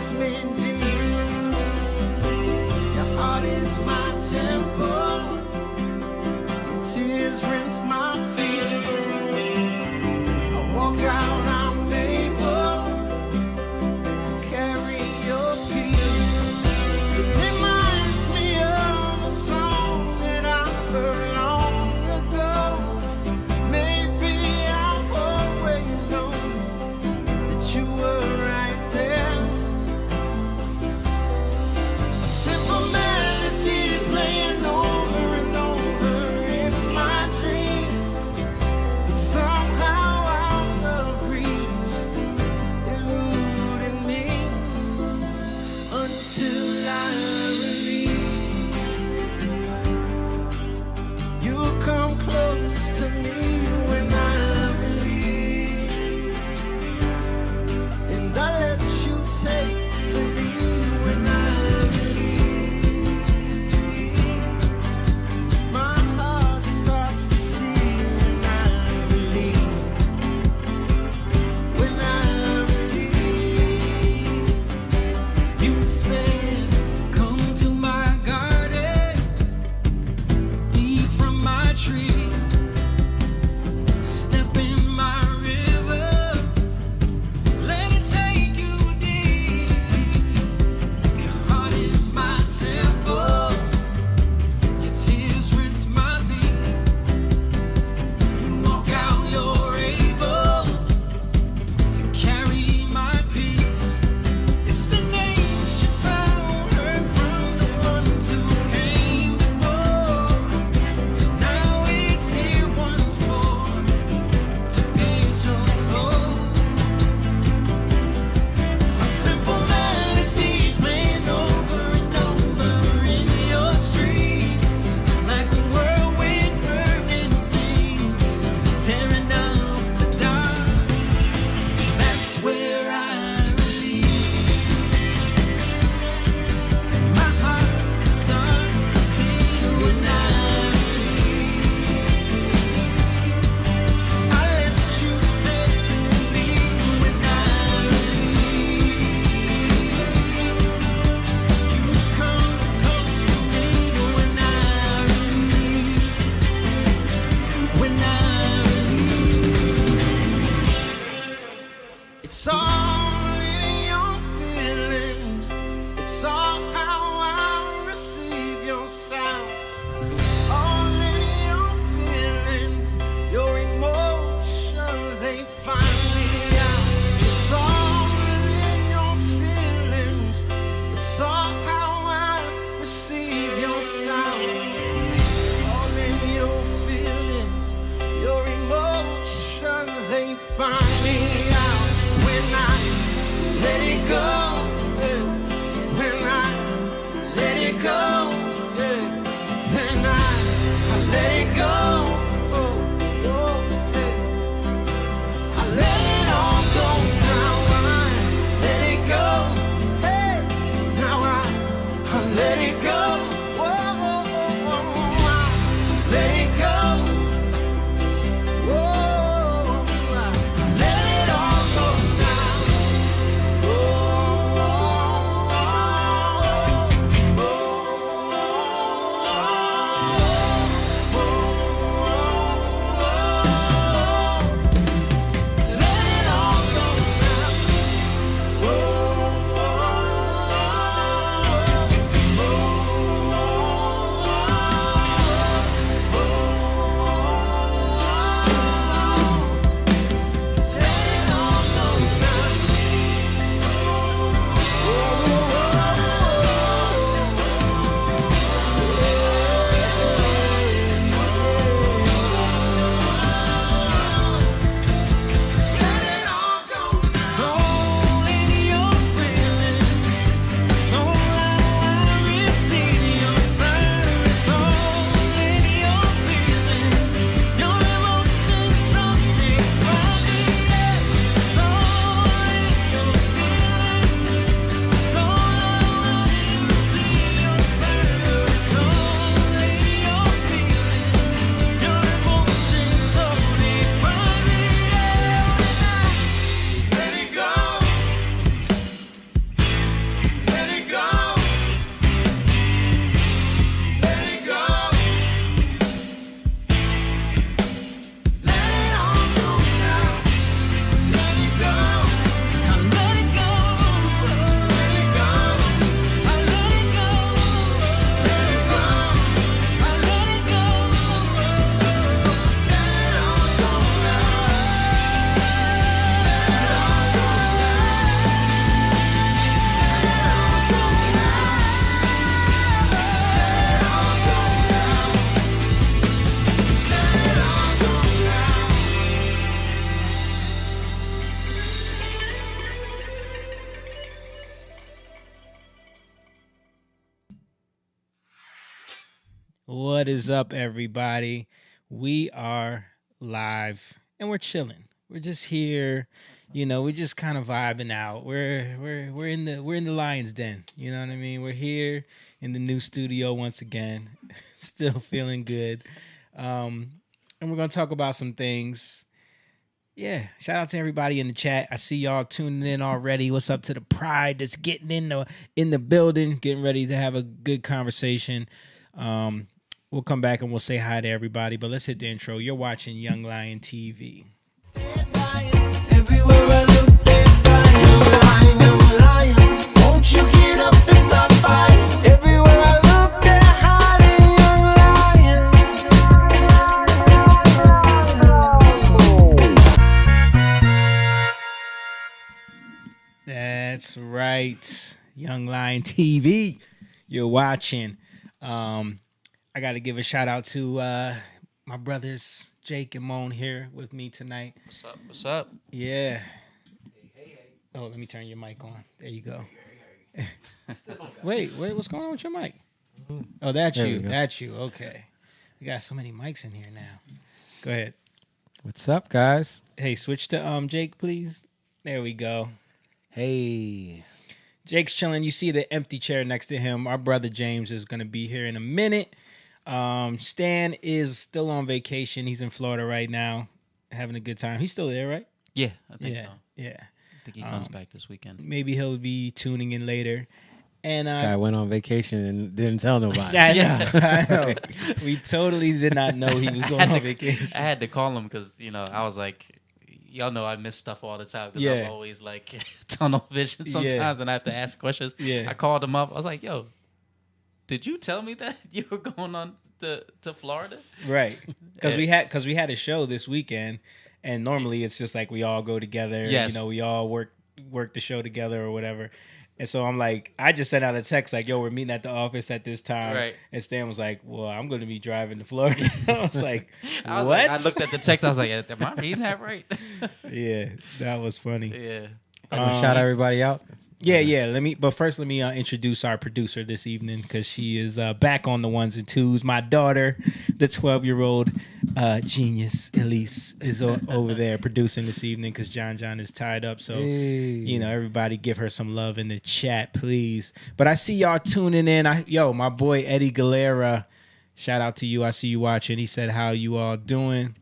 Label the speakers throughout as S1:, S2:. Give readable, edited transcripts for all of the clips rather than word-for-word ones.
S1: touches me deep. Your heart is my temple. Your tears rinse my feet. I walk out, I'm able to carry your peace. It reminds me of a song that I heard long ago. Maybe I've always known that you were right there. A simple melody playing over and over in my dreams.
S2: What is up, everybody? We are live and we're chilling. We're just here, we're just kind of vibing out. We're in the lion's den. You know what I mean? We're here in the new studio once again, still feeling good. And we're gonna talk about some things. Yeah, shout out to everybody in the chat. I see y'all tuning in already. What's up to the pride that's getting in the building, getting ready to have a good conversation. We'll come back and we'll say hi to everybody, but let's hit the intro. You're watching Young Lion TV.
S1: Everywhere I look, there's a young lion. Won't you get up and start fighting? Everywhere I look, they're hiding, young lion.
S2: That's right, Young Lion TV. You're watching. I got to give a shout out to my brothers Jake and Moan here with me tonight.
S3: What's up? What's up?
S2: Yeah. Oh, let me turn your mic on. There you go. Wait, what's going on with your mic? Oh, that's you. That's you. Okay. We got so many mics in here now. Go ahead.
S4: What's up, guys?
S2: Hey, switch to Jake, please. There we go.
S4: Hey.
S2: Jake's chilling. You see the empty chair next to him. Our brother James is going to be here in a minute. Stan is still on vacation. He's in Florida right now, having a good time. He's still there, right?
S3: Yeah, I think so.
S2: Yeah.
S3: I think he comes back this weekend.
S2: Maybe he'll be tuning in later. And
S4: This guy went on vacation and didn't tell nobody.
S2: I know. We totally did not know he was going on vacation.
S3: I had to call him because, I was like, y'all know I miss stuff all the time because I'm always like tunnel vision sometimes and I have to ask questions.
S2: Yeah.
S3: I called him up. I was like, yo, did you tell me that you were going on to Florida?
S2: Right. Because we had a show this weekend, and normally it's just like we all go together.
S3: Yes.
S2: We all work the show together or whatever. And so I'm like, I just sent out a text like, yo, we're meeting at the office at this time.
S3: Right.
S2: And Stan was like, well, I'm going to be driving to Florida. I was like, what?
S3: I looked at the text. I was like, am I reading that right?
S2: Yeah, that was funny.
S3: Yeah.
S4: Shout everybody out.
S2: Yeah. Let me introduce our producer this evening because she is back on the ones and twos. My daughter, the 12-year-old genius Elise, is over there producing this evening because John is tied up. So everybody give her some love in the chat, please. But I see y'all tuning in. My boy Eddie Galera, shout out to you. I see you watching. He said, "How you all doing?"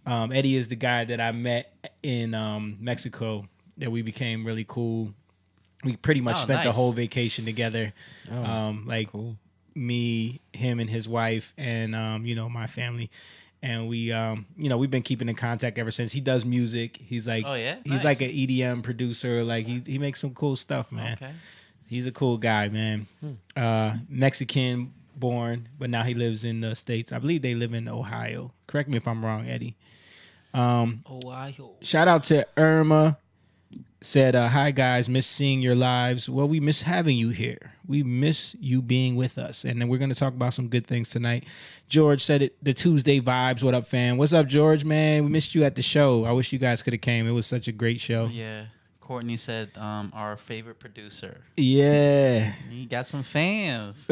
S2: Eddie is the guy that I met in Mexico. That we became really cool. We pretty much spent the whole vacation together. Cool. Me, him, and his wife, and my family, and we we've been keeping in contact ever since. He does music. He's like, he's like an EDM producer. Like he makes some cool stuff, man.
S3: Okay.
S2: He's a cool guy, man. Mexican born, but now he lives in the States. I believe they live in Ohio. Correct me if I'm wrong, Eddie.
S3: Ohio.
S2: Shout out to Irma. Said, hi guys, miss seeing your lives. Well, we miss having you here. We miss you being with us. And then we're going to talk about some good things tonight. George said it, the Tuesday vibes. What up, fam? What's up, George, man? We missed you at the show. I wish you guys could have came. It was such a great show.
S3: Yeah. Courtney said our favorite producer.
S2: Yeah.
S3: He got some fans.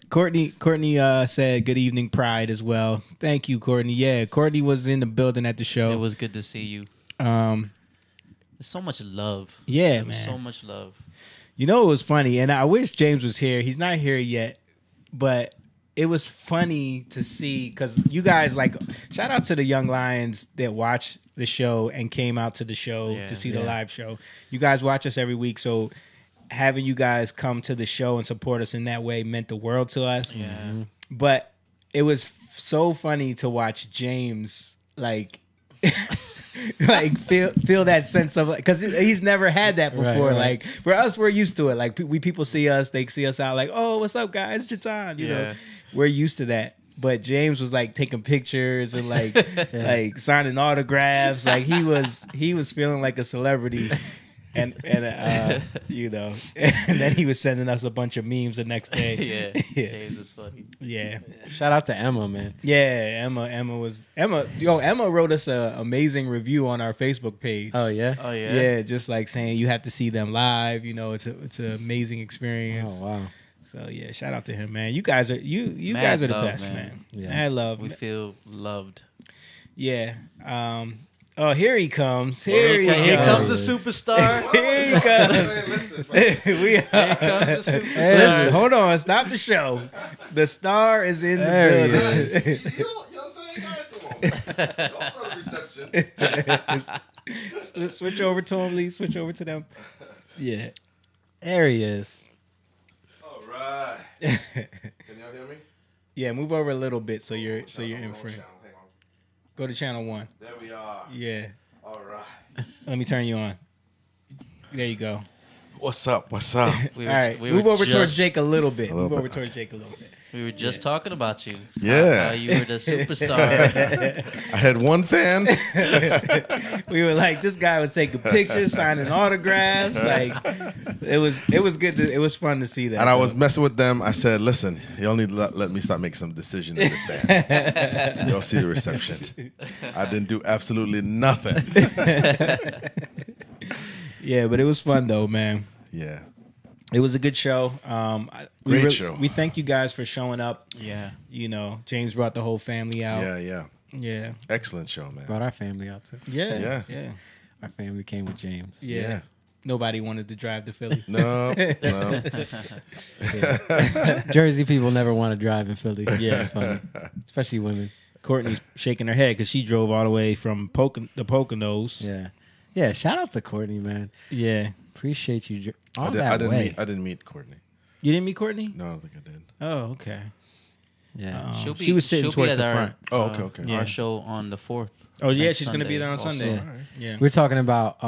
S2: Courtney said good evening, Pride, as well. Thank you, Courtney. Yeah, Courtney was in the building at the show.
S3: It was good to see you. There's so much love.
S2: Yeah, man.
S3: So much love.
S2: It was funny, and I wish James was here. He's not here yet, but it was funny to see because you guys shout out to the young lions that watch the show and came out to the show to see the live show. You guys watch us every week, so having you guys come to the show and support us in that way meant the world to us.
S3: Yeah. Mm-hmm.
S2: But it was so funny to watch James feel that sense of because he's never had that before.
S4: Right.
S2: Like for us, we're used to it. Like people see us, they see us out like, oh, what's up, guys? Jatan, you know, we're used to that. But James was taking pictures and like signing autographs. Like he was feeling like a celebrity. And and then he was sending us a bunch of memes the next day.
S3: Yeah. James is funny.
S2: Yeah.
S4: Shout out to Emma, man.
S2: Yeah, Emma wrote us an amazing review on our Facebook page.
S4: Oh yeah.
S3: Oh yeah.
S2: Yeah, just saying you have to see them live. It's an amazing experience.
S4: Oh wow.
S2: So yeah, shout out to him, man. You guys are you guys are the
S3: love,
S2: best, man.
S4: Yeah.
S2: Mad love.
S3: We feel loved.
S2: Yeah. Oh, here he comes. Here he
S3: Here
S2: comes.
S3: comes the superstar.
S2: Here he comes.
S3: Here comes the superstar.
S2: Listen, hold on. Stop the show. The star is in the
S4: There he
S2: building.
S4: is.
S5: You know what I'm saying, guys? Come on. Y'all saw the reception.
S2: Let's switch over to him, Lee. Switch over to them. Yeah.
S4: There he is.
S5: All right. Can y'all hear me?
S2: Yeah, move over a little bit so you're in
S5: Wrong
S2: front.
S5: channel. Hang on.
S2: Go to channel 1.
S5: There we are.
S2: Yeah.
S5: All right.
S2: Let me turn you on. There you go.
S5: What's up? What's up?
S3: We
S2: All right.
S3: we
S2: Move
S3: were
S2: over towards
S3: just-
S2: Jake a little bit.
S5: little
S2: Move over
S5: bit.
S2: towards Jake a little bit.
S3: We were just talking about you.
S5: Yeah.
S3: How you were the superstar.
S5: I had one fan.
S2: We were like, this guy was taking pictures, signing autographs. Like, it was good. It was fun to see that.
S5: And I was messing with them. I said, listen, y'all need to let me start making some decision in this band. Y'all see the reception. I didn't do absolutely nothing.
S2: Yeah, but it was fun though, man.
S5: Yeah.
S2: It was a good show.
S5: Great show.
S2: We thank you guys for showing up.
S3: Yeah.
S2: You know, James brought the whole family out.
S5: Yeah.
S2: Yeah.
S5: Excellent show, man.
S4: Brought our family out too.
S2: Yeah.
S5: Yeah.
S2: Yeah.
S4: Our family came with James.
S2: Yeah. Nobody wanted to drive to Philly.
S5: No.
S4: Jersey people never want to drive in Philly.
S2: Yeah.
S4: It's funny. Especially women.
S2: Courtney's shaking her head because she drove all the way from the Poconos.
S4: Yeah. Yeah. Shout out to Courtney, man.
S2: Yeah.
S4: Appreciate you all
S5: I
S4: that way.
S5: didn't meet Courtney.
S2: You didn't meet Courtney?
S5: No, I don't think I did.
S2: Oh, okay.
S4: Yeah.
S2: She was sitting
S3: she'll be
S2: towards
S3: at
S2: the
S3: our,
S2: front.
S5: Oh, okay.
S2: Yeah.
S3: Our show on the 4th.
S2: Oh, yeah,
S3: next
S2: she's going to be there on
S3: also.
S2: Sunday.
S5: All right.
S2: Yeah.
S4: We're talking about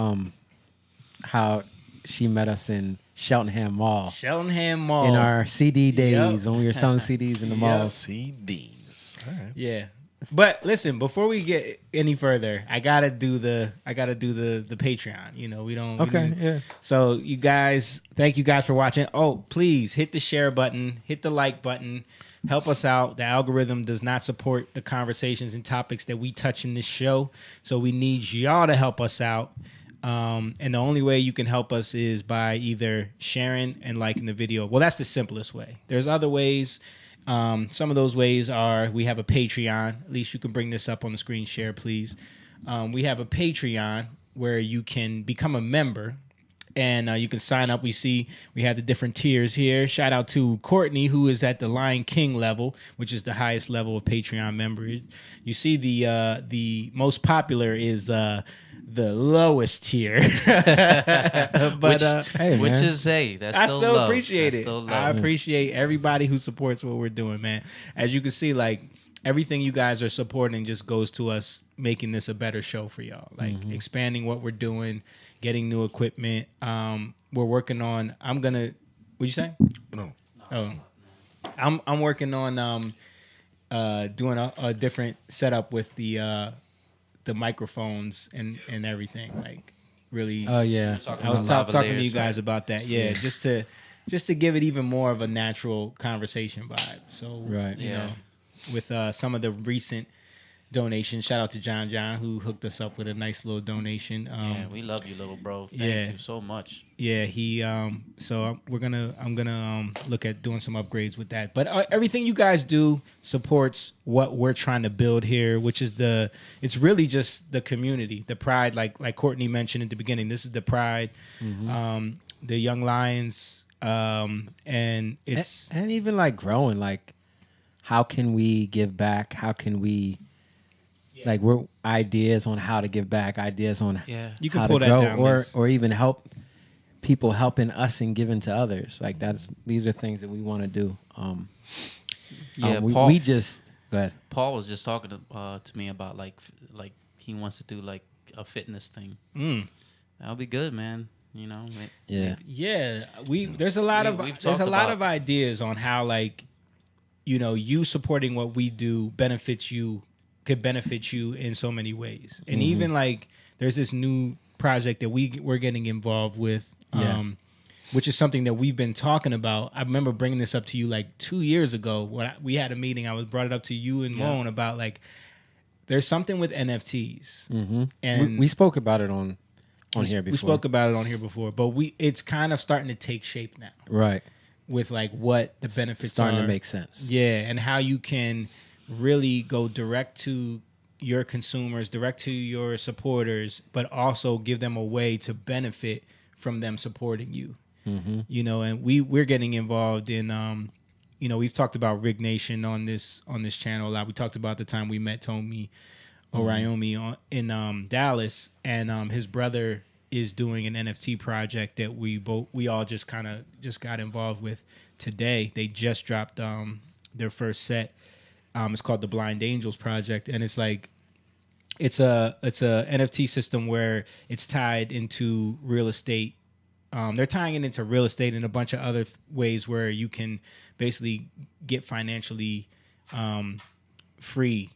S4: how she met us in Cheltenham Mall
S2: Cheltenham Mall.
S4: in our CD days
S2: Yep.
S4: when we were selling CDs in the malls.
S5: CDs. All right.
S2: Yeah. But listen, before we get any further, I gotta do the Patreon. You know, we don't.
S4: Okay, yeah.
S2: So you guys, thank you guys for watching. Oh, please hit the share button, hit the like button, help us out. The algorithm does not support the conversations and topics that we touch in this show, so we need y'all to help us out. And the only way you can help us is by either sharing and liking the video. Well, that's the simplest way. There's other ways. Some of those ways are we have a Patreon. At least you can bring this up on the screen share, please. We have a Patreon where you can become a member and you can sign up. We see we have the different tiers here. Shout out to Courtney, who is at the Lion King level, which is the highest level of Patreon membership. You see the most popular is the lowest tier. But
S4: Hey,
S3: Which
S4: man.
S3: is, hey, that's
S2: I
S3: still
S2: still
S3: love.
S2: appreciate
S3: That's
S2: it.
S3: still
S2: I
S3: love.
S2: appreciate everybody who supports what we're doing, man. As you can see, like everything you guys are supporting just goes to us making this a better show for y'all. Like expanding what we're doing, getting new equipment. We're working on. What'd you say?
S5: No.
S2: Oh, I'm working on doing a different setup with the microphones and everything. Like really.
S4: Oh yeah.
S2: I was talking to you
S3: lavaliers,
S2: guys
S3: right?
S2: about that. Yeah, just to give it even more of a natural conversation vibe. So
S4: Right.
S2: you
S3: Yeah.
S2: know, with some of the recent donations, shout out to John Who hooked us up with a nice little donation.
S3: Yeah, we love you, little bro. Thank
S2: yeah.
S3: you so much.
S2: Yeah, he. So I'm gonna look at doing some upgrades with that. But everything you guys do supports what we're trying to build here, which is it's really just the community, the pride. Like Courtney mentioned at the beginning, this is the pride, the Young Lions, and it's
S4: and even like growing, like how can we give back? How can we like we're ideas on how to give back, ideas on
S3: Yeah.
S2: you can
S4: how
S2: pull
S4: to
S2: that
S4: grow,
S2: down,
S4: or
S2: Liz.
S4: or even help people helping us and giving to others. Like these are things that we want to do.
S3: Yeah,
S4: we,
S3: Paul-
S4: we just go ahead.
S3: Paul was just talking to me about like he wants to do like a fitness thing. That'll be good, man. You know.
S4: Yeah.
S2: Yeah, there's a lot
S3: we've
S2: of
S3: talked about-
S2: of ideas on how like you supporting what we do could benefit you in so many ways. And even like there's this new project that we're getting involved with which is something that we've been talking about. I remember bringing this up to you like 2 years ago when we had a meeting. I brought it up to you and Moan about like there's something with NFTs. And
S4: We spoke about it on here before.
S2: we spoke about it on here before, but it's kind of starting to take shape now.
S4: Right.
S2: with like what the benefits
S4: starting
S2: are.
S4: to make sense.
S2: Yeah, and how you can really go direct to your consumers, direct to your supporters, but also give them a way to benefit from them supporting you. You know, and we're getting involved in you know, we've talked about Rig Nation on this channel a lot. We talked about the time we met Tommy Oriomi in Dallas, and his brother is doing an NFT project that we all just kind of got involved with today. They just dropped their first set. It's called the Blind Angels Project, and it's like it's a NFT system where it's tied into real estate. They're tying it into real estate and a bunch of other ways where you can basically get financially free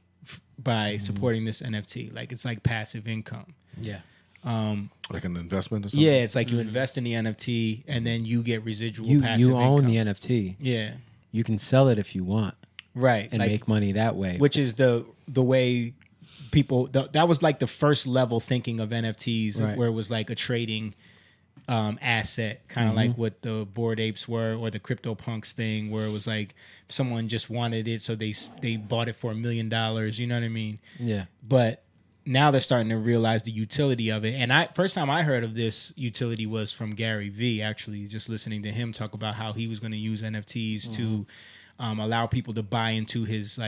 S2: by supporting this NFT. Like it's like passive income.
S4: Yeah.
S5: Like an investment or something?
S2: Yeah, it's like you invest in the NFT and then you get residual passive
S4: You own
S2: income.
S4: the NFT.
S2: Yeah.
S4: You can sell it if you want
S2: Right.
S4: and
S2: like,
S4: make money that way.
S2: which is the way people that was like the first level thinking of NFTs,
S4: Right.
S2: where it was like a trading asset, kind of like what the Bored Apes were, or the CryptoPunks thing, where it was like someone just wanted it, so they bought it for $1 million. You know what I mean?
S4: Yeah.
S2: But now they're starting to realize the utility of it. And first time I heard of this utility was from Gary Vee, actually, just listening to him talk about how he was going to use NFTs to allow people to buy into his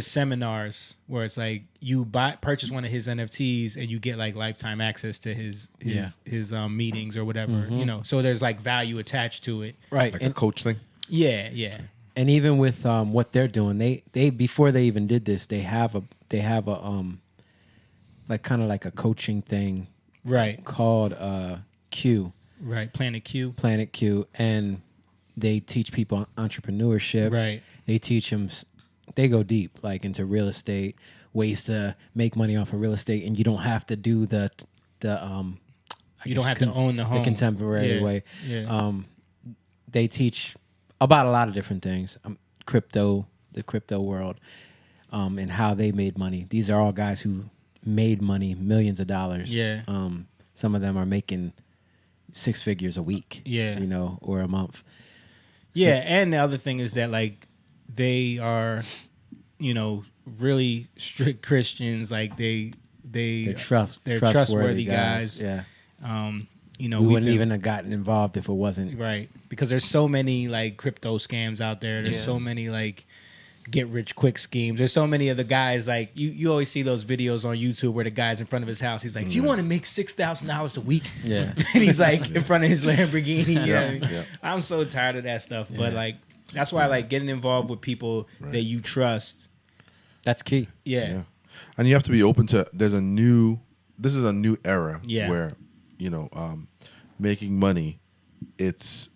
S2: seminars, where it's like you purchase one of his NFTs and you get like lifetime access to his meetings or whatever, you know. So there's like value attached to it.
S4: Right.
S5: Like a coach thing?
S2: Yeah.
S4: And even with what they're doing, they before they even did this, they have a like kind of like a coaching thing,
S2: Right.
S4: called Q,
S2: Right. Planet Q.
S4: and they teach people entrepreneurship.
S2: Right.
S4: They teach them. They go deep, like into real estate, ways to make money off of real estate, and you don't have to do
S2: You don't have to own the home.
S4: the contemporary
S2: Yeah,
S4: way.
S2: yeah.
S4: They teach about a lot of different things, the crypto world, and how they made money. These are all guys who made money, millions of dollars.
S2: Yeah.
S4: Some of them are making 6 figures a week.
S2: Yeah.
S4: You know, or a month.
S2: Yeah, and the other thing is that like they are, you know, really strict Christians. Like they're trustworthy guys.
S4: Yeah.
S2: You know,
S4: We
S2: we've
S4: wouldn't
S2: been-
S4: even have gotten involved if it wasn't.
S2: right, because there's so many like crypto scams out there. There's so many like get rich quick schemes. There's so many of the guys, like you always see those videos on YouTube where the guy's in front of his house. He's like, "Do you want to make $6,000 a week?"
S4: Yeah.
S2: And he's like in front of his Lamborghini. You know what I mean?
S5: yeah.
S2: I'm so tired of that stuff. But like that's why I like getting involved with people that you trust.
S4: That's key.
S2: Yeah.
S5: And you have to be open to. This is a new era
S2: Yeah.
S5: where making money, it's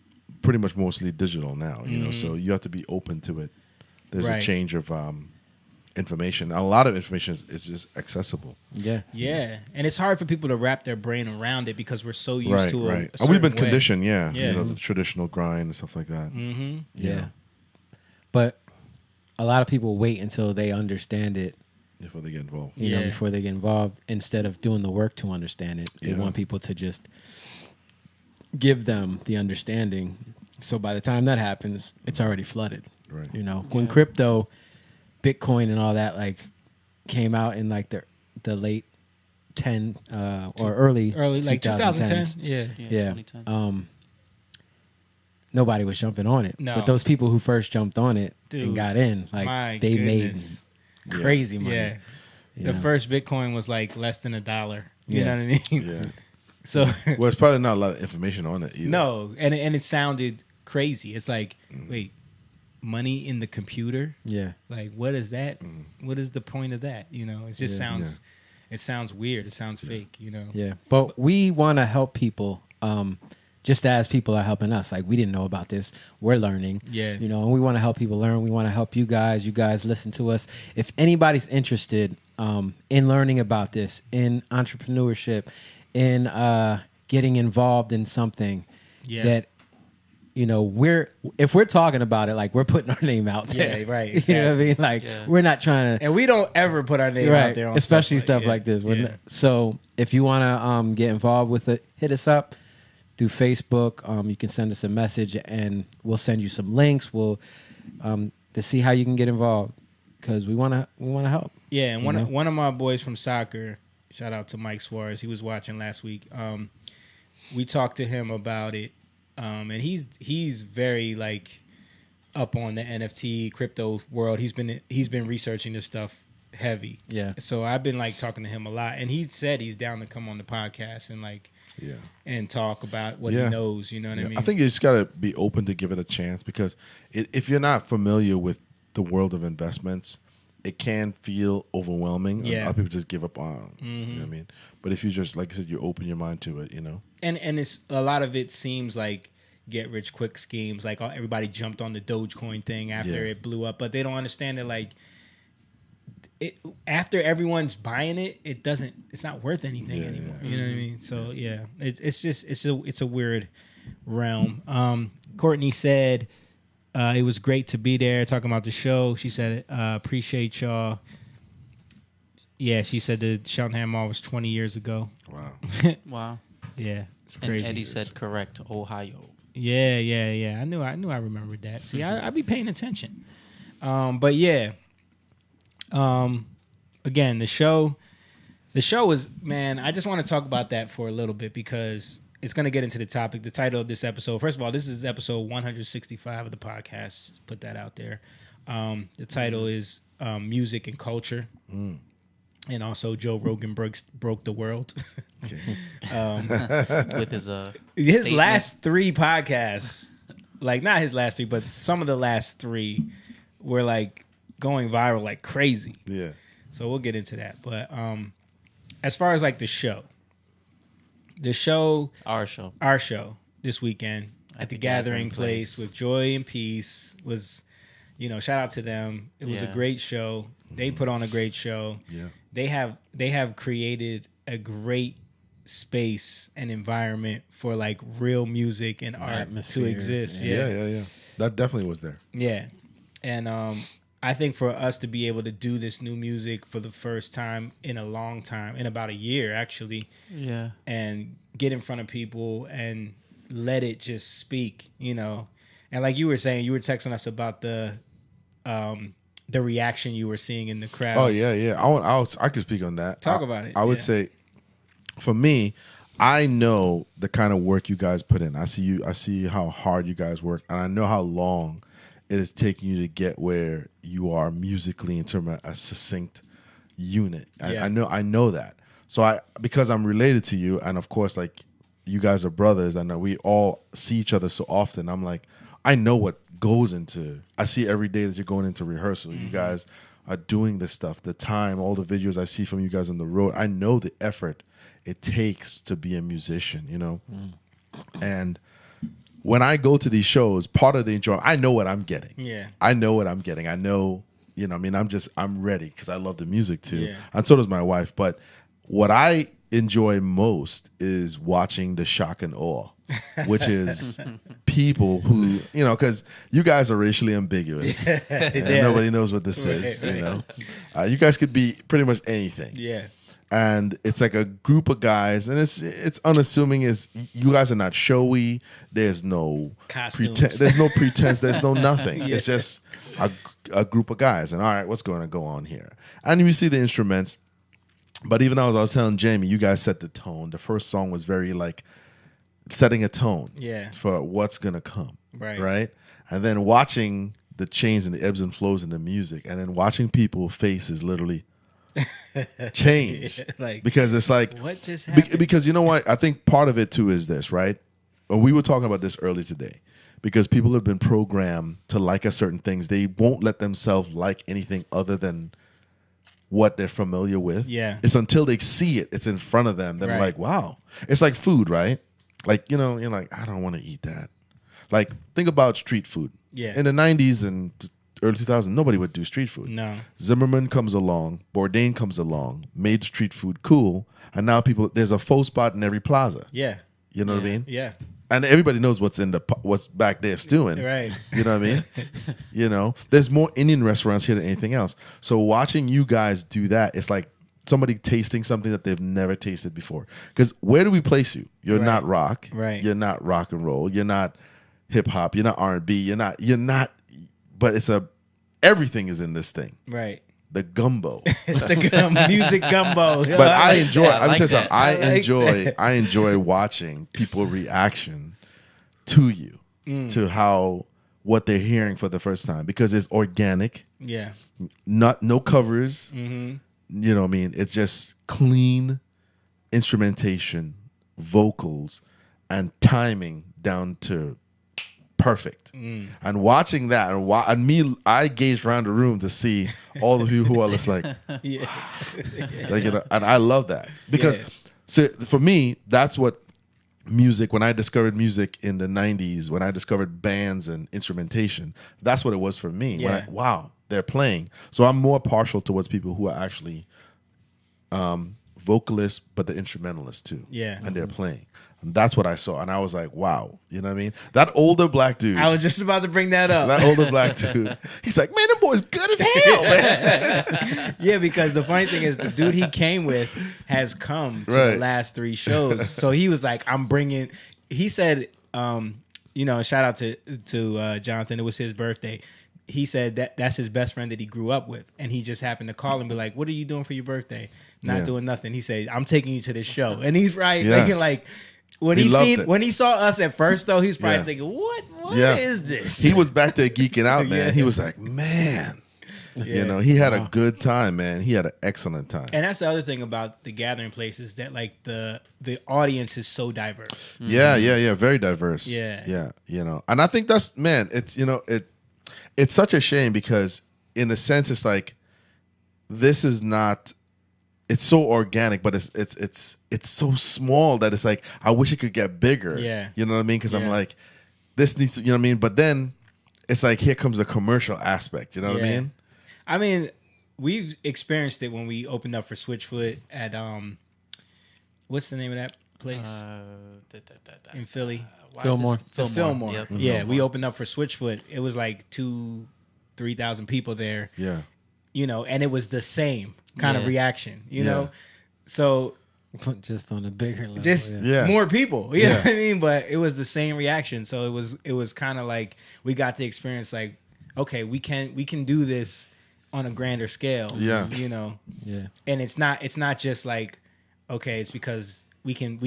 S5: pretty much mostly digital now. You know, so you have to be open to it. There's
S2: Right.
S5: a change of information. A lot of information is just accessible.
S4: Yeah.
S2: Yeah, and it's hard for people to wrap their brain around it because we're so used
S5: Right,
S2: to
S5: right.
S2: a
S5: And we've been
S2: certain way.
S5: conditioned, yeah.
S2: Yeah.
S5: You know, the traditional grind and stuff like that.
S2: Mm-hmm.
S4: Yeah. But a lot of people wait until they understand it,
S5: Before they get involved.
S4: you know,
S2: Yeah.
S4: before they get involved, instead of doing the work to understand it. They
S5: Yeah.
S4: want people to just give them the understanding. So by the time that happens, it's already flooded.
S5: Right.
S4: You know, when crypto, Bitcoin and all that like came out in like the late 10 or early
S2: like 2010.
S4: 2010s.
S3: Yeah,
S4: Yeah.
S3: 2010.
S4: Nobody was jumping on it.
S2: No.
S4: But those people who first jumped on it
S2: Dude,
S4: and got in,
S2: my
S4: like they
S2: goodness.
S4: made crazy money.
S2: Yeah,
S4: you
S2: the
S4: know?
S2: first Bitcoin was like less than $1. You
S4: Yeah.
S2: know what I mean?
S5: Yeah.
S2: So
S5: Well, it's probably not a lot of information on it either.
S2: no, and it sounded crazy. It's like, wait, money in the computer?
S4: Yeah.
S2: Like, what is that? What is the point of that? You know, it just
S4: Yeah.
S2: sounds. It sounds weird. It sounds fake. You know.
S4: Yeah. But we want to help people just as people are helping us. Like, we didn't know about this. We're learning.
S2: Yeah.
S4: You know, and we want to help people learn. We want to help you guys. You guys listen to us. If anybody's interested in learning about this, in entrepreneurship, in getting involved in something
S2: Yeah.
S4: that, you know, if we're talking about it, like, we're putting our name out there.
S2: Yeah, right,
S4: You know what I
S2: exactly.
S4: mean? Like,
S3: Yeah.
S4: we're not trying to.
S2: And we don't ever put our name out there, on
S4: especially
S2: stuff
S4: stuff like this. We're
S2: yeah.
S4: not- so if you want to get involved with it, hit us up. through Facebook. You can send us a message, and we'll send you some links. We'll to see how you can get involved, because we wanna help.
S2: Yeah, and one of my boys from soccer, shout out to Mike Suarez, he was watching last week. We talked to him about it, and he's very like up on the NFT crypto world. He's been researching this stuff heavy.
S4: Yeah.
S2: So I've been like talking to him a lot, and he said he's down to come on the podcast and like and talk about what he knows. You know what I mean?
S5: I think you just gotta be open to give it a chance, because if you're not familiar with the world of investments, it can feel overwhelming.
S2: Yeah.
S5: A lot of people just give up on. You know what I mean? But if you just, like I said, you open your mind to it, you know.
S2: And it's a lot of it seems like get rich quick schemes. Like everybody jumped on the Dogecoin thing after it blew up, but they don't understand that like after everyone's buying it, it's not worth anything anymore. You know what I mean? So it's a weird realm. Courtney said it was great to be there talking about the show. She said appreciate y'all. Yeah, she said the Cheltenham Mall was 20 years ago.
S5: Wow.
S3: Wow.
S2: Yeah, it's
S3: And
S2: crazy.
S3: Eddie said correct, Ohio.
S2: Yeah. I knew I remembered that. See, I be paying attention. But yeah. Again, the show is, man, I just want to talk about that for a little bit, because it's going to get into the topic. The title of this episode, first of all, this is episode 165 of the podcast. Just put that out there. The title is Music and Culture. And also Joe Rogan broke the world.
S3: With his
S2: his last 3 podcasts, like not his last 3, but some of the last 3 were like going viral like crazy.
S5: Yeah.
S2: So we'll get into that. But as far as like our show this weekend at the Gathering Place with Joy and Peace was, shout out to them. It was a great show. They put on a great show.
S5: Yeah.
S2: They have created a great space and environment for like real music and art
S4: Atmosphere.
S2: to exist.
S5: Yeah. That definitely was there.
S2: Yeah. And I think for us to be able to do this new music for the first time in a long time, in about a year actually, and get in front of people and let it just speak, And like you were saying, you were texting us about the reaction you were seeing in the crowd.
S5: Oh yeah. I could speak on that.
S2: Talk about it.
S5: I would say, for me, I know the kind of work you guys put in. I see how hard you guys work, and I know how long it is taking you to get where you are musically in terms of a succinct unit. I know that. So because I'm related to you, and of course, like, you guys are brothers, and we all see each other so often. I'm like, I know what goes into. I see every day that you're going into rehearsal. You guys are doing this stuff. The time, all the videos I see from you guys on the road. I know the effort it takes to be a musician. And when I go to these shows, part of the enjoyment, I know what I'm getting.
S2: Yeah.
S5: I know what I'm getting. I know, I'm ready because I love the music too.
S2: Yeah.
S5: And so does my wife. But what I enjoy most is watching the shock and awe, which is people who, because you guys are racially ambiguous. And nobody knows what this is, you guys could be pretty much anything.
S2: Yeah.
S5: And it's like a group of guys, and it's unassuming. Is you guys are not showy. There's no
S2: costumes.
S5: there's no pretense. There's no nothing. It's just a group of guys. And all right, what's going to go on here? And we see the instruments. But even as I was telling Jamie, you guys set the tone. The first song was very like setting a tone for what's gonna come. Right. And then watching the change and the ebbs and flows in the music, and then watching people's faces literally change. Because it's like,
S2: what just happened?
S5: Because you know what? I think part of it too is this, right? And we were talking about this early today. Because people have been programmed to like a certain things. They won't let themselves like anything other than what they're familiar with.
S2: Yeah.
S5: It's until they see it, it's in front of them. They're like, wow. It's like food, right? Like, you're like, I don't want to eat that. Like, think about street food.
S2: Yeah.
S5: In the 90s and early 2000s, nobody would do street food.
S2: No.
S5: Zimmerman comes along, Bourdain comes along, made street food cool, and now there's a faux spot in every plaza.
S2: Yeah.
S5: You know what I mean?
S2: Yeah.
S5: And everybody knows what's back there stewing.
S2: Right.
S5: You know what I mean? There's more Indian restaurants here than anything else. So watching you guys do that, it's like somebody tasting something that they've never tasted before. Because where do we place you? You're not rock.
S2: Right.
S5: You're not rock and roll. You're not hip hop. You're not R&B. You're not. But everything is in this thing.
S2: Right.
S5: The gumbo.
S2: It's the music gumbo.
S5: But I enjoy.
S3: Yeah, I
S5: I'm
S3: like
S5: tell you something.
S3: that.
S5: I enjoy watching people reaction to you, to what they're hearing for the first time, because it's organic.
S2: Yeah.
S5: No covers. You know what I mean? It's just clean instrumentation, vocals, and timing down to perfect. And watching that, and me, I gazed around the room to see all of you who are just like,
S2: Yeah.
S5: like, you know, and I love that because so for me, that's what music. When I discovered music in the '90s, when I discovered bands and instrumentation, that's what it was for me.
S2: Yeah.
S5: Wow, they're playing. So I'm more partial towards people who are actually vocalists, but the instrumentalists too.
S2: Yeah.
S5: And they're playing. And that's what I saw. And I was like, wow. You know what I mean? That older black dude.
S2: I was just about to bring that up.
S5: That older black dude. He's like, man, that boy's good as hell, man.
S2: Yeah, because the funny thing is the dude he came with has come to the
S5: Right.
S2: last 3 shows. So he was like, I'm bringing, he said, you know, shout out to Jonathan. It was his birthday. He said that's his best friend that he grew up with. And he just happened to call and be like, what are you doing for your birthday? Not
S5: Yeah.
S2: doing nothing. He said, I'm taking you to this show. And he's right.
S5: Yeah.
S2: Thinking like, when
S5: He loved it.
S2: when he saw us at first though, he's probably
S5: Yeah.
S2: thinking, what
S5: Yeah.
S2: is this?
S5: He was back there geeking out, man.
S2: Yeah.
S5: He was like, man.
S2: Yeah.
S5: You know, he had a good time, man. He had an excellent time.
S2: And that's the other thing about the gathering place is that like the audience is so diverse.
S5: Yeah. Very diverse.
S2: Yeah.
S5: You know, and I think that's, man, it's, you know, it's such a shame because in a sense, it's like, this is not, it's so organic, but it's so small that it's like, I wish it could get bigger.
S2: Yeah.
S5: You know what I mean? Because I'm
S2: Yeah.
S5: like, this needs to, you know what I mean? But then it's like, here comes the commercial aspect. You know what I
S2: Yeah.
S5: mean?
S2: I mean, we've experienced it when we opened up for Switchfoot at what's the name of that place in Philly?
S4: Fillmore.
S2: The Fillmore.
S3: Yep.
S2: Yeah, we opened up for Switchfoot. It was like 2,000-3,000 people there.
S5: Yeah.
S2: You know, and it was the same kind of
S3: Yeah.
S2: reaction. You
S5: Yeah.
S2: know, so
S4: Just on a bigger level.
S2: just
S5: Yeah.
S2: more people. You know
S5: Yeah.
S2: what I mean? But it was the same reaction. So it was kind of like we got to experience like, okay, we can do this on a grander scale.
S5: Yeah.
S2: You know,
S4: Yeah.
S2: and it's not just like, okay, it's because we can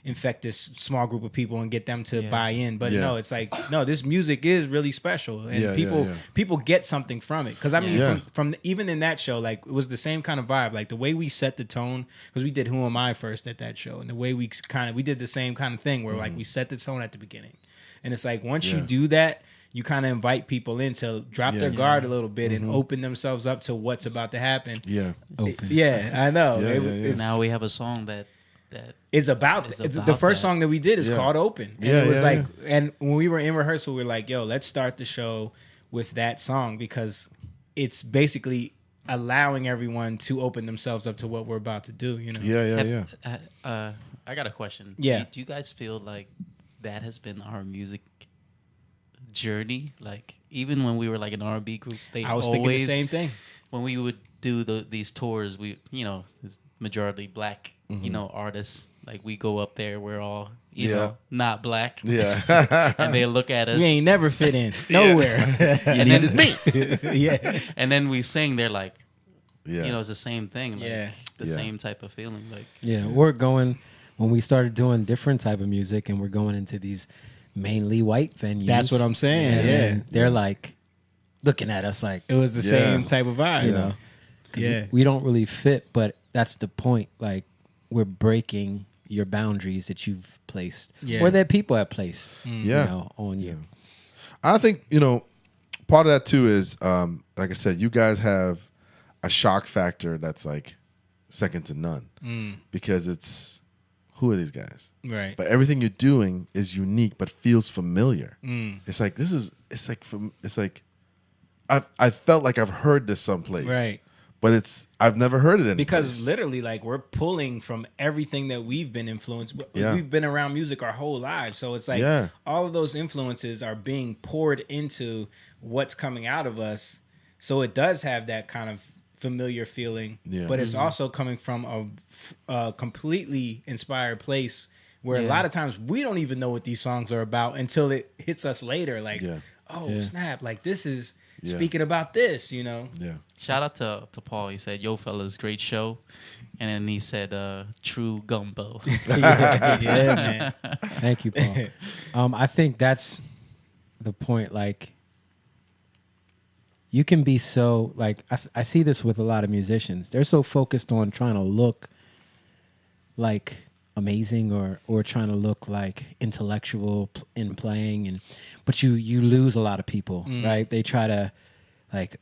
S2: infect this small group of people and get them to buy in. But
S5: Yeah.
S2: no, it's like, no, this music is really special, and
S5: Yeah,
S2: people
S5: yeah.
S2: people get something from it. Because I mean,
S5: Yeah.
S2: from even in that show, like it was the same kind of vibe, like the way we set the tone. Because we did Who Am I first at that show, and the way we did the same kind of thing where like we set the tone at the beginning, and it's like once you
S5: Mm-hmm. Yeah.
S2: do that, you kind of invite people in to drop their
S5: Yeah.
S2: guard a little bit
S5: Mm-hmm.
S2: and open themselves up to what's about to happen.
S5: Yeah.
S4: Open.
S2: Yeah, I know.
S5: Yeah,
S2: It-
S5: yeah, yeah.
S2: It's,
S3: Now we have a song that
S2: it's about,
S3: It's
S2: the
S3: about
S2: first
S3: that.
S2: song that we did is
S5: Yeah.
S2: called Open. And
S5: Yeah,
S2: it was
S5: yeah,
S2: like, and when we were in rehearsal, we were like, yo, let's start the show with that song because it's basically allowing everyone to open themselves up to what we're about to do, you know?
S5: Yeah.
S3: I got a question.
S2: Yeah.
S3: Do you guys feel like that has been our music journey? Like even when we were like an R&B group, they
S2: I was
S3: always,
S2: thinking the same thing.
S3: when we would do these tours, we it's majority black,
S5: Mm-hmm.
S3: artists. Like we go up there, we're all you
S5: Yeah.
S3: know not black,
S5: Yeah.
S3: and they look at us,
S2: We ain't never fit in nowhere.
S3: and then
S2: yeah.
S3: and then we sing. They're like,
S5: Yeah.
S3: it's the same thing. Like,
S2: Yeah.
S3: the
S5: Yeah.
S3: same type of feeling. Like
S4: Yeah, we're going when we started doing different type of music, and we're going into these mainly white venues.
S2: That's what I'm saying,
S4: And
S2: yeah.
S4: then they're like looking at us like,
S2: It was the
S5: Yeah.
S2: same type of vibe.
S4: you know, 'cause
S2: Yeah.
S4: we don't really fit. But that's the point. Like we're breaking your boundaries that you've placed,
S2: Yeah.
S4: or that people have placed,
S5: Yeah.
S4: you know, on you.
S5: I think, part of that too is, like I said, you guys have a shock factor that's like second to none because it's, who are these guys?
S2: Right.
S5: But everything you're doing is unique, but feels familiar.
S2: Mm.
S5: It's like, I felt like I've heard this someplace.
S2: Right.
S5: But I've never heard it anywhere.
S2: Because literally, like, we're pulling from everything that we've been influenced.
S5: Yeah.
S2: We've been around music our whole lives. So it's like
S5: Yeah.
S2: all of those influences are being poured into what's coming out of us. So it does have that kind of familiar feeling,
S5: Yeah.
S2: but it's also coming from a completely inspired place where a lot of times we don't even know what these songs are about until it hits us later. Like, snap! Like this is speaking about this, you know?
S5: Yeah.
S3: Shout out to Paul. He said, "Yo, fellas, great show," and then he said, "True gumbo."
S2: Yeah, man.
S4: Thank you, Paul. I think that's the point. Like, you can be so like I see this with a lot of musicians. They're so focused on trying to look like amazing or trying to look like intellectual in playing, but you lose a lot of people, right? They try to like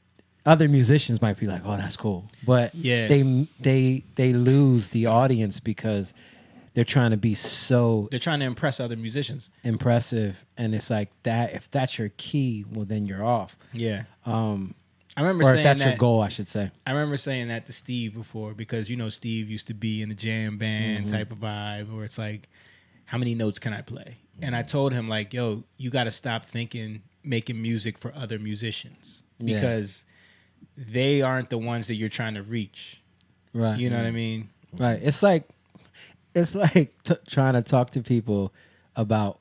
S4: other musicians might be like, oh, that's cool, but they lose the audience because they're trying to be so
S2: They're trying to impress other musicians.
S4: impressive, and it's like that. If that's your key, well, then you're off.
S2: Yeah. I remember
S4: Or
S2: saying
S4: if that's
S2: that,
S4: your goal, I should say.
S2: I remember saying that to Steve before because, you know, Steve used to be in the jam band
S4: Mm-hmm.
S2: type of vibe where it's like, how many notes can I play? And I told him, like, yo, you got to stop thinking making music for other musicians
S4: Yeah.
S2: because they aren't the ones that you're trying to reach.
S4: Right.
S2: You know what I mean?
S4: Right. It's like trying to talk to people about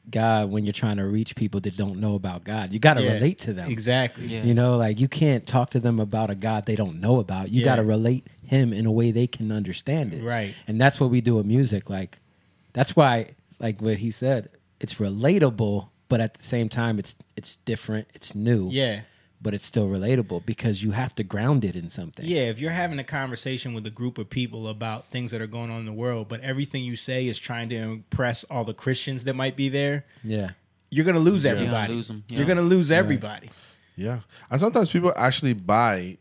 S4: God when you're trying to reach people that don't know about God. You got to relate to them.
S2: Exactly.
S3: Yeah.
S4: You know, like you can't talk to them about a God they don't know about. You
S2: Yeah.
S4: got to relate him in a way they can understand it.
S2: Right.
S4: And that's what we do with music. Like, that's why, like what he said, it's relatable, but at the same time, it's different. It's new.
S2: Yeah.
S4: But it's still relatable because you have to ground it in something.
S2: Yeah, if you're having a conversation with a group of people about things that are going on in the world, but everything you say is trying to impress all the Christians that might be there,
S4: Yeah.
S2: you're going to lose
S3: You're gonna
S2: everybody.
S3: lose 'em, yeah.
S2: You're going to lose everybody.
S5: Yeah. And sometimes people actually by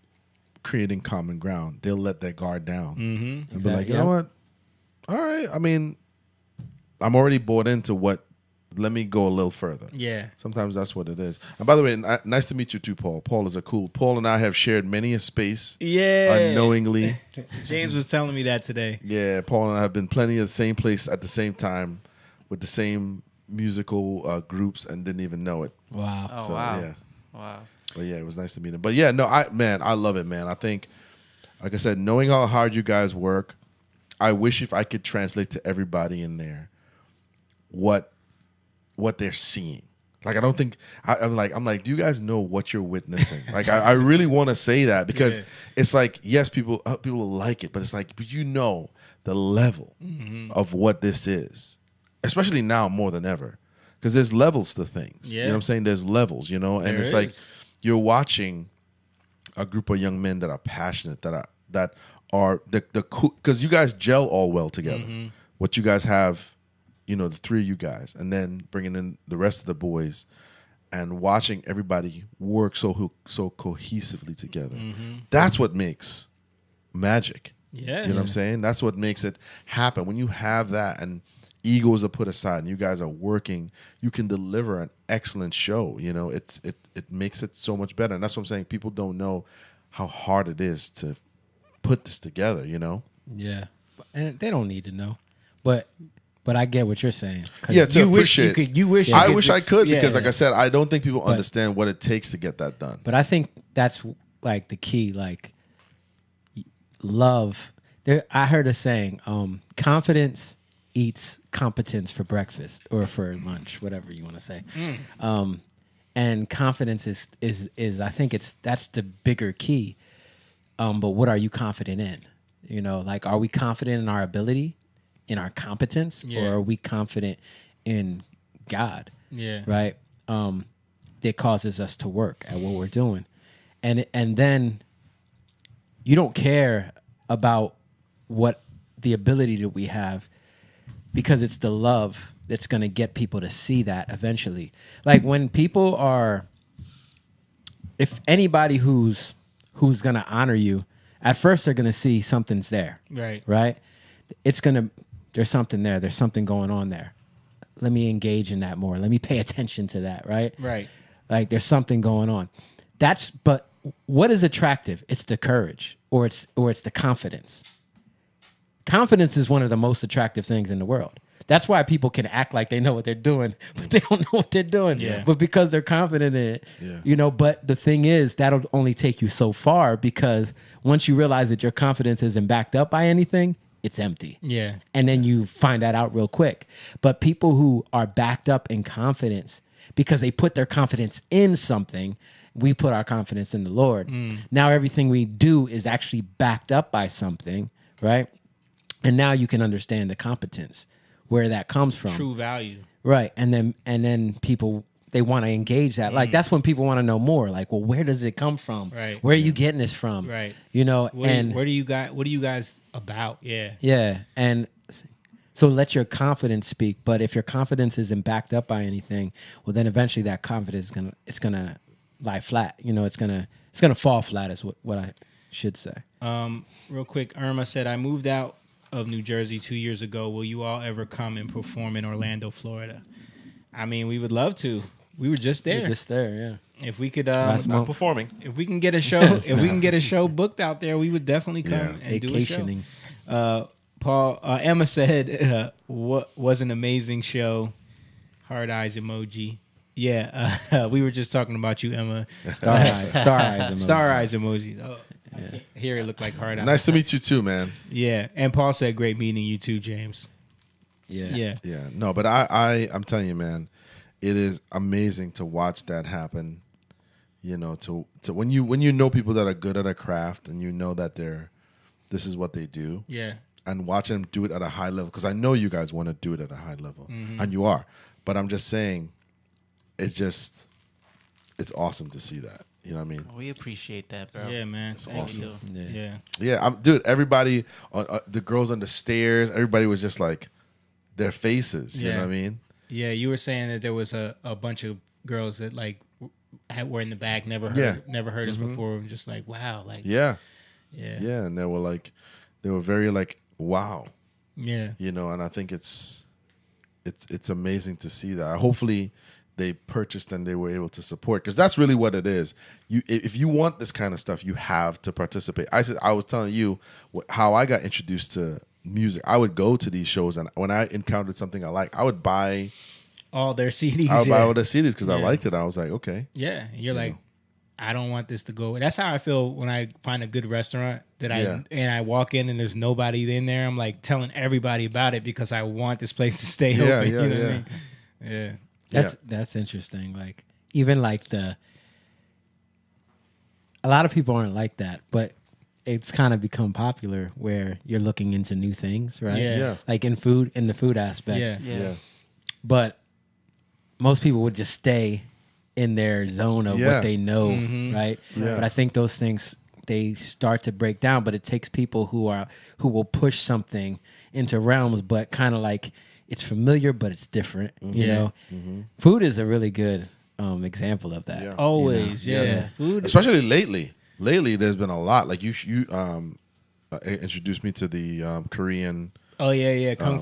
S5: creating common ground, they'll let their guard down and be like, you know what? All right. I mean, I'm already bought into what. Let me go a little further.
S2: Yeah.
S5: Sometimes that's what it is. And by the way, nice to meet you too, Paul. Paul is Paul and I have shared many a space
S2: Yeah.
S5: unknowingly.
S2: James was telling me that today.
S5: Yeah, Paul and I have been plenty of the same place at the same time with the same musical groups and didn't even know it.
S4: Wow.
S3: Oh,
S5: So,
S3: wow.
S5: yeah.
S3: Wow.
S5: But yeah, it was nice to meet him. But yeah, no, I love it, man. I think, like I said, knowing how hard you guys work, I wish if I could translate to everybody in there what they're seeing. Like, I don't think I'm like, do you guys know what you're witnessing? Like, I really want to say that because it's like, yes, people will like it, but it's like, but you know the level of what this is, especially now more than ever, because there's levels to things. You know what I'm saying? There's levels, you know, and
S2: There
S5: it's
S2: is.
S5: like you're watching a group of young men that are passionate, that are the cool, because you guys gel all well together. What you guys have, you know, the three of you guys, and then bringing in the rest of the boys and watching everybody work so cohesively together. That's what makes magic.
S2: Yeah.
S5: You know what I'm saying? That's what makes it happen. When you have that and egos are put aside and you guys are working, you can deliver an excellent show. You know, it makes it so much better. And that's what I'm saying. People don't know how hard it is to put this together, you know?
S4: Yeah. And they don't need to know. But I get what you're saying. 'Cause
S5: Yeah, to
S2: You wish you
S5: appreciate.
S2: could. You wish.
S5: I
S2: you
S5: wish I could because, like I
S2: said,
S5: said, I don't think people understand what it takes to get that done.
S4: But I think that's like the key. Like love. I heard a saying: confidence eats competence for breakfast or for lunch, whatever you want to say. And confidence is I think that's the bigger key. But what are you confident in? You know, like, are we confident in our ability, in our competence, or are we confident in God?
S2: Yeah.
S4: Right. That causes us to work at what we're doing, and then you don't care about what the ability that we have because it's the love that's going to get people to see that eventually. Like when people are, if anybody who's going to honor you, at first they're going to see something's there.
S2: Right.
S4: Right? There's something there. There's something going on there. Let me engage in that more. Let me pay attention to that, right?
S2: Right.
S4: Like there's something going on. But what is attractive? It's the courage or it's the confidence. Confidence is one of the most attractive things in the world. That's why people can act like they know what they're doing, but they don't know what they're doing.
S2: Yeah.
S4: But because they're confident in it,
S5: Yeah.
S4: you know. But the thing is, that'll only take you so far, because once you realize that your confidence isn't backed up by anything, it's empty.
S2: Yeah.
S4: And then you find that out real quick. But people who are backed up in confidence because they put their confidence in something, we put our confidence in the Lord. Now everything we do is actually backed up by something, right? And now you can understand the competence, where that comes from.
S2: True value.
S4: Right. And then people, they want to engage that. Like, that's when people want to know more. Like, well, where does it come from?
S2: Right.
S4: Where are you getting this from?
S2: Right.
S4: You know,
S2: What
S4: and
S2: do you guys about? Yeah.
S4: yeah. And so let your confidence speak. But if your confidence isn't backed up by anything, well, then eventually that confidence is gonna lie flat. You know, it's gonna fall flat, is what I should say.
S2: Real quick, Irma said, I moved out of New Jersey 2 years ago. Will you all ever come and perform in Orlando, Florida? I mean, we would love to. We were just there.
S4: You're just there, yeah.
S2: If we could,
S4: Last
S5: Not
S4: month.
S5: performing.
S2: if we can get a show, booked out there, we would definitely come
S5: Yeah.
S2: and do a show.
S4: Vacationing.
S2: Emma said, "What was an amazing show?" Hard eyes emoji. Yeah, we were just talking about you, Emma.
S4: Star eyes emoji.
S2: Star eyes emoji. Oh, I can't hear it look like hard eyes.
S5: Nice to meet you too, man.
S2: Yeah, and Paul said, "Great meeting you too, James."
S4: Yeah.
S2: Yeah,
S5: Yeah, no, but I'm telling you, man, it is amazing to watch that happen. You know, to when you know people that are good at a craft, and you know that this is what they do,
S2: yeah,
S5: and watching them do it at a high level, because I know you guys want to do it at a high level, and you are. But I'm just saying, it's awesome to see that. You know what I mean?
S3: We appreciate that, bro.
S2: yeah, man. Thank
S3: awesome.
S2: you.
S4: Yeah.
S2: Yeah,
S5: Yeah, dude. Everybody, the girls on the stairs, everybody was just like their faces. You know
S2: Yeah.
S5: what I mean?
S2: yeah. You were saying that there was a bunch of girls that like were in the back, never heard us before, and just like, wow, like,
S5: Yeah,
S2: yeah,
S5: yeah, and they were very like, wow.
S2: yeah.
S5: You know, and I think it's amazing to see that. Hopefully they purchased and they were able to support, because that's really what it is. If you want this kind of stuff, you have to participate. I was telling you how I got introduced to music. I would go to these shows, and when I encountered something I like, I would buy
S2: All their CDs.
S5: buy all the CDs because I
S2: Yeah.
S5: liked it. I was like, okay.
S2: Yeah, and you're like, I don't want this to go. That's how I feel when I find a good restaurant that I walk in and there's nobody in there. I'm like telling everybody about it because I want this place to stay
S5: Yeah,
S2: open.
S5: yeah,
S2: you know what I
S5: yeah.
S2: mean? Yeah.
S4: That's interesting. Like, even like a lot of people aren't like that, but it's kind of become popular where you're looking into new things, right?
S2: Yeah.
S5: Yeah.
S4: Like in the food aspect.
S2: Yeah.
S5: Yeah.
S4: But most people would just stay in their zone of
S5: Yeah.
S4: what they know,
S2: Mm-hmm.
S4: right?
S5: Yeah.
S4: But I think those things, they start to break down, but it takes people who will push something into realms, but kind of like it's familiar, but it's different. You
S2: Yeah.
S4: know, food is a really good example of that.
S5: Yeah.
S2: Always.
S5: Yeah.
S2: Yeah. Food.
S5: Especially lately. Lately, there's been a lot. Like you introduced me to the Korean.
S2: Oh yeah. Kung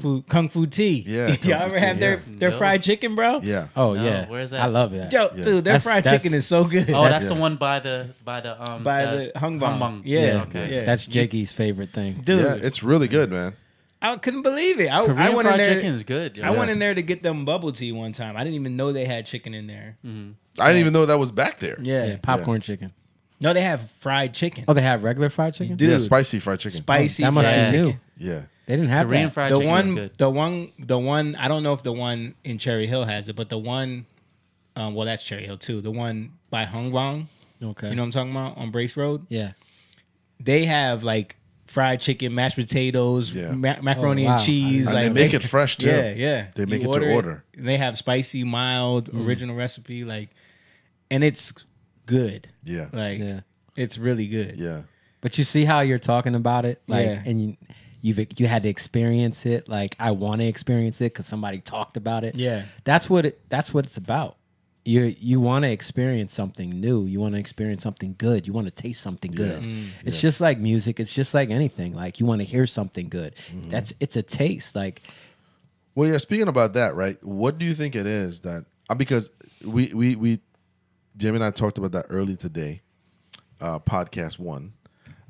S2: Fu tea.
S5: Yeah, Kung
S2: Y'all
S5: Fu
S2: ever
S5: tea,
S2: have their
S3: No.
S2: fried chicken, bro?
S5: Yeah.
S4: Oh
S3: No,
S4: yeah,
S3: where's that?
S4: I love that.
S2: Yo,
S5: Yeah.
S2: dude, their fried
S4: That's-
S2: chicken is so good.
S3: Oh, that's
S5: Yeah.
S3: the one by the
S2: Hungbang.
S3: Yeah.
S2: Yeah.
S3: Okay.
S2: Yeah.
S4: That's Jakey's favorite thing.
S2: Dude,
S5: Yeah, it's really good, man.
S2: I couldn't believe it. I
S3: Korean
S2: went in
S3: fried
S2: there.
S3: chicken is good.
S2: I went in there to get them bubble tea one time. I didn't even know they had chicken in there.
S5: I didn't even know that was back there.
S2: Yeah.
S4: Popcorn chicken.
S2: No, they have fried chicken.
S4: Oh, they have regular fried chicken.
S2: Dude.
S5: Yeah, spicy fried chicken.
S2: Spicy.
S4: that must
S2: fried
S4: be
S2: chicken.
S4: new.
S5: Yeah.
S4: They didn't have
S3: Korean
S4: that.
S3: fried
S2: The
S3: chicken is
S2: one,
S3: good.
S2: the one. I don't know if the one in Cherry Hill has it, but the one, well, that's Cherry Hill too. The one by Hungbang,
S4: Okay.
S2: you know what I'm talking about, on Brace Road.
S4: Yeah.
S2: They have like fried chicken, mashed potatoes,
S5: Yeah.
S2: macaroni
S4: Oh, wow.
S2: and cheese.
S5: And
S2: like
S5: they make it fresh too.
S2: Yeah, yeah.
S5: They make
S2: You
S5: it to order.
S2: And they have spicy, mild, original recipe, like, and it's good.
S5: Yeah.
S2: Like,
S4: Yeah.
S2: it's really good.
S5: Yeah.
S4: But you see how you're talking about it, like,
S2: Yeah.
S4: and you had to experience it. Like, I want to experience it because somebody talked about it.
S2: Yeah.
S4: That's what it's about. You want to experience something new. You want to experience something good. You want to taste something good. It's just like music. It's just like anything. Like, you want to hear something good. It's a taste. Like,
S5: Well, yeah. Speaking about that, right? What do you think it is that? Because we Jim and I talked about that early today, podcast one,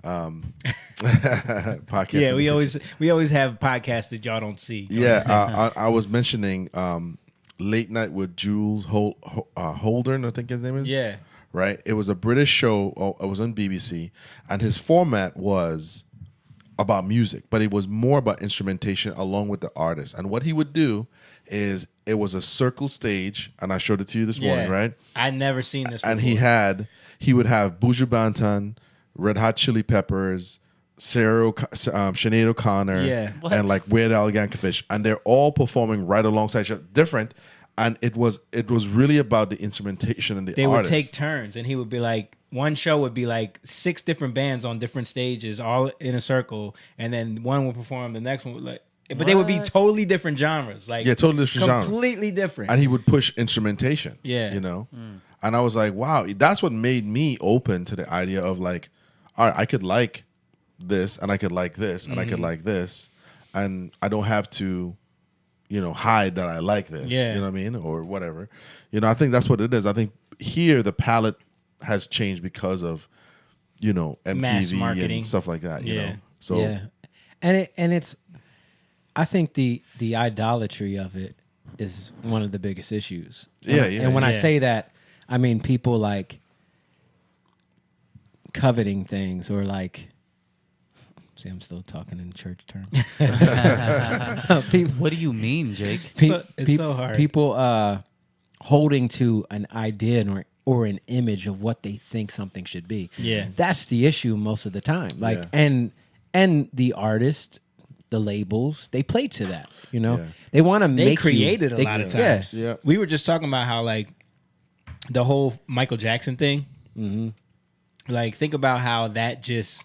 S5: podcast.
S2: Yeah,
S5: in
S2: we
S5: the
S2: always
S5: kitchen.
S2: we always have podcasts that y'all don't see.
S5: Yeah, I was mentioning Late Night with Jules Holden, I think his name is.
S2: Yeah.
S5: Right? It was a British show. It was on BBC, and his format was about music, but it was more about instrumentation along with the artist. And what he would do is it was a circle stage, and I showed it to you this morning, right?
S2: I never seen this.
S5: And
S2: before.
S5: he would have Buju Banton, Red Hot Chili Peppers, Sinead O'Connor,
S2: Yeah.
S5: and like Weird Al Yankovic, and they're all performing right alongside each other, different. And it was really about the instrumentation and the
S2: They
S5: artist.
S2: would take turns, and he would be like, one show would be like 6 different bands on different stages, all in a circle, and then one would perform, the next one would like, but they would be
S3: What?
S2: totally different genres, like
S5: totally different genre.
S2: completely different.
S5: And he would push instrumentation.
S2: Yeah.
S5: You know? And I was like, wow, that's what made me open to the idea of like, all right, I could like this, and I could like this, and I could like this, and I don't have to, hide that I like this.
S2: Yeah.
S5: You know what I mean? Or whatever. I think that's what it is. I think here the palette has changed because of,
S2: Mass
S5: MTV
S2: marketing.
S5: and stuff like that. You
S2: Yeah.
S5: know? So
S4: yeah, and it's, I think the idolatry of it is one of the biggest issues.
S5: Yeah,
S4: And when I
S2: yeah.
S4: say that, I mean people like coveting things or like. See, I'm still talking in church terms. People,
S3: What do you mean, Jake?
S2: It's so hard.
S4: People holding to an idea or an image of what they think something should be.
S2: Yeah.
S4: That's the issue most of the time. Like
S5: Yeah.
S4: and the artist, the labels, they play to that.
S5: Yeah.
S4: They want to
S2: they
S4: make
S2: created
S4: you,
S2: a lot of times.
S4: Yes.
S5: Yeah.
S2: We were just talking about how like the whole Michael Jackson thing. Like think about how that just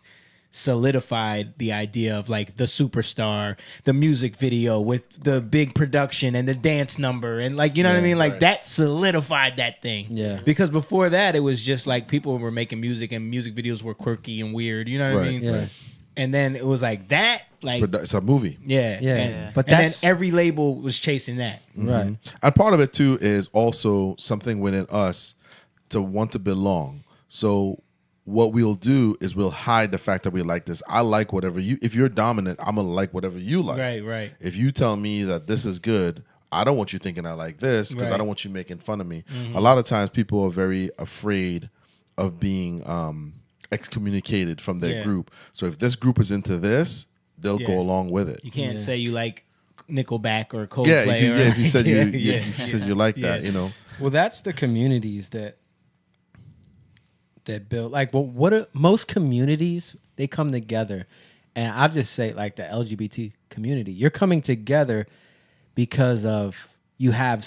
S2: solidified the idea of like the superstar, the music video with the big production and the dance number, and like, you know what I mean? Like
S5: right.
S2: that solidified that thing.
S4: Yeah.
S2: Because before that, it was just like people were making music and music videos were quirky and weird. You know what I
S5: Right,
S2: mean?
S4: Yeah.
S2: And then it was like that, like
S5: it's a movie.
S2: yeah,
S4: Yeah.
S2: And,
S4: But
S2: and then
S4: that's-
S2: every label was chasing that.
S4: Right.
S5: And part of it too is also something within us to want to belong. So what we'll do is we'll hide the fact that we like this. I like whatever if you're dominant, I'm gonna like whatever you like.
S2: Right.
S5: If you tell me that this is good, I don't want you thinking I like this because I
S2: Right.
S5: don't want you making fun of me. A lot of times people are very afraid of being excommunicated from their
S2: Yeah.
S5: group. So if this group is into this, they'll
S2: Yeah.
S5: go along with it.
S2: You can't
S4: Yeah.
S2: say you like Nickelback or Coldplay.
S5: Yeah, if you said
S2: Yeah,
S5: if you said you like that,
S2: Yeah.
S4: Well, that's the communities that build. Like, well, what are most communities? They come together, and I'll just say, like the LGBT community, you're coming together because of you have.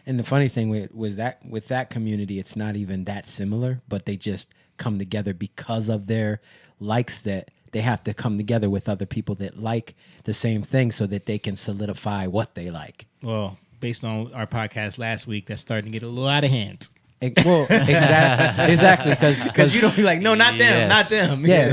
S4: And the funny thing with that community, it's not even that similar, but they just come together because of their likes that. They have to come together with other people that like the same thing so that they can solidify what they like.
S2: Well, based on our podcast last week, that's starting to get a little out of hand.
S4: Well, exactly,
S2: Because you don't be like, no, not them, not
S3: Yes.
S2: them.
S4: yeah,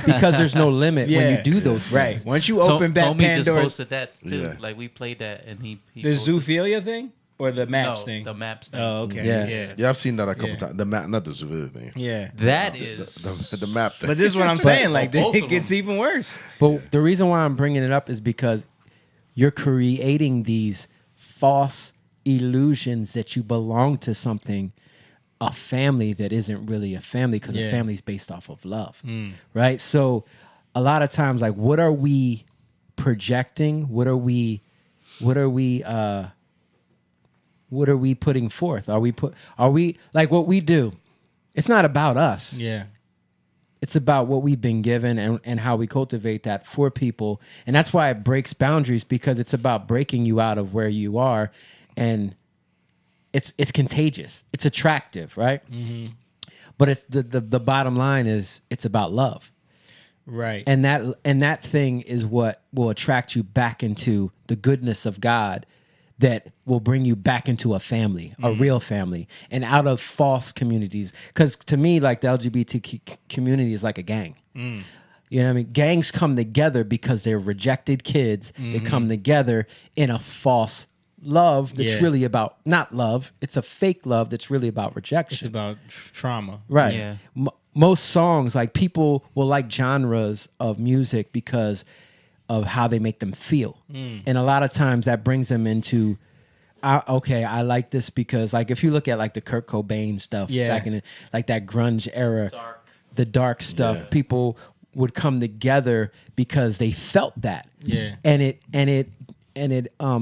S4: because there's no limit when
S2: Yeah.
S4: you do those things.
S2: Right. Once you open back
S3: Tommy just
S2: Pandora's,
S3: posted that too.
S5: Yeah.
S3: Like we played that, and he
S2: the
S3: posted-
S2: zoophilia thing or the maps
S3: no,
S2: thing.
S3: the maps thing.
S2: Oh, okay.
S4: Yeah.
S2: Yeah.
S5: Yeah, I've seen that a couple
S2: Yeah.
S5: times. The map, not the civilian thing.
S2: Yeah.
S3: That is
S5: The map thing.
S2: But this is what I'm saying. Like,
S3: both
S2: it
S3: of
S2: gets
S3: them.
S2: even worse.
S4: But the reason why I'm bringing it up is because you're creating these false illusions that you belong to something, a family that isn't really a family because
S2: Yeah.
S4: a family is based off of love, right? So a lot of times, like, what are we projecting? What are we putting forth? Are we like what we do? It's not about us.
S2: Yeah.
S4: It's about what we've been given and how we cultivate that for people. And that's why it breaks boundaries, because it's about breaking you out of where you are. And it's contagious. It's attractive, right? But it's the bottom line is it's about love.
S2: Right.
S4: And that thing is what will attract you back into the goodness of God, that will bring you back into a family, a real family, and out of false communities. Because to me, like, the LGBTQ community is like a gang. You know what I mean? Gangs come together because they're rejected kids. They come together in a false love that's
S2: Yeah.
S4: really about not love. It's a fake love that's really about rejection.
S2: It's about trauma.
S4: Right.
S3: Yeah.
S4: most songs, like people will like genres of music because of how they make them feel. And a lot of times that brings them into, I like this because like if you look at like the Kurt Cobain stuff back in the, like that grunge era, the dark stuff, people would come together because they felt that.
S2: Yeah.
S4: And it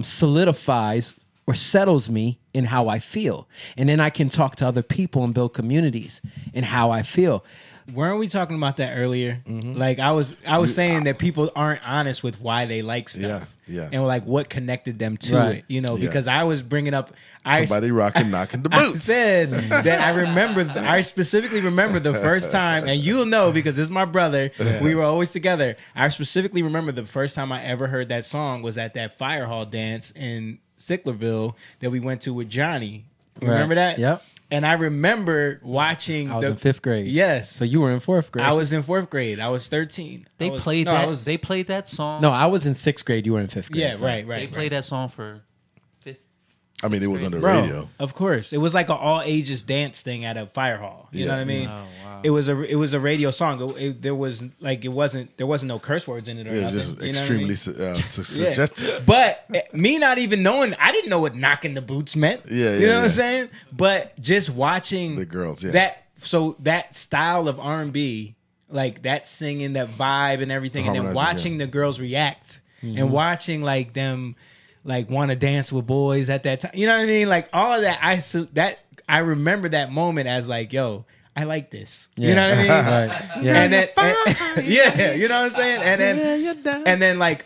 S4: solidifies or settles me in how I feel. And then I can talk to other people and build communities in how I feel.
S2: Weren't we talking about that earlier? Like I was saying that people aren't honest with why they like stuff.
S5: Yeah.
S2: And like what connected them to
S4: Right.
S2: it, you know, because I was bringing up
S5: Somebody rocking, knocking the
S2: I
S5: boots.
S2: said that I specifically remember the first time, and you'll know because this is my brother. We were always together. I specifically remember the first time I ever heard that song was at that fire hall dance in Sicklerville that we went to with Johnny. Remember that?
S4: Yep.
S2: And I remember watching.
S4: I was in 5th grade.
S2: Yes.
S4: So you were in 4th grade.
S2: I was in 4th grade. I was 13.
S3: They played that song.
S4: No, I was in 6th grade. You were in 5th grade.
S2: Yeah,
S4: so.
S2: right.
S3: They played that song for 5th.
S5: I mean, it was on the
S2: Bro,
S5: radio.
S2: of course. It was like an all ages dance thing at a fire hall. You know what I mean?
S3: Oh, wow.
S2: It was a radio song. There wasn't no curse words in it or
S5: It was
S2: nothing.
S5: just
S2: You know what I mean?
S5: extremely suggestive.
S2: But me not even knowing, I didn't know what knocking the boots meant.
S5: Yeah,
S2: you know what
S5: yeah.
S2: I'm saying? But just watching
S5: The girls, yeah.
S2: that style of R&B, like that singing, that vibe and everything, and then
S5: Harmonizing,
S2: watching the girls react and watching like them like want to dance with boys at that time. You know what I mean? Like all of that. I remember that moment as like, yo, I like this.
S4: Yeah.
S2: You know what I mean?
S4: Right. Yeah.
S2: And then, yeah, you know what I'm saying? And then like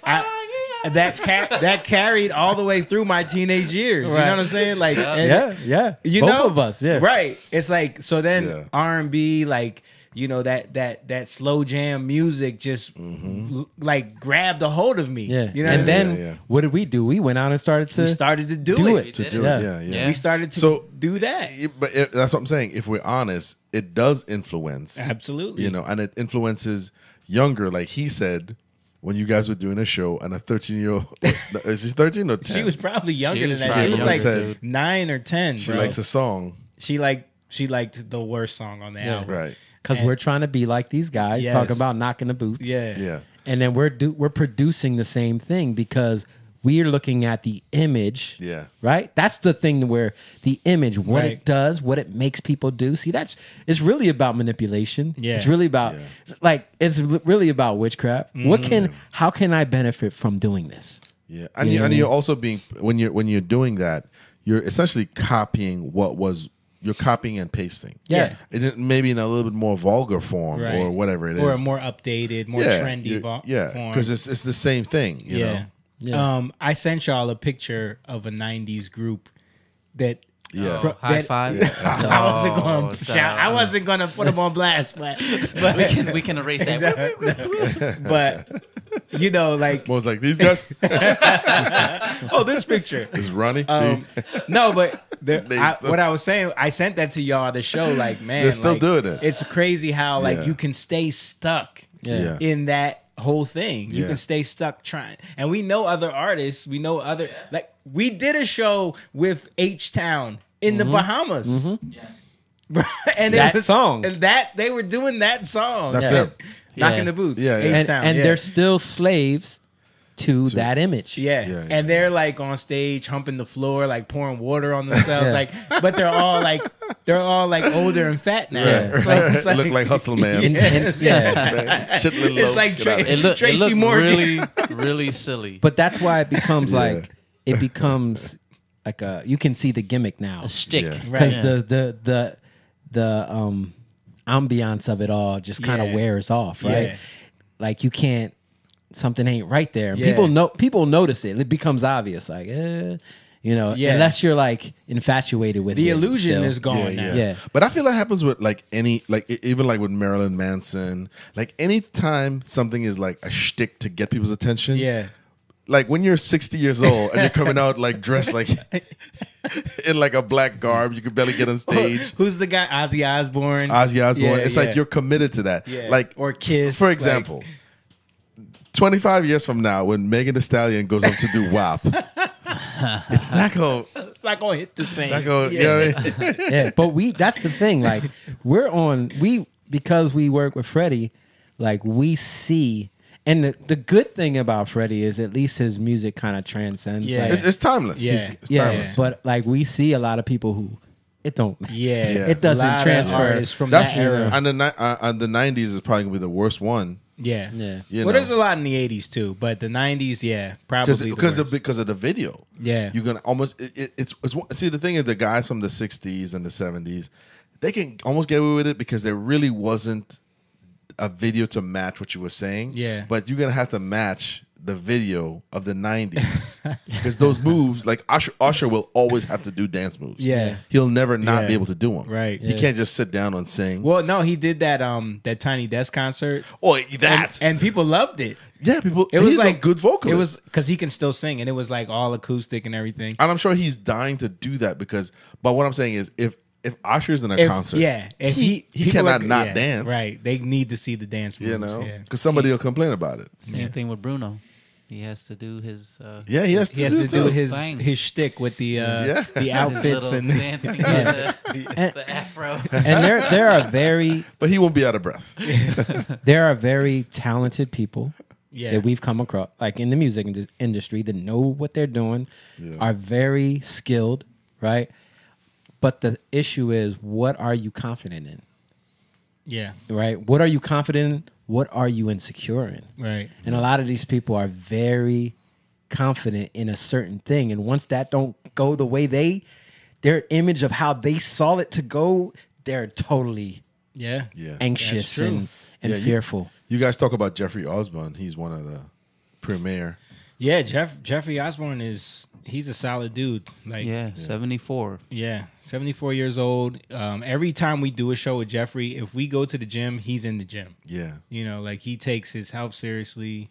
S2: that carried all the way through my teenage years. You know what I'm saying? Like, and,
S4: yeah.
S2: you
S4: Both
S2: know,
S4: of us, yeah.
S2: right. It's like so then
S5: Yeah.
S2: R&B, like you know that slow jam music just like grabbed a hold of me.
S4: Yeah.
S2: You know,
S4: and
S2: what I mean?
S4: then
S5: Yeah.
S4: what did we do? We went out and started to
S2: we started to do
S4: do
S2: it.
S4: it.
S5: To do
S4: Yeah.
S5: it, yeah.
S3: Yeah.
S2: We started to
S5: So-
S2: do that.
S5: But that's what I'm saying. If we're honest, it does influence.
S2: Absolutely.
S5: You know, and it influences younger. Like he said, when you guys were doing a show, and a 13-year-old, is she 13 or 10?
S2: She was probably younger
S3: She
S2: than
S3: was
S2: that. She
S3: probably
S2: was
S5: younger.
S2: like
S5: Said-
S2: 9 or 10.
S5: She
S2: bro.
S5: likes a song,
S2: She liked the worst song on the album.
S5: right?
S4: because
S2: And-
S4: we're trying to be like these guys,
S2: Yes.
S4: talking about knocking the boots.
S2: Yeah.
S5: Yeah,
S4: And then we're producing the same thing because we're looking at the image.
S5: yeah.
S4: Right? That's the thing where the image, what
S2: Right.
S4: it does, what it makes people do. See, it's really about manipulation.
S2: Yeah.
S4: It's really about it's really about witchcraft.
S2: Mm-hmm.
S4: How can I benefit from doing this?
S5: Yeah, and you're also being when you're doing that, you're essentially copying you're copying and pasting.
S4: Yeah.
S5: Maybe in a little bit more vulgar form
S2: Right.
S5: or whatever it is.
S2: Or a more updated, more trendy form.
S5: because it's the same thing. You know?
S4: Yeah.
S2: I sent y'all a picture of a '90s group that.
S5: Yeah.
S3: High five.
S2: I wasn't going
S3: Oh,
S2: to shout. I wasn't going to put them on blast, but
S3: we can erase that.
S2: but you know, like
S5: I was like, these guys
S2: oh, this picture.
S5: is Ronnie.
S2: No, but
S5: Names them.
S2: what I was saying, I sent that to y'all to show, like, man,
S5: They're still
S2: like,
S5: doing it.
S2: It's crazy how like
S5: Yeah.
S2: you can stay stuck
S5: Yeah.
S2: in that whole thing. You
S5: Yeah.
S2: can stay stuck trying. And we know other artists. We know other like we did a show with H Town in the Bahamas.
S3: Yes.
S2: And
S4: That
S2: it was,
S4: song.
S2: and that they were doing that song.
S5: That's
S2: Yeah.
S5: them.
S2: Knocking
S3: Yeah.
S2: the boots.
S5: Yeah, yeah.
S2: H-Town,
S4: And
S2: yeah.
S4: they're still slaves to that image.
S2: Yeah.
S5: Yeah,
S2: And they're like on stage humping the floor, like pouring water on themselves,
S4: Yeah.
S2: like but they're all like older and fat now.
S4: Yeah.
S2: So it's
S5: It looked like Hustle Man.
S4: And- yeah.
S5: Man. Chitlin
S2: It's
S5: loaf.
S2: like
S5: Get out of
S2: Trey-
S5: here.
S3: It
S2: Tracy
S3: looked
S2: Morgan.
S3: really, really silly.
S4: But that's why it becomes
S5: Yeah.
S4: like it becomes like you can see the gimmick now
S3: A stick.
S5: Yeah.
S4: because
S2: Right.
S4: the ambiance of it all just kind of
S2: Yeah.
S4: wears off, right?
S2: Yeah.
S4: Like you can't, something ain't right there. And
S2: Yeah.
S4: people notice it. It becomes obvious, like
S2: Yeah.
S4: unless you're like infatuated with
S2: The
S4: it
S2: illusion
S4: still.
S2: is gone now.
S4: Yeah.
S5: But I feel that happens with like even like with Marilyn Manson. Like anytime something is like a shtick to get people's attention.
S2: Yeah.
S5: Like when you're 60 years old and you're coming out like dressed like in like a black garb, you can barely get on stage.
S2: Who's the guy? Ozzy Osbourne.
S5: Ozzy Osbourne.
S2: Yeah,
S5: It's
S2: yeah.
S5: like you're committed to that.
S2: Yeah.
S5: Like
S2: Or Kiss,
S5: For
S2: like-
S5: example, 25 years from now, when Megan Thee Stallion goes up to do WAP, it's not going.
S2: It's not gonna hit the same.
S5: Not going. You know what I mean?
S4: Yeah, but that's the thing. Like we because we work with Freddie, like we see, and the good thing about Freddie is at least his music kind of transcends.
S2: Yeah.
S4: Like,
S5: It's timeless.
S2: Yeah.
S5: It's
S4: yeah,
S5: timeless.
S4: but like we see a lot of people who it don't.
S2: Yeah.
S4: It doesn't
S2: A lot of
S4: transfer.
S2: artists from
S5: That's
S2: that era.
S5: and the 90s is probably gonna be the worst one.
S2: Yeah.
S4: Yeah.
S5: You
S2: Well,
S5: know?
S2: there's a lot in the 80s too, but the 90s, yeah, probably
S5: because
S2: the
S5: of the video.
S2: Yeah.
S5: You're gonna almost it's see, the thing is, the guys from the 60s and the 70s, they can almost get away with it because there really wasn't a video to match what you were saying.
S2: Yeah.
S5: But you're gonna have to match the video of the 90s because those moves, like Usher will always have to do dance moves.
S2: Yeah.
S5: He'll never not
S2: Yeah.
S5: be able to do them.
S2: Right.
S5: He can't just sit down and sing.
S2: Well, no, he did that that Tiny Desk concert.
S5: Oh, that.
S2: And people loved it.
S5: Yeah, people.
S2: It was
S5: He's
S2: like
S5: a good vocalist.
S2: It was because he can still sing, and it was like all acoustic and everything.
S5: And I'm sure he's dying to do that because. But what I'm saying is, if Usher's in a concert,
S2: if
S5: he
S2: people
S5: cannot not dance.
S2: Right, they need to see the dance moves.
S5: You know,
S2: yeah.
S5: because somebody will complain about it.
S3: Same thing with Bruno. He has to do his.
S5: Yeah, he has to,
S2: He has to do
S5: too.
S2: his
S3: Thing.
S2: his shtick with the
S5: Yeah.
S2: the outfits and
S3: dancing, the afro.
S4: And there are very
S5: But he won't be out of breath.
S4: there are very talented people
S2: yeah.
S4: that we've come across, like in the music industry, that know what they're doing, are very skilled, right? But the issue is, what are you confident in,
S2: yeah,
S4: right? What are you confident in? What are you insecure in?
S2: right.
S4: And a lot of these people are very confident in a certain thing, and once that don't go the way their image of how they saw it to go, they're totally
S2: Yeah,
S5: Yeah.
S4: anxious
S2: true.
S4: and
S5: Yeah,
S4: fearful.
S5: You guys talk about Jeffrey Osborne. He's one of the premier.
S2: yeah. Jeffrey Osborne he's a solid dude. Like
S3: Yeah, 74.
S2: Yeah, 74 years old. Every time we do a show with Jeffrey, if we go to the gym, he's in the gym.
S5: Yeah.
S2: You know, like he takes his health seriously.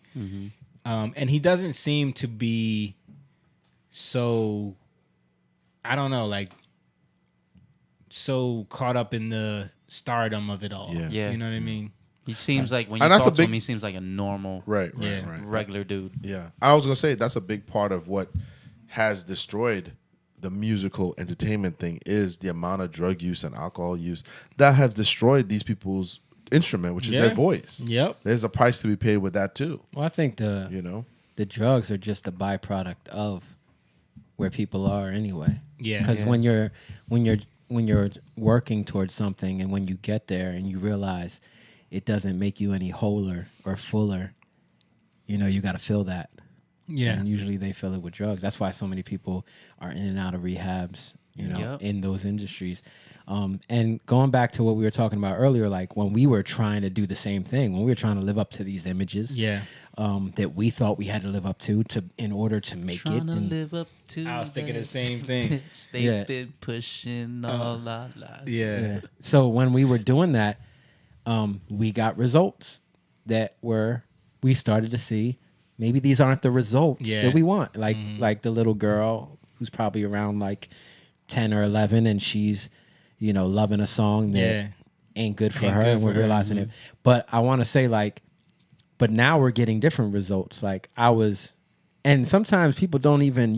S2: And he doesn't seem to be so, I don't know, like so caught up in the stardom of it all.
S5: Yeah.
S3: Yeah.
S2: You know what I mean?
S3: He seems like when you
S5: And that's
S3: talk
S5: a
S3: to him,
S5: big-
S3: he seems like a normal,
S5: Right.
S2: Yeah.
S3: regular dude.
S5: Yeah. I was gonna say that's a big part of what has destroyed the musical entertainment thing is the amount of drug use and alcohol use that have destroyed these people's instrument, which is
S2: Yeah.
S5: their voice.
S2: Yep.
S5: There's a price to be paid with that too.
S4: Well, I think the
S5: You know.
S4: drugs are just a byproduct of where people are anyway.
S2: Yeah.
S4: Because
S3: Yeah.
S4: when you're working towards something, and when you get there and you realize it doesn't make you any wholer or fuller, you know, you got to fill that.
S2: Yeah.
S4: And usually they fill it with drugs. That's why so many people are in and out of rehabs, you know,
S3: Yep.
S4: in those industries. And going back to what we were talking about earlier, like when we were trying to do the same thing, when we were trying to live up to these images,
S2: Yeah.
S4: that we thought we had to live up to in order to make it.
S3: Trying to
S4: And
S3: live up to.
S2: I was thinking the
S3: that.
S2: same thing.
S3: They've
S4: Yeah.
S3: been pushing all our lives.
S2: Yeah.
S4: So when we were doing that, we got results that we started to see maybe these aren't the results
S2: Yeah.
S4: that we want. Like the little girl who's probably around like 10 or 11, and she's, you know, loving a song that
S2: Yeah.
S4: ain't good for
S2: Ain't
S4: her,
S2: good
S4: and we're
S2: for her,
S4: realizing it. But I want to say, like, but now we're getting different results. Like and sometimes people you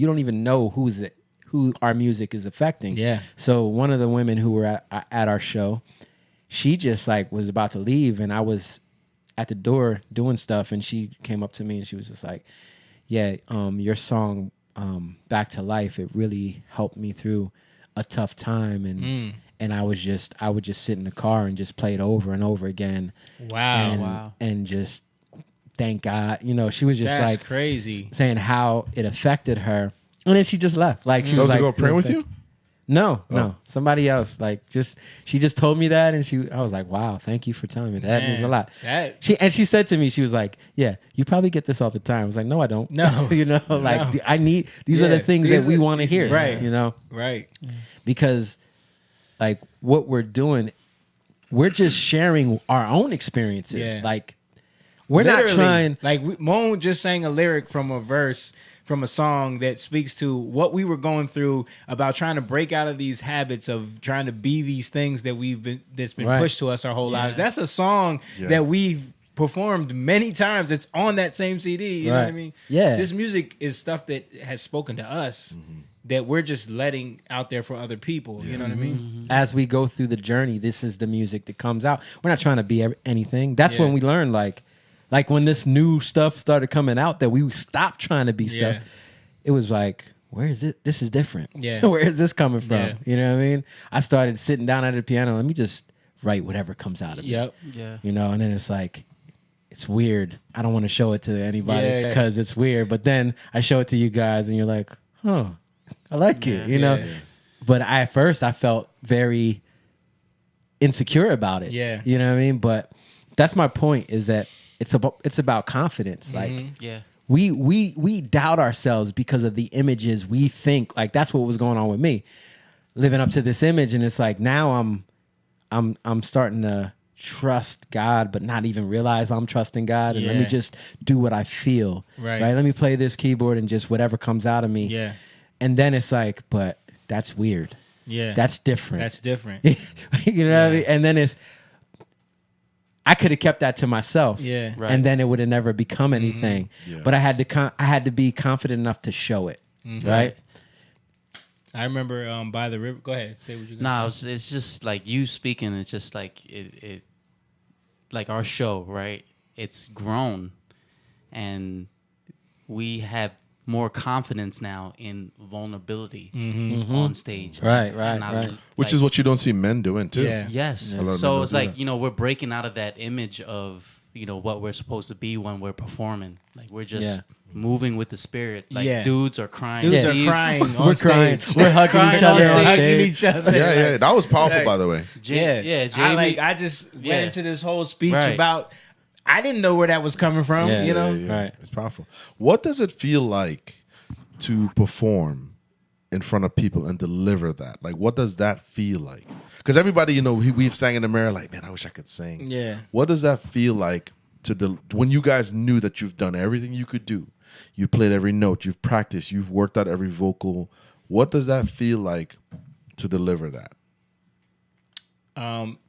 S4: don't even know who our music is affecting.
S2: Yeah.
S4: So one of the women who were at our show, she just like was about to leave, and I was at the door doing stuff, and she came up to me and she was just like, yeah, your song, Back to Life, it really helped me through a tough time. And I would just sit in the car and just play it over and over again.
S2: Wow.
S4: And just thank God. You know, she was just
S2: That's
S4: like
S2: crazy.
S4: saying how it affected her. And then she just left. Like she
S5: Those
S4: was like,
S5: go praying with
S4: thank
S5: you?
S4: No, somebody else. Like she just told me that, and I was like, wow, thank you for telling me that. Means a
S2: Man,
S4: lot.
S2: that-
S4: She said to me, she was like, yeah, you probably get this all the time. I was like, no, I don't.
S2: No.
S4: you know, like
S2: No.
S4: I need these are the
S2: Yeah,
S4: things
S2: these
S4: that we
S2: are-
S4: want to hear.
S2: right.
S4: You know,
S2: Right.
S4: because like what we're doing, we're just sharing our own experiences.
S2: Yeah.
S4: Like we're not
S2: Literally,
S4: trying.
S2: Like Moan just sang a lyric from a verse from a song that speaks to what we were going through about trying to break out of these habits of trying to be these things that's been
S4: Right.
S2: pushed to us our whole lives. That's a song
S5: Yeah.
S2: that we've performed many times. It's on that same CD. You know what I
S4: Right.
S2: mean?
S4: Yeah.
S2: This music is stuff that has spoken to us. that we're just letting out there for other people. You know what I mean?
S4: As we go through the journey, this is the music that comes out. We're not trying to be anything. That's when we learn, like when this new stuff started coming out, that we stopped trying to be stuff. It was like, where is it? This is different.
S2: Yeah.
S4: Where is this coming from?
S2: Yeah.
S4: You know what I mean? I started sitting down at the piano. Let me just write whatever comes out of me.
S2: Yep.
S3: Yeah.
S4: You know, and then it's like, it's weird. I don't want to show it to anybody
S2: Yeah.
S4: because it's weird. But then I show it to you guys, and you're like, huh, I like it. You know.
S2: Yeah.
S4: But at first, I felt very insecure about it.
S2: Yeah.
S4: You know what I mean? But that's my point. Is that it's about confidence. Like
S3: Yeah.
S4: we doubt ourselves because of the images we think. Like that's what was going on with me, living up to this image, and it's like now I'm starting to trust God, but not even realize I'm trusting God. And let me
S2: Yeah.
S4: just do what I feel.
S2: Right.
S4: Let me play this keyboard and just whatever comes out of me.
S2: Yeah.
S4: And then it's like, but that's weird.
S2: Yeah.
S4: That's different.
S2: That's different.
S4: You know what I mean? And then I could have kept that to myself.
S2: Yeah.
S3: Right.
S4: And then it would have never become anything.
S5: Yeah.
S4: But I had to be confident enough to show it. Right?
S2: I remember by the river. Go ahead. Say what you're
S3: No,
S2: gonna
S3: it's just like you speaking. It's just like it like our show, right? It's grown, and we have more confidence now in vulnerability on stage.
S4: Right,
S3: And
S4: right,
S3: I-
S4: right.
S5: Which is what you don't see men doing too.
S2: Yeah.
S3: Yes.
S5: A lot of men
S3: So
S5: don't
S3: it's
S5: do
S3: like,
S5: that.
S3: you know, we're breaking out of that image of, you know, what we're supposed to be when we're performing. Like we're just
S4: Yeah.
S3: moving with the spirit. Like
S2: Yeah.
S3: dudes are crying.
S2: Dudes are
S3: Steve's-
S2: crying on
S4: We're crying.
S2: stage.
S4: We're hugging
S3: Crying
S4: each
S3: on
S4: other.
S3: stage.
S4: on
S2: hugging
S4: stage.
S2: each other.
S5: Yeah, that was powerful,
S2: Like-
S5: by the way.
S3: Yeah,
S2: I
S3: Jamie.
S2: I just
S3: Yeah.
S2: went into this whole speech
S3: Right.
S2: about. I didn't know where that was coming from.
S4: Yeah.
S2: You know.
S4: Right.
S5: It's powerful. What does it feel like to perform in front of people and deliver that? Like, what does that feel like? Because everybody, you know, we've sang in the mirror like, man, I wish I could sing.
S2: Yeah.
S5: What does that feel like when you guys knew that you've done everything you could do? You played every note, you've practiced, you've worked out every vocal. What does that feel like to deliver that?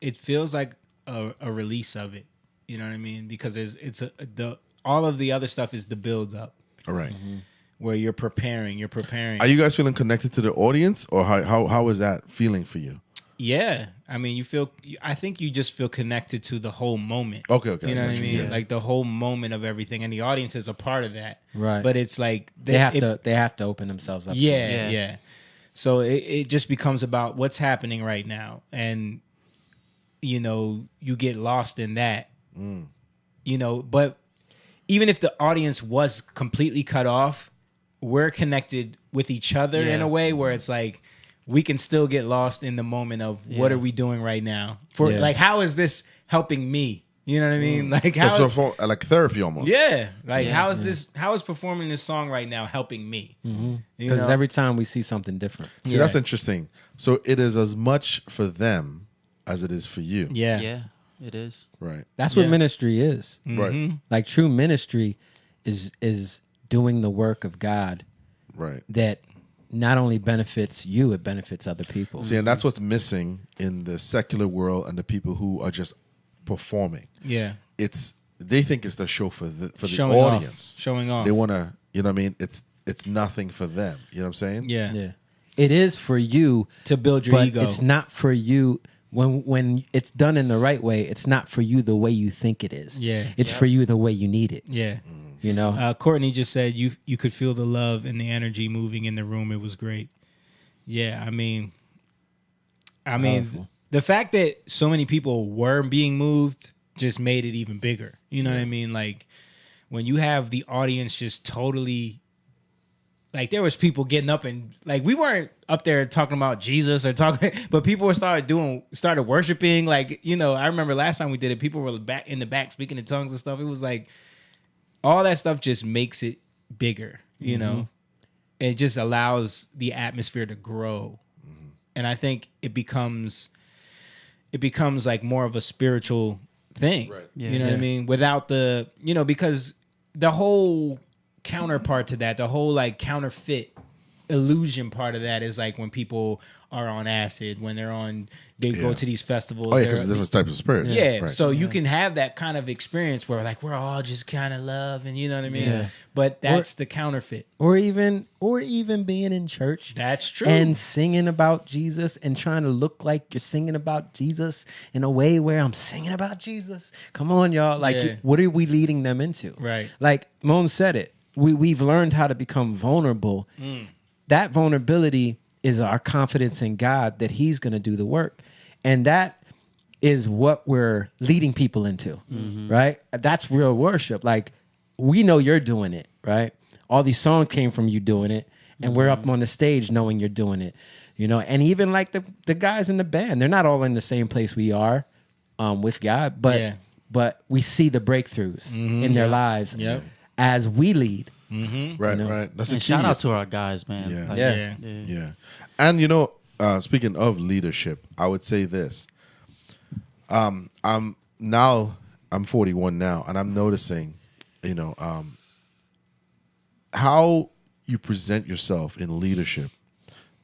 S2: It feels like a release of it. You know what I mean? Because all of the other stuff is the build up
S5: All right.
S2: where you're preparing.
S5: Are you guys feeling connected to the audience, or how is that feeling for you?
S2: Yeah, I mean, I think you just feel connected to the whole moment.
S5: Okay,
S2: You know
S5: I
S2: what I
S5: got
S2: mean?
S5: Yeah.
S2: Like the whole moment of everything, and the audience is a part of that.
S4: Right.
S2: But it's like
S4: They have to open themselves up. to it.
S2: Yeah,
S3: Yeah.
S2: yeah. So it just becomes about what's happening right now, and you know, you get lost in that. You know, but even if the audience was completely cut off, we're connected with each other in
S3: Yeah.
S2: a way where it's like we can still get lost in the moment of what
S3: Yeah.
S2: are we doing right now? For
S4: Yeah.
S2: like, how is this helping me? You know what I mean? Like,
S5: So,
S2: how is,
S5: for like therapy almost.
S2: yeah, like
S3: Yeah.
S2: how is this? How is performing this song right now helping me? You
S4: Because
S2: know?
S4: every time we see something different.
S5: See, that's interesting. So it is as much for them as it is for you.
S2: yeah,
S3: Yeah, it is.
S5: Right.
S4: That's what
S2: Yeah.
S4: ministry is.
S5: Right.
S4: Like true ministry is doing the work of God
S5: Right.
S4: that not only benefits you, it benefits other people.
S5: See, and that's what's missing in the secular world and the people who are just performing.
S2: yeah.
S5: They think it's the show for the
S2: Showing
S5: audience.
S2: off, showing off.
S5: They want to, you know what I mean? It's nothing for them. You know what I'm saying?
S2: yeah.
S4: Yeah. It is for you
S2: To build your
S4: but
S2: ego.
S4: it's not for you when it's done in the right way. It's not for you the way you think it is.
S2: Yeah.
S4: It's for you the way you need it.
S2: Yeah.
S4: You know.
S2: Courtney just said you could feel the love and the energy moving in the room. It was great. Yeah, I mean,
S4: Powerful.
S2: the fact that so many people were being moved just made it even bigger. You know what I mean? Like when you have the audience just totally, like there was people getting up and like we weren't up there talking about Jesus or talking, but people started worshiping. Like, you know, I remember last time we did it, people were back in the back speaking in tongues and stuff. It was like all that stuff just makes it bigger, you know? It just allows the atmosphere to grow. And I think it becomes like more of a spiritual thing.
S5: Right.
S3: Yeah.
S2: You know what I
S4: Yeah.
S2: mean? Without the, because the whole counterpart to that, the whole like counterfeit illusion part of that is like when people are on acid, when they go
S5: Yeah.
S2: to these festivals.
S5: Oh yeah,
S2: they're-
S5: because different types of spirits.
S2: yeah,
S5: Right.
S2: so you can have that kind of experience where like we're all just kind of love, and you know what I mean.
S4: Yeah.
S2: But that's the counterfeit.
S4: or even being in church.
S2: That's true.
S4: And singing about Jesus and trying to look like you're singing about Jesus in a way where I'm singing about Jesus. Come on, y'all. Like,
S2: Yeah.
S4: what are we leading them into?
S2: Right.
S4: Like Moan said it. We've learned how to become vulnerable. That vulnerability is our confidence in God that He's going to do the work. And that is what we're leading people into, right? That's real worship. Like, we know you're doing it, right? All these songs came from you doing it, and we're up on the stage knowing you're doing it, you know? And even like the guys in the band, they're not all in the same place we are with God, but we see the breakthroughs in their lives
S2: Yep.
S4: as we lead.
S5: Right, right. That's the
S3: And
S5: key.
S3: shout out to our guys, man.
S5: Yeah.
S3: Like,
S2: Yeah.
S5: Yeah. And speaking of leadership, I would say this. I'm 41 now, and I'm noticing, how you present yourself in leadership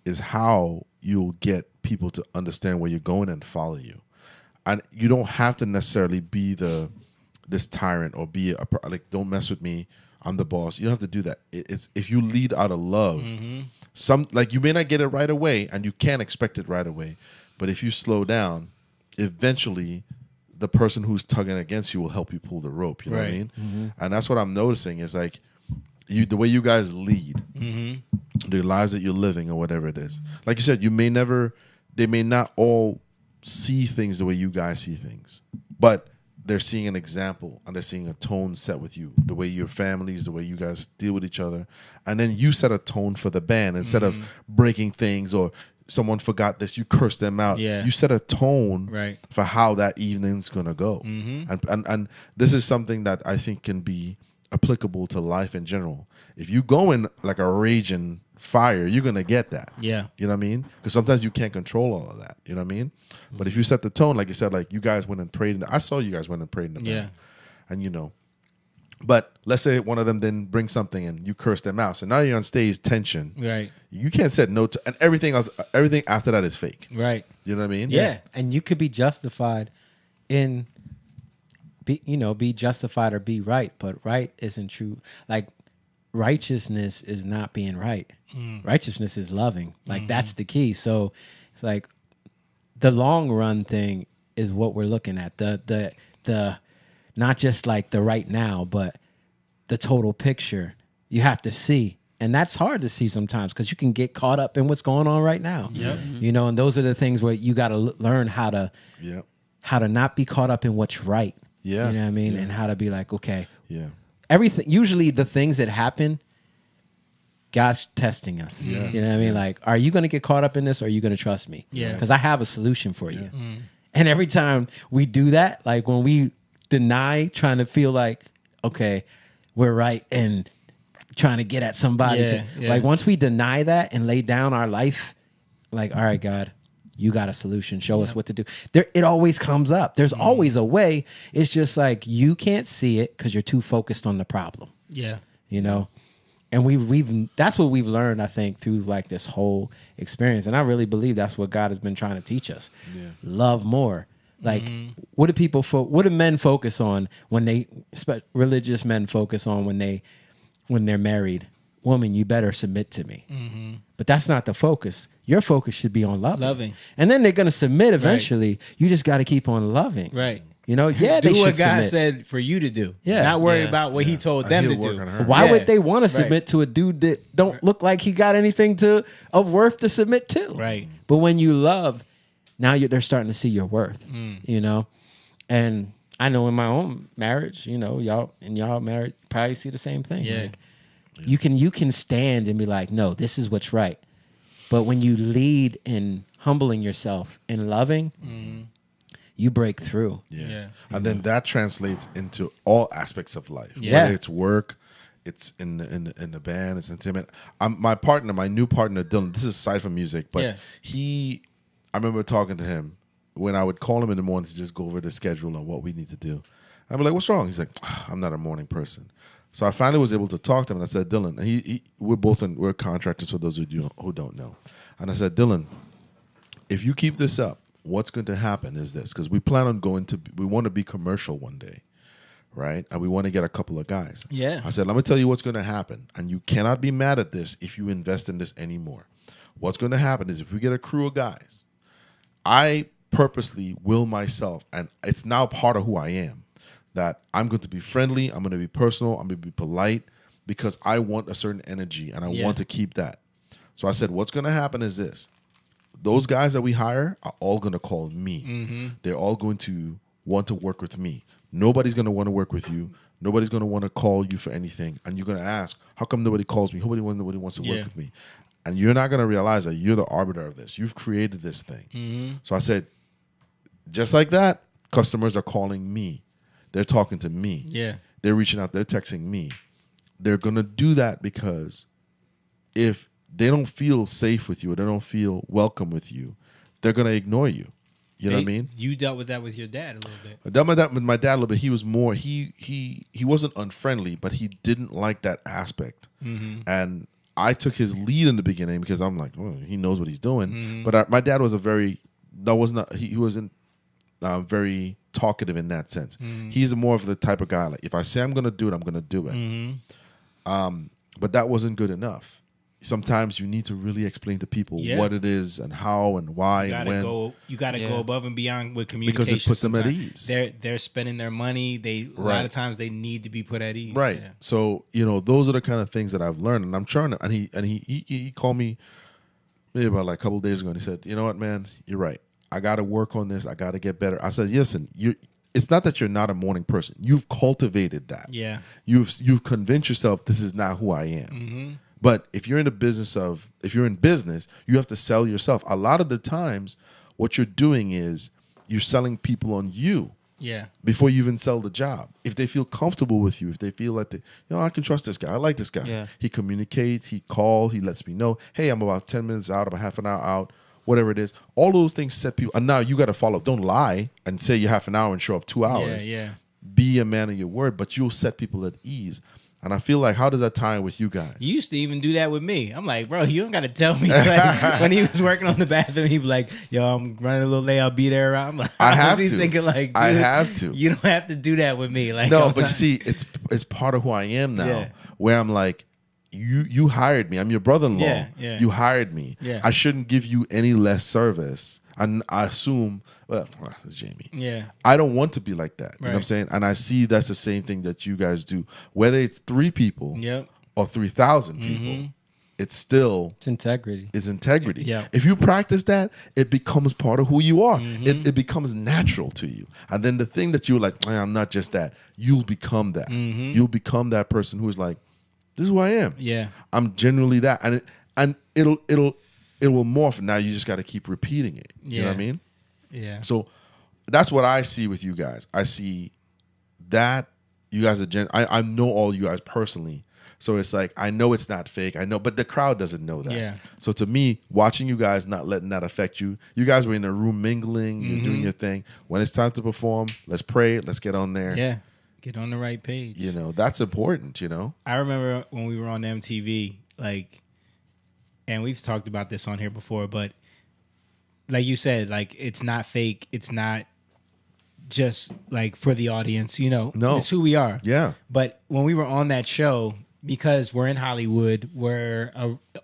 S5: is how you'll get people to understand where you're going and follow you. And you don't have to necessarily be this tyrant or be like, don't mess with me, I'm the boss. You don't have to do that. It's if you lead out of love. Some, like, you may not get it right away, and you can't expect it right away, but if you slow down, eventually the person who's tugging against you will help you pull the rope. You know what I mean? And that's what I'm noticing is like the way you guys lead, the lives that you're living or whatever it is. Like you said, they may not all see things the way you guys see things, but they're seeing an example and they're seeing a tone set with you, the way your families, the way you guys deal with each other. And then you set a tone for the band instead of breaking things or someone forgot this, you curse them out.
S2: Yeah.
S5: You set a tone
S2: Right.
S5: for how that evening's going to go. And this is something that I think can be applicable to life in general. If you go in like a raging fire, you're going to get that.
S2: Yeah.
S5: You know what I mean? Because sometimes you can't control all of that. You know what I mean? But if you set the tone, like you said, like you guys went and prayed. I saw you guys went and prayed in the band. And but let's say one of them didn't bring something and you curse them out. So now you're on stage, tension.
S2: Right.
S5: You can't set no to, and everything else, everything after that is fake.
S2: Right.
S5: You know what I mean?
S2: Yeah.
S4: And you could be justified in be justified or be right, but right isn't true. Like, righteousness is not being right. Righteousness is loving. Like, that's the key. So it's like the long run thing is what we're looking at. The not just like the right now, but the total picture you have to see. And that's hard to see sometimes because you can get caught up in what's going on right now.
S2: Yep.
S4: And those are the things where you got to learn how to not be caught up in what's right.
S5: Yeah.
S4: You know what I mean?
S5: Yeah.
S4: And how to be like, okay,
S5: Yeah.
S4: everything, usually the things that happen, God's testing us.
S5: Yeah.
S4: You know what I mean? Like, are you going to get caught up in this or are you going to trust me?
S2: Yeah.
S4: Because I have a solution for you. And every time we do that, like when we deny trying to feel like, okay, we're right and trying to get at somebody.
S2: Yeah.
S4: Like once we deny that and lay down our life, like, all right, God, you got a solution. Show us what to do. It always comes up. There's always a way. It's just like you can't see it because you're too focused on the problem.
S2: Yeah.
S4: And we've that's what we've learned, I think, through like this whole experience. And I really believe that's what God has been trying to teach us.
S5: Yeah.
S4: Love more. Like, what do men focus on when they, religious men focus on when they're married? Woman, you better submit to me. But that's not the focus. Your focus should be on loving. And then they're going to submit eventually. You just got to keep on loving.
S2: Right.
S4: Yeah,
S2: Do
S4: they
S2: what
S4: should
S2: God
S4: submit.
S2: said for you to do.
S4: Yeah.
S2: Not worry
S3: Yeah.
S2: about what He told them to
S5: He'll work
S2: do.
S5: on her.
S4: Why
S2: Yeah.
S4: would they want to
S2: Right.
S4: submit to a dude that don't look like he got anything of worth to submit to?
S2: Right.
S4: But when you love, now they're starting to see your worth. And I know in my own marriage, y'all married probably see the same thing.
S2: Yeah.
S4: Like, you can stand and be like, no, this is what's right. But when you lead in humbling yourself and loving, you break through.
S2: Yeah.
S5: And then that translates into all aspects of life.
S4: Yeah.
S5: Whether it's work, it's in the band, it's intimate. My new partner, Dylan, this is aside from music, but I remember talking to him when I would call him in the morning to just go over the schedule and what we need to do. I'm like, what's wrong? He's like, I'm not a morning person. So I finally was able to talk to him, and I said, Dylan, and we're contractors for those of you who don't know. And I said, Dylan, if you keep this up, what's going to happen is this, because we plan on we want to be commercial one day, right? And we want to get a couple of guys.
S2: Yeah.
S5: I said, let me tell you what's going to happen, and you cannot be mad at this if you invest in this anymore. What's going to happen is if we get a crew of guys, I purposely will myself, and it's now part of who I am, that I'm going to be friendly, I'm going to be personal, I'm going to be polite, because I want a certain energy, and I want to keep that. So I said, what's going to happen is this. Those guys that we hire are all going to call me. Mm-hmm. They're all going to want to work with me. Nobody's going to want to work with you. Nobody's going to want to call you for anything. And you're going to ask, how come nobody calls me? Nobody wants to work with me. And you're not going to realize that you're the arbiter of this. You've created this thing. Mm-hmm. So I said, just like that, customers are calling me. They're talking to me.
S2: Yeah.
S5: They're reaching out. They're texting me. They're going to do that because if they don't feel safe with you or they don't feel welcome with you, they're going to ignore you. You know what I mean?
S2: You dealt with that with your dad a little bit.
S5: I dealt with that with my dad a little bit. He was more, he wasn't unfriendly, but he didn't like that aspect. Mm-hmm. And I took his lead in the beginning because I'm like, well, he knows what he's doing. Mm-hmm. But my dad was he wasn't very talkative in that sense. Mm-hmm. He's more of the type of guy, like, if I say I'm going to do it, I'm going to do it. Mm-hmm. But that wasn't good enough. Sometimes you need to really explain to people what it is and how and why and when.
S2: You got to go above and beyond with communication.
S5: Because it puts them at ease.
S2: They're spending their money. A lot of times they need to be put at ease.
S5: Right. Yeah. So, those are the kind of things that I've learned, and I'm trying to. And he called me maybe about like a couple of days ago, and he said, "You know what, man? You're right. I got to work on this. I got to get better." I said, "Listen, it's not that you're not a morning person. You've cultivated that.
S2: Yeah.
S5: You've convinced yourself this is not who I am." Mm-hmm. But if you're in business, you have to sell yourself. A lot of the times, what you're doing is you're selling people on you.
S2: Yeah.
S5: Before you even sell the job. If they feel comfortable with you, if they feel like I can trust this guy. I like this guy.
S3: Yeah.
S5: He communicates, he calls, he lets me know, hey, I'm about 10 minutes out, I'm a half an hour out, whatever it is. All those things set people. And now you got to follow up. Don't lie and say you're half an hour and show up 2 hours.
S2: Yeah.
S5: Be a man of your word, but you'll set people at ease. And I feel like, how does that tie in with you guys?
S2: You used to even do that with me. I'm like, bro, you don't got to tell me. Like, when he was working on the bathroom, he'd be like, yo, I'm running a little late. I'll be there around. I'm like,
S5: I have to.
S2: Thinking like, dude,
S5: I have to.
S2: You don't have to do that with me. Like,
S5: no, but you see, it's part of who I am now, where I'm like, you hired me. I'm your brother-in-law.
S2: Yeah.
S5: You hired me.
S2: Yeah.
S5: I shouldn't give you any less service. And I assume, well, it's Jamie.
S2: Yeah.
S5: I don't want to be like that. You know what I'm
S2: Right.
S5: saying? And I see that's the same thing that you guys do. Whether it's 3 people or 3,000 people, it's
S4: integrity.
S5: It's integrity.
S2: Yeah.
S5: If you practice that, it becomes part of who you are. It becomes natural to you. And then the thing that you're like, I'm not just that. You'll become that. You'll become that person who's like, this is who I am.
S2: Yeah.
S5: I'm genuinely that. And it will morph. Now you just got to keep repeating it. You know what I mean?
S2: Yeah.
S5: So that's what I see with you guys. I see that you guys are I know all you guys personally. So it's like, I know it's not fake. I know, but the crowd doesn't know that.
S2: Yeah.
S5: So to me, watching you guys, not letting that affect you. You guys were in a room mingling. You're doing your thing. When it's time to perform, let's pray. Let's get on there.
S2: Yeah. Get on the right page.
S5: That's important,
S2: I remember when we were on MTV, like, and we've talked about this on here before, but like you said, like, it's not fake. It's not just like for the audience,
S5: No.
S2: It's who we are.
S5: Yeah.
S2: But when we were on that show, because we're in Hollywood, we're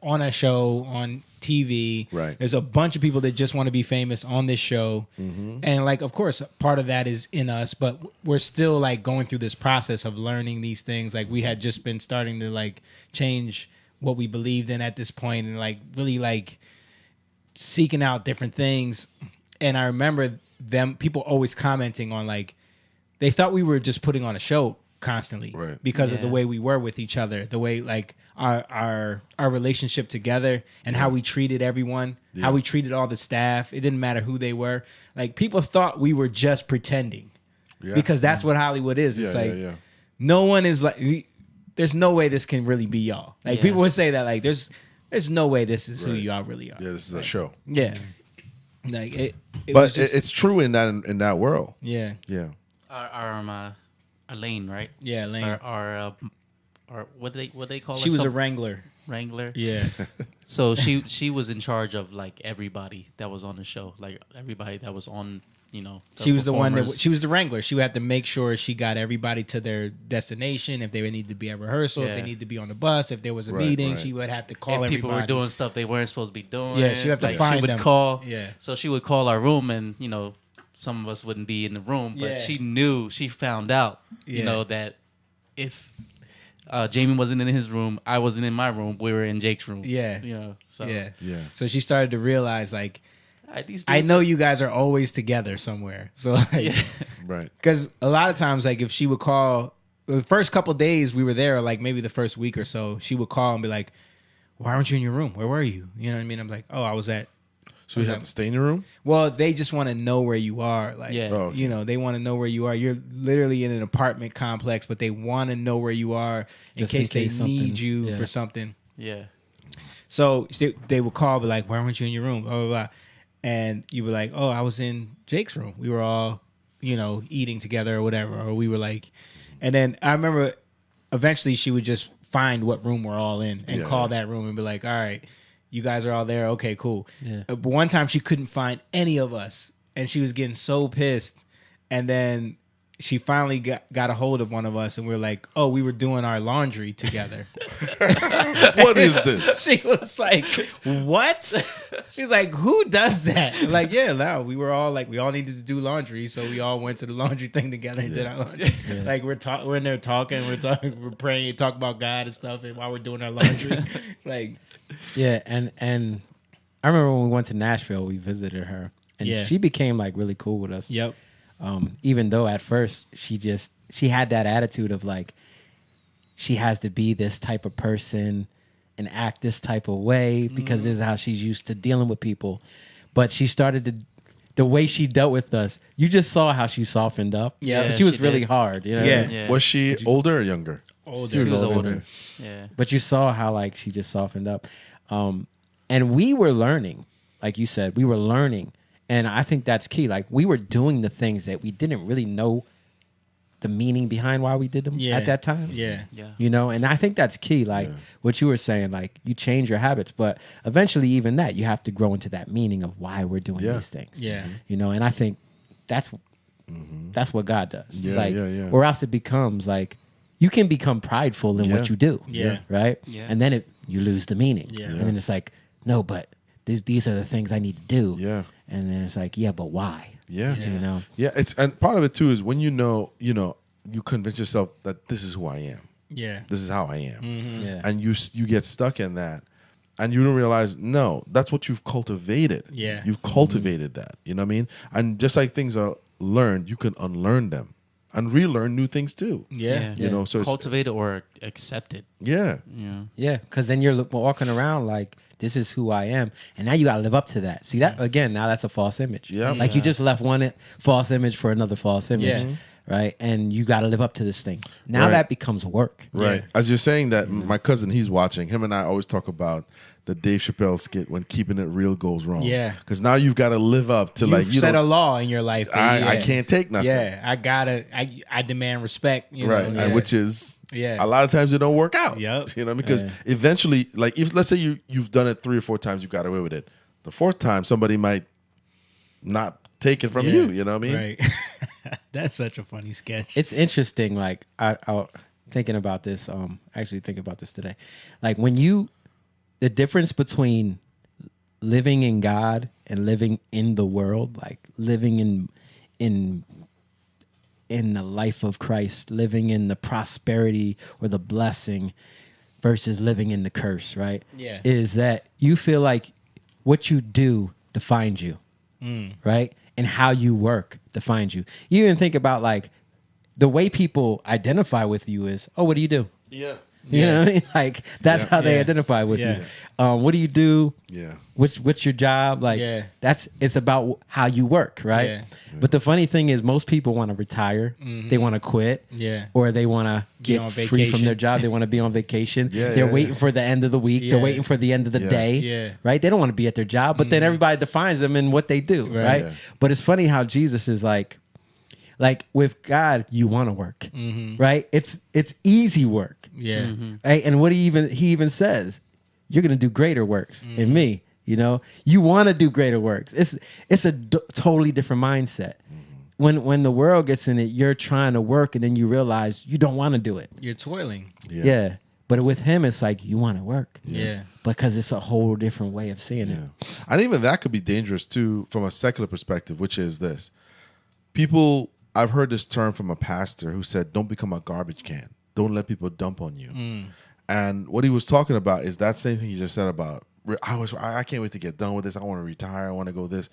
S2: on a show on TV.
S5: Right.
S2: There's a bunch of people that just want to be famous on this show. And like, of course, part of that is in us, but we're still like going through this process of learning these things. Like, we had just been starting to like change what we believed in at this point, and like really like seeking out different things. And I remember people always commenting on, like, they thought we were just putting on a show constantly,
S5: right,
S2: because of the way we were with each other, the way like our relationship together, and how we treated everyone, how we treated all the staff. It didn't matter who they were. Like, people thought we were just pretending, because that's what Hollywood is. It's no one is like, there's no way this can really be y'all. Like, people would say that, like, there's no way this is who y'all really are.
S5: Yeah, this is a show.
S2: Yeah. Like, it
S5: but
S2: was just,
S5: it's true in that world.
S2: Yeah.
S5: Yeah.
S3: Our lane, right?
S2: Yeah, Lane.
S3: Our or what they call her?
S2: She was a
S3: Some-
S2: wrangler.
S3: wrangler.
S2: Yeah.
S3: So she was in charge of like everybody that was on the show, like everybody that was on. You know,
S2: She was the one that
S3: performers.
S2: she was the wrangler. She would have to make sure she got everybody to their destination. If they would need to be at rehearsal, if
S3: Yeah.
S2: they need to be on the bus, if there was a
S5: Right,
S2: meeting,
S5: right.
S2: she would have to
S3: If
S2: call everybody.
S3: people were doing stuff they weren't supposed to be doing.
S2: Yeah, she would have to
S3: like,
S2: find
S3: she would
S2: them.
S3: call.
S2: Yeah.
S3: So she would call our room, and some of us wouldn't be in the room, but
S2: Yeah.
S3: she found out,
S2: Yeah.
S3: that if Jamie wasn't in his room, I wasn't in my room, we were in Jake's room.
S2: Yeah.
S3: So
S2: Yeah.
S5: Yeah.
S2: So she started to realize, like,
S3: these
S2: I
S3: dudes
S2: know
S3: are-
S2: you guys are always together somewhere. So, like,
S3: Yeah.
S5: Right.
S2: because a lot of times, like, if she would call, the first couple days we were there, like maybe the first week or so, she would call and be like, "Why weren't you in your room? Where were you?" You know what I mean? I'm like, "Oh, I was at."
S5: So you have to stay in your room?
S2: Well, they just want to know where you are. Like,
S3: Yeah.
S5: Oh, okay.
S2: you know, they want to know where you are. You're literally in an apartment complex, but they want to know where you are in
S4: Just in
S2: case they
S4: case something-
S2: need you
S4: yeah.
S2: for something.
S3: Yeah.
S2: So they would call, be like, "Why weren't you in your room?" Blah blah blah, and you were like, "Oh, I was in Jake's room. We were all, eating together or whatever." Or we were like, and then I remember, eventually she would just find what room we're all in and
S5: Yeah,
S2: call
S5: yeah.
S2: that room and be like, "All right, you guys are all there. Okay, cool."
S4: Yeah.
S2: But one time she couldn't find any of us, and she was getting so pissed, and then she finally got a hold of one of us, and we were like, "Oh, we were doing our laundry together."
S5: What is this?
S2: She was like, "What?" She's like, "Who does that?" I'm like, yeah, no, we were all like, we all needed to do laundry, so we all went to the laundry thing together and did our laundry. Like we're in there talking, we're praying, talk about God and stuff, and while we're doing our laundry, like,
S4: Yeah, and I remember when we went to Nashville, we visited her, and
S2: Yeah.
S4: she became like really cool with us.
S2: yep,
S4: Even though at first she had that attitude of like she has to be this type of person and act this type of way because this is how she's used to dealing with people. But she started to the way she dealt with us. You just saw how she softened up.
S2: Yeah,
S4: 'Cause she was
S3: she
S4: really
S3: did.
S4: hard. You know?
S2: Yeah.
S3: Yeah.
S5: Was she older or younger?
S2: older.
S4: She was
S3: She was
S4: older.
S3: older. Yeah.
S4: But you saw how like she just softened up. And we were learning, like you said, we were learning. And I think that's key. Like we were doing the things that we didn't really know the meaning behind why we did them
S2: Yeah.
S4: at that time.
S2: Yeah,
S3: Yeah.
S4: You know, and I think that's key. Like what you were saying, like you change your habits, but eventually even that you have to grow into that meaning of why we're doing
S5: Yeah.
S4: these things.
S2: yeah,
S4: You know, and I think that's what God does.
S5: Yeah,
S4: like
S5: yeah.
S4: or else it becomes like you can become prideful in
S5: Yeah.
S4: what you do.
S2: Yeah.
S4: Right?
S3: Yeah.
S4: And then you lose the meaning.
S2: Yeah.
S4: And then it's like, no, but these are the things I need to do.
S5: Yeah.
S4: And then it's like, yeah, but why?
S5: Yeah.
S4: You know?
S5: Yeah, it's and part of it too is when you convince yourself that this is who I am.
S2: yeah,
S5: This is how I am.
S4: Yeah.
S5: And you get stuck in that and you don't realize no, that's what you've cultivated.
S2: Yeah.
S5: You've cultivated that. You know what I mean? And just like things are learned, you can unlearn them and relearn new things too.
S2: yeah,
S5: You know, so it's
S3: Cultivated or accepted.
S5: yeah.
S3: Yeah.
S4: Yeah, because then you're walking around like this is who I am, and now you got to live up to that. See that again? Now that's a false image.
S5: Yeah.
S4: like you just left one false image for another false image.
S2: Yeah.
S4: Right, and you got to live up to this thing. Now
S5: Right.
S4: that becomes work.
S5: Right. As you're saying that, my cousin, he's watching. Him and I always talk about the Dave Chappelle skit when keeping it real goes wrong.
S2: Yeah.
S5: Because now you've got to live up to
S2: You've
S5: you
S2: set a
S5: don't-
S2: law in your life. that
S5: I
S2: yeah.
S5: can't take nothing.
S2: Yeah, I demand respect. You
S5: Right.
S2: know?
S5: And which is
S2: Yeah.
S5: a lot of times it don't work out.
S2: Yep.
S5: You know, because eventually, like if let's say you've done it 3 or 4 times, you got away with it. The 4th time, somebody might not take it from
S2: Yeah.
S5: you. You know what I mean?
S2: Right. That's such a funny sketch.
S4: It's interesting. Like I thinking about this. Actually thinking about this today. Like when the difference between living in God and living in the world, like living in the life of Christ, living in the prosperity or the blessing versus living in the curse, right?
S2: Yeah.
S4: Is that you feel like what you do defines you, right? And how you work defines you. You even think about like the way people identify with you is, oh, what do you do?
S5: Yeah.
S4: You know what I mean? Like that's how they
S2: Yeah.
S4: identify with
S2: Yeah.
S4: you. What do you do?
S5: Yeah.
S4: What's your job? Like
S2: Yeah.
S4: it's about how you work, right?
S2: Yeah.
S4: But the funny thing is most people want to retire. They want to quit.
S2: Yeah.
S4: Or they want to
S2: Be
S4: get
S2: on
S4: free from
S2: vacation.
S4: their job. They want to be on vacation.
S5: Yeah,
S4: They're
S5: yeah,
S4: waiting
S5: yeah.
S4: for the end of the week.
S2: Yeah.
S4: They're waiting for the end of the
S5: Yeah.
S4: day.
S2: Yeah.
S4: Right? They don't want to be at their job, but then everybody defines them in what they do, right?
S5: Yeah.
S4: But it's funny how Jesus is like Like with God, you want to work, right? It's easy work,
S2: Yeah.
S4: right? And what he even says, you're gonna do greater works in me. You know, you want to do greater works. It's a totally different mindset. When the world gets in it, you're trying to work, and then you realize you don't want to do it.
S2: You're toiling.
S4: Yeah. But with him, it's like you want to work.
S2: Yeah.
S4: Because it's a whole different way of seeing it.
S5: And even that could be dangerous too from a secular perspective, which is this. People, I've heard this term from a pastor who said, don't become a garbage can. Don't let people dump on you. And what he was talking about is that same thing he just said about, I can't wait to get done with this. I want to retire. I want to go this.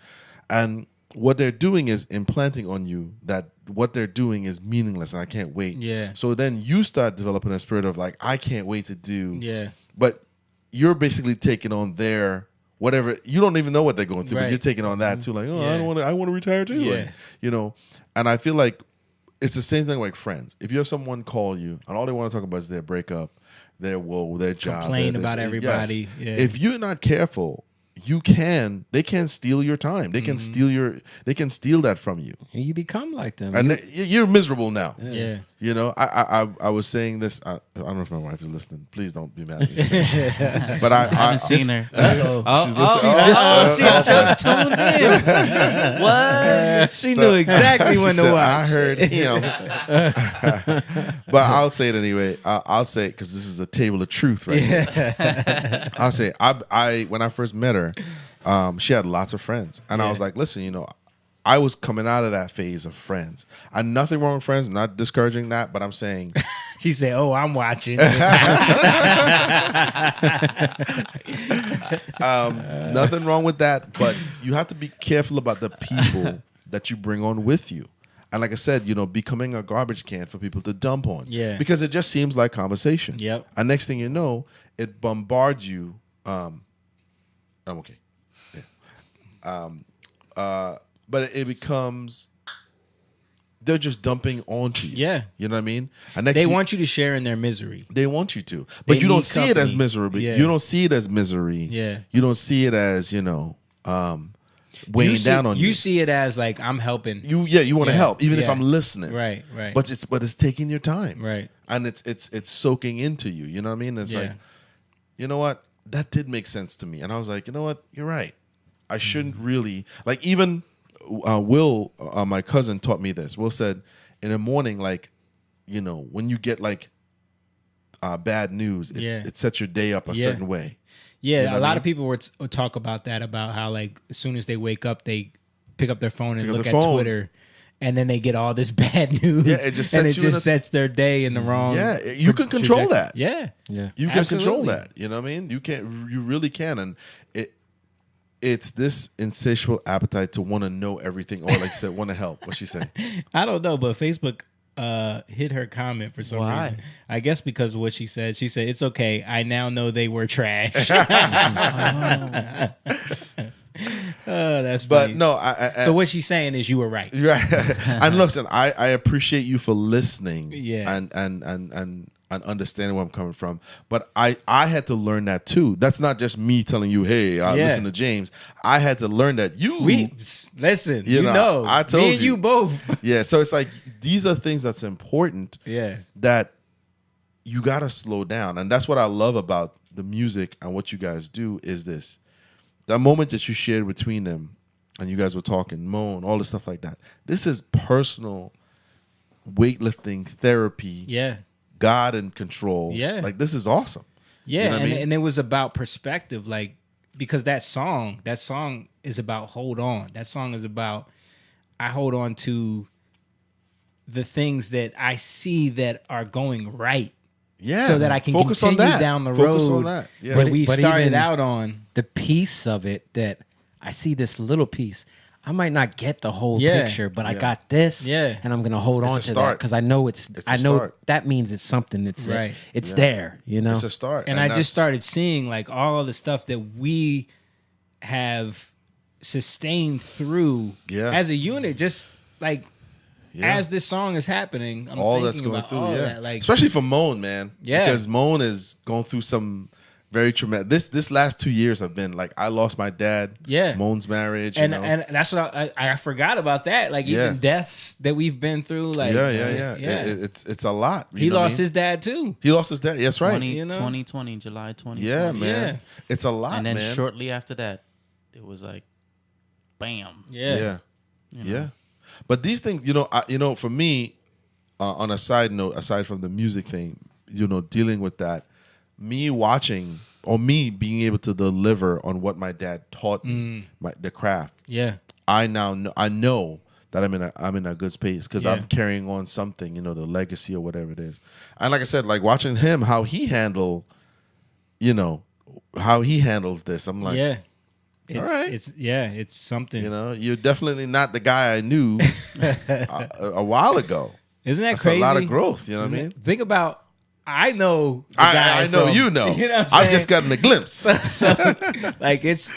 S5: And what they're doing is implanting on you that what they're doing is meaningless and I can't wait.
S2: Yeah.
S5: So then you start developing a spirit of like, I can't wait to do.
S2: Yeah.
S5: But you're basically taking on their whatever. You don't even know what they're going through, but
S2: Right.
S5: you're taking on that too. Like, oh,
S2: Yeah.
S5: I want to retire too.
S2: Yeah.
S5: And, you know, and I feel like it's the same thing like friends. If you have someone call you and all they want to talk about is their breakup, their woe, their job,
S2: Complain
S5: their this,
S2: about everybody.
S5: yes.
S2: Yeah.
S5: If you're not careful, they can steal your time. They can steal that from you.
S4: And you become like them.
S5: And you're miserable now.
S2: Yeah.
S5: You know, I was saying this. I don't know if my wife is listening. Please don't be mad at me. But I
S3: haven't seen her.
S5: She's listening.
S3: She just tuned in. What?
S2: She knew exactly
S5: She
S2: when to
S5: said,
S2: watch.
S5: I heard him. But I'll say it anyway. I'll say it because this is a table of truth, right? here. I'll say I when I first met her, she had lots of friends, and I was like, listen, you know, I was coming out of that phase of friends. And nothing wrong with friends, not discouraging that, but I'm saying
S2: She said, "Oh, I'm watching."
S5: nothing wrong with that, but you have to be careful about the people that you bring on with you. And like I said, you know, becoming a garbage can for people to dump on.
S2: Yeah.
S5: Because it just seems like conversation.
S2: Yep.
S5: And next thing you know, it bombards you. I'm okay. Yeah. But it becomes, they're just dumping onto you.
S2: Yeah.
S5: You know what I mean? And next
S2: They want you to share in their misery.
S5: they want you to. But
S2: They
S5: you don't
S2: need
S5: see it as
S2: company.
S5: misery.
S2: Yeah.
S5: You don't see it as misery.
S2: Yeah.
S5: You don't see it as, you know, weighing down on you.
S2: You see it as like I'm helping.
S5: You want to
S2: Yeah,
S5: help, even if
S2: yeah.
S5: I'm listening.
S2: Right. Right.
S5: But it's taking your time.
S2: right.
S5: And it's soaking into you. You know what I mean? It's
S2: Yeah.
S5: like, you know what? That did make sense to me. And I was like, you know what? You're right. I shouldn't really, like, even Will, my cousin, taught me this. Will said in the morning, like, you know, when you get like bad news, it sets your day up a certain way.
S2: Yeah,
S5: You know
S2: a
S5: what I
S2: lot
S5: mean?
S2: of people would talk about that, about how like as soon as they wake up, they pick up their phone and
S5: Pick up
S2: look
S5: their
S2: at
S5: phone.
S2: Twitter, and then they get all this bad news.
S5: Yeah, it just
S2: and
S5: sets
S2: it
S5: you in
S2: just
S5: a-
S2: sets their day in the wrong.
S5: Yeah, you can control that.
S2: Yeah,
S4: Yeah.
S5: You can control
S2: Absolutely.
S5: that. You know what I mean? You really can. And it's this insatiable appetite to want to know everything, or like you said, want to help. What's she saying?
S2: I don't know, but Facebook hit her comment for some
S3: Why?
S2: reason. I guess because of what she said. She said, "It's okay. I now know they were trash." Oh, that's funny.
S5: But no, I
S2: So what she's saying is you were right.
S5: right. And listen, I appreciate you for listening.
S2: Yeah.
S5: And understanding where I'm coming from. But I had to learn that too. That's not just me telling you, hey, I
S2: Yeah.
S5: listen to James. I had to learn that
S2: We listen.
S5: You
S2: You
S5: know,
S2: know,
S5: I told
S2: me and
S5: you.
S2: you both.
S5: Yeah. So it's like these are things that's important.
S2: Yeah.
S5: That you gotta slow down. And that's what I love about the music and what you guys do is this. That moment that you shared between them and you guys were talking, moan, all the stuff like that. This is personal weightlifting therapy.
S2: Yeah.
S5: God in control.
S2: Yeah.
S5: Like this is awesome.
S2: Yeah,
S5: You know what I
S2: and,
S5: mean?
S2: and it was about perspective, like because that song is about hold on. That song is about I hold on to the things that I see that are going right,
S5: Yeah.
S2: so that I can
S5: Focus on
S2: continue
S5: that.
S2: down the
S5: Focus
S2: road
S5: on that. Yeah.
S2: that we
S4: But
S2: started
S4: even-
S2: out on.
S4: The piece of it that I see this little piece. I might not get the whole
S2: Yeah.
S4: picture, but I
S5: Yeah.
S4: got this.
S2: Yeah.
S4: And I'm gonna hold
S5: It's
S4: on
S5: a
S4: to that
S5: start.
S4: because I know
S5: It's a
S4: I know
S5: start.
S4: that means it's something that's
S2: Right.
S4: it's there, you know.
S5: It's a start.
S2: And I
S5: that's-
S2: just started seeing like all of the stuff that we have sustained through
S5: Yeah.
S2: as a unit, just like
S5: Yeah.
S2: as this song is happening, I'm
S5: all
S2: thinking
S5: that's going
S2: about
S5: through,
S2: all
S5: yeah.
S2: that, like
S5: especially for Moan, man.
S2: Yeah.
S5: Because Moan is going through some very traumatic. This last 2 years have been like I lost my dad.
S2: Yeah.
S5: Moan's marriage.
S2: And
S5: you know?
S2: and that's what I forgot about that. Like
S5: Yeah.
S2: even deaths that we've been through. Like
S5: yeah. It's a lot.
S2: He lost his dad too.
S5: He lost his dad. Yes, right.
S3: 2020, July 2020.
S5: Yeah, man.
S2: Yeah.
S5: It's a lot,
S3: And then
S5: man.
S3: shortly after that, it was like, bam.
S2: Yeah.
S5: Yeah. But these things, for me, on a side note, aside from the music thing, dealing with that, me watching or me being able to deliver on what my dad taught me, the craft.
S2: Yeah.
S5: I know that I'm in a good space because
S2: Yeah.
S5: I'm carrying on something, the legacy or whatever it is. And like I said, like watching him, how he handles this. I'm like,
S2: Yeah. It's,
S5: all right.
S2: It's something.
S5: You're definitely not the guy I knew a while ago.
S2: Isn't that
S5: That's
S2: crazy?
S5: a lot of growth. You know what I mean?
S2: Think about. I know. The guy
S5: I know
S2: from-
S5: you know.
S2: You know what I'm
S5: I've
S2: saying?
S5: just gotten a glimpse.
S2: So, like it's,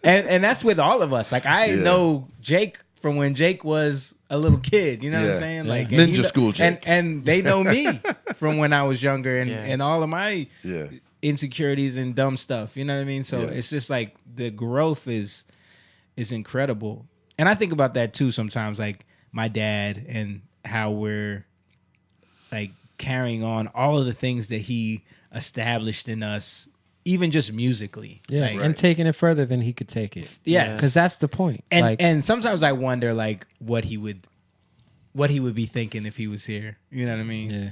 S2: and that's with all of us. Like I
S5: Yeah.
S2: know Jake from when Jake was a little kid. You know what I'm
S5: Yeah.
S2: saying?
S4: Yeah.
S2: Like
S5: Ninja
S2: and
S5: school Jake.
S2: and they know me from when I was younger and
S3: Yeah.
S2: and all of my
S5: Yeah.
S2: insecurities and dumb stuff. You know what I mean? So
S5: Yeah.
S2: it's just like the growth is incredible. And I think about that too sometimes, like my dad and how we're like carrying on all of the things that he established in us, even just musically.
S4: Yeah,
S2: Like,
S4: and taking it further than he could take it.
S2: Yes.
S4: because that's the point.
S2: and
S4: like,
S2: and sometimes I wonder like what he would be thinking if he was here. You know what I mean?
S4: yeah,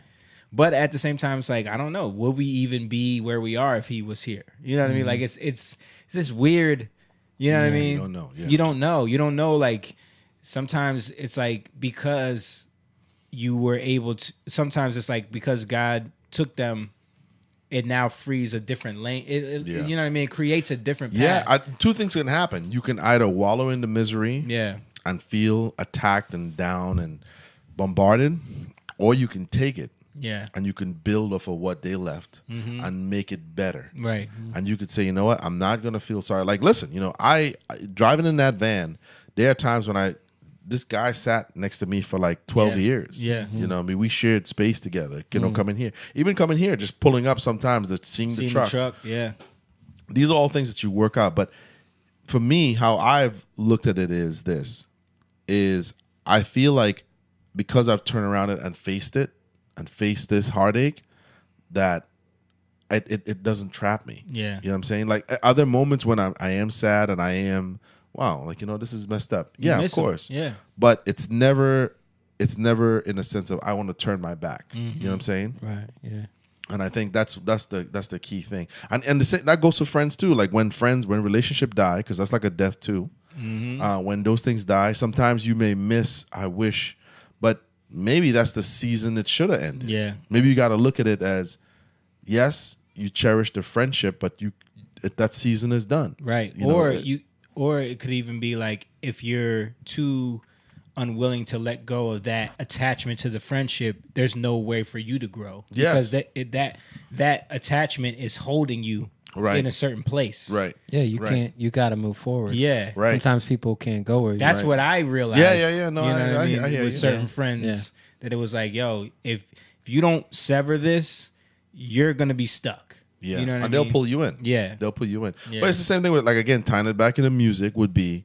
S2: But at the same time, it's like I don't know. Would we even be where we are if he was here? You know what I mean? Like it's this weird. You know what I mean?
S5: you don't know, yeah.
S2: You don't know. You don't know. Like sometimes it's like because you were able to. Sometimes it's like because God took them, it now frees a different lane.
S5: Yeah.
S2: You know what I mean? It creates a different path.
S5: Yeah, two things can happen. You can either wallow in the misery
S2: Yeah.
S5: and feel attacked and down and bombarded, or you can take it
S2: Yeah.
S5: and you can build off of what they left and make it better.
S2: Right.
S5: And you could say, you know what, I'm not gonna feel sorry. Like, listen, I driving in that van, there are times when this guy sat next to me for like 12
S2: Yeah.
S5: years.
S2: Yeah.
S5: You know, I mean, we shared space together, coming here. Even coming here, just pulling up sometimes, seeing the
S2: Seeing
S5: truck.
S2: the truck. Yeah.
S5: These are all things that you work out. But for me, how I've looked at it is I feel like because I've turned around and faced this heartache, that it doesn't trap me.
S2: Yeah.
S5: You know what I'm saying? Like other moments when I am sad and I am, wow, like, this is messed up.
S2: You
S5: Yeah, of
S2: miss 'em.
S5: course.
S2: Yeah.
S5: But it's never in a sense of I want to turn my back. You know what I'm saying?
S4: right, yeah,
S5: And I think that's the key thing. And that goes for friends too. Like when relationship die, because that's like a death too. When those things die, sometimes you may miss, I wish, but maybe that's the season it should have ended.
S2: Yeah.
S5: Maybe you got to look at it as, yes, you cherish the friendship, but that season is done.
S2: Right.
S5: You know,
S2: Or it could even be like if you're too unwilling to let go of that attachment to the friendship, there's no way for you to grow.
S5: Yes.
S2: Because that attachment is holding you
S5: Right.
S2: in a certain place.
S5: Right.
S4: yeah. You
S5: Right.
S4: can't. You got to move forward.
S2: Yeah.
S5: Right.
S4: Sometimes people can't go where.
S2: That's
S5: Right.
S2: what I realized.
S5: Yeah. No,
S2: you know
S5: I
S2: what I mean?
S5: hear
S2: With
S5: you.
S2: certain
S4: Yeah.
S2: friends,
S4: Yeah.
S2: that it was like, yo, if you don't sever this, you're gonna be stuck.
S5: Yeah.
S2: You know what
S5: and
S2: I
S5: they'll
S2: mean?
S5: pull you in.
S2: Yeah.
S5: They'll pull you in.
S2: Yeah.
S5: But it's the same thing with, like, again, tying it back into music would be,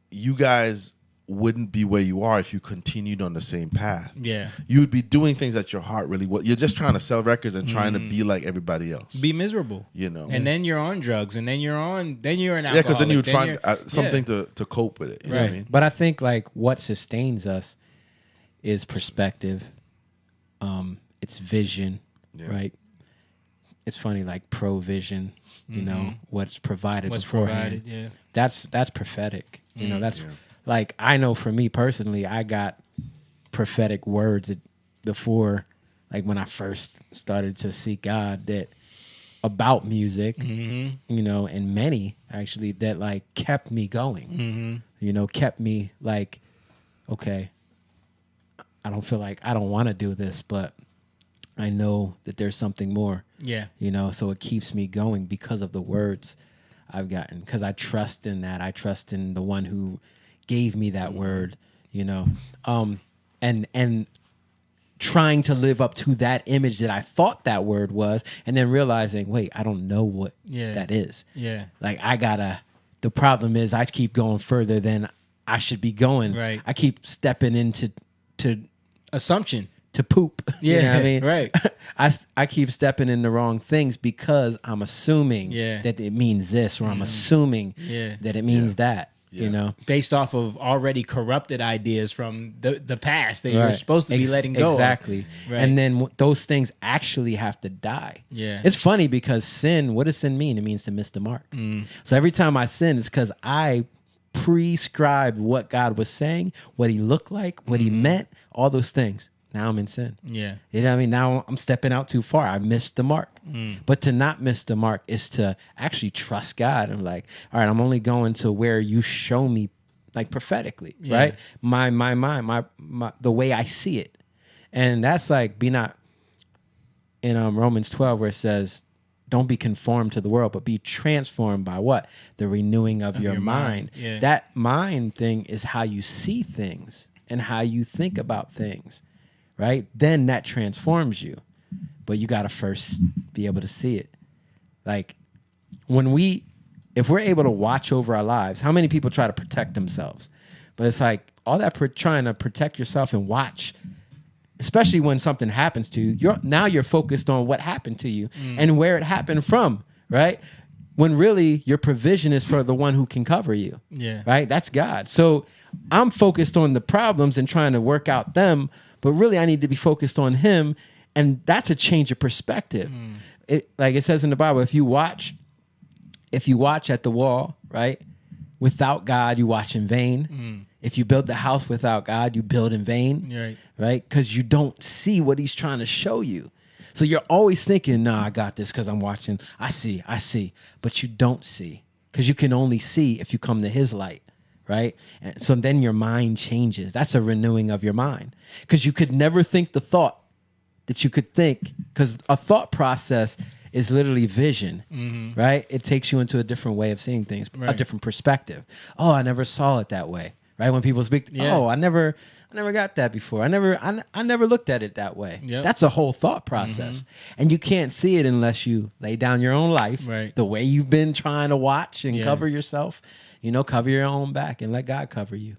S5: you guys wouldn't be where you are if you continued on the same path.
S2: Yeah.
S5: You would be doing things that your heart really You're just trying to sell records and trying to be like everybody else.
S2: Be miserable.
S5: And
S2: then you're on drugs, and then you're an alcoholic.
S5: yeah, because then you would find
S2: you're-
S5: something to cope with it. You know what I
S2: Right.
S5: mean?
S4: But I think like what sustains us is perspective. It's vision,
S5: Yeah.
S4: right? It's funny, like provision. You know what's provided
S2: What's
S4: beforehand.
S2: provided, yeah.
S4: That's prophetic. You know, that's like I know for me personally, I got prophetic words before, like when I first started to seek God, that about music, you know, and many actually that like kept me going. You know, kept me like, okay, I don't feel like I don't want to do this, but I know that there's something more.
S2: Yeah.
S4: You know, so it keeps me going because of the words I've gotten, because I trust in that. I trust in the one who gave me that word, you know. And trying to live up to that image that I thought that word was, and then realizing, wait, I don't know what that is.
S2: Yeah.
S4: Like the problem is I keep going further than I should be going.
S2: Right.
S4: I keep stepping into
S2: Assumption.
S4: to poop. You know what I mean?
S2: Right.
S4: I keep stepping in the wrong things because I'm assuming
S2: Yeah.
S4: that it means this, or I'm assuming
S2: Yeah.
S4: that it means that.
S5: Yeah.
S4: You know?
S2: Based off of already corrupted ideas from the past that you're supposed to be letting go of.
S4: Exactly.
S2: Right.
S4: And then those things actually have to die.
S2: Yeah.
S4: It's funny because sin, what does sin mean? It means to miss the mark. So every time I sin, it's because I prescribed what God was saying, what he looked like, what he meant, all those things. Now I'm in sin.
S2: Yeah.
S4: You know what I mean? Now I'm stepping out too far. I missed the mark. But to not miss the mark is to actually trust God. I'm like, all right, I'm only going to where you show me, like prophetically, right? My mind, the way I see it. And that's like, be not in Romans 12 where it says, don't be conformed to the world, but be transformed by what? The renewing of your mind.
S2: Yeah.
S4: That mind thing is how you see things and how you think about things. Right? Then that transforms you. But you got to first be able to see it. Like if we're able to watch over our lives, how many people try to protect themselves? But it's like all that trying to protect yourself and watch, especially when something happens to you, you're focused on what happened to you and where it happened from, right? When really your provision is for the one who can cover you.
S2: Yeah.
S4: Right? That's God. So I'm focused on the problems and trying to work out them, but really I need to be focused on him, and that's a change of perspective. Like it says in the Bible, if you watch at the wall, right, without God, you watch in vain. If you build the house without God, you build in vain. Right? Because you don't see what he's trying to show you. So you're always thinking, nah, I got this because I'm watching. I see. But you don't see, because you can only see if you come to his light. Right? And so then your mind changes. That's a renewing of your mind, because you could never think the thought that you could think, because a thought process is literally vision, right? It takes you into a different way of seeing things, a different perspective. Oh, I never saw it that way, right? When people speak, oh, I never got that before. I never looked at it that way.
S2: Yep.
S4: That's a whole thought process. And you can't see it unless you lay down your own life, the way you've been trying to watch and cover yourself. Cover your own back and let God cover you.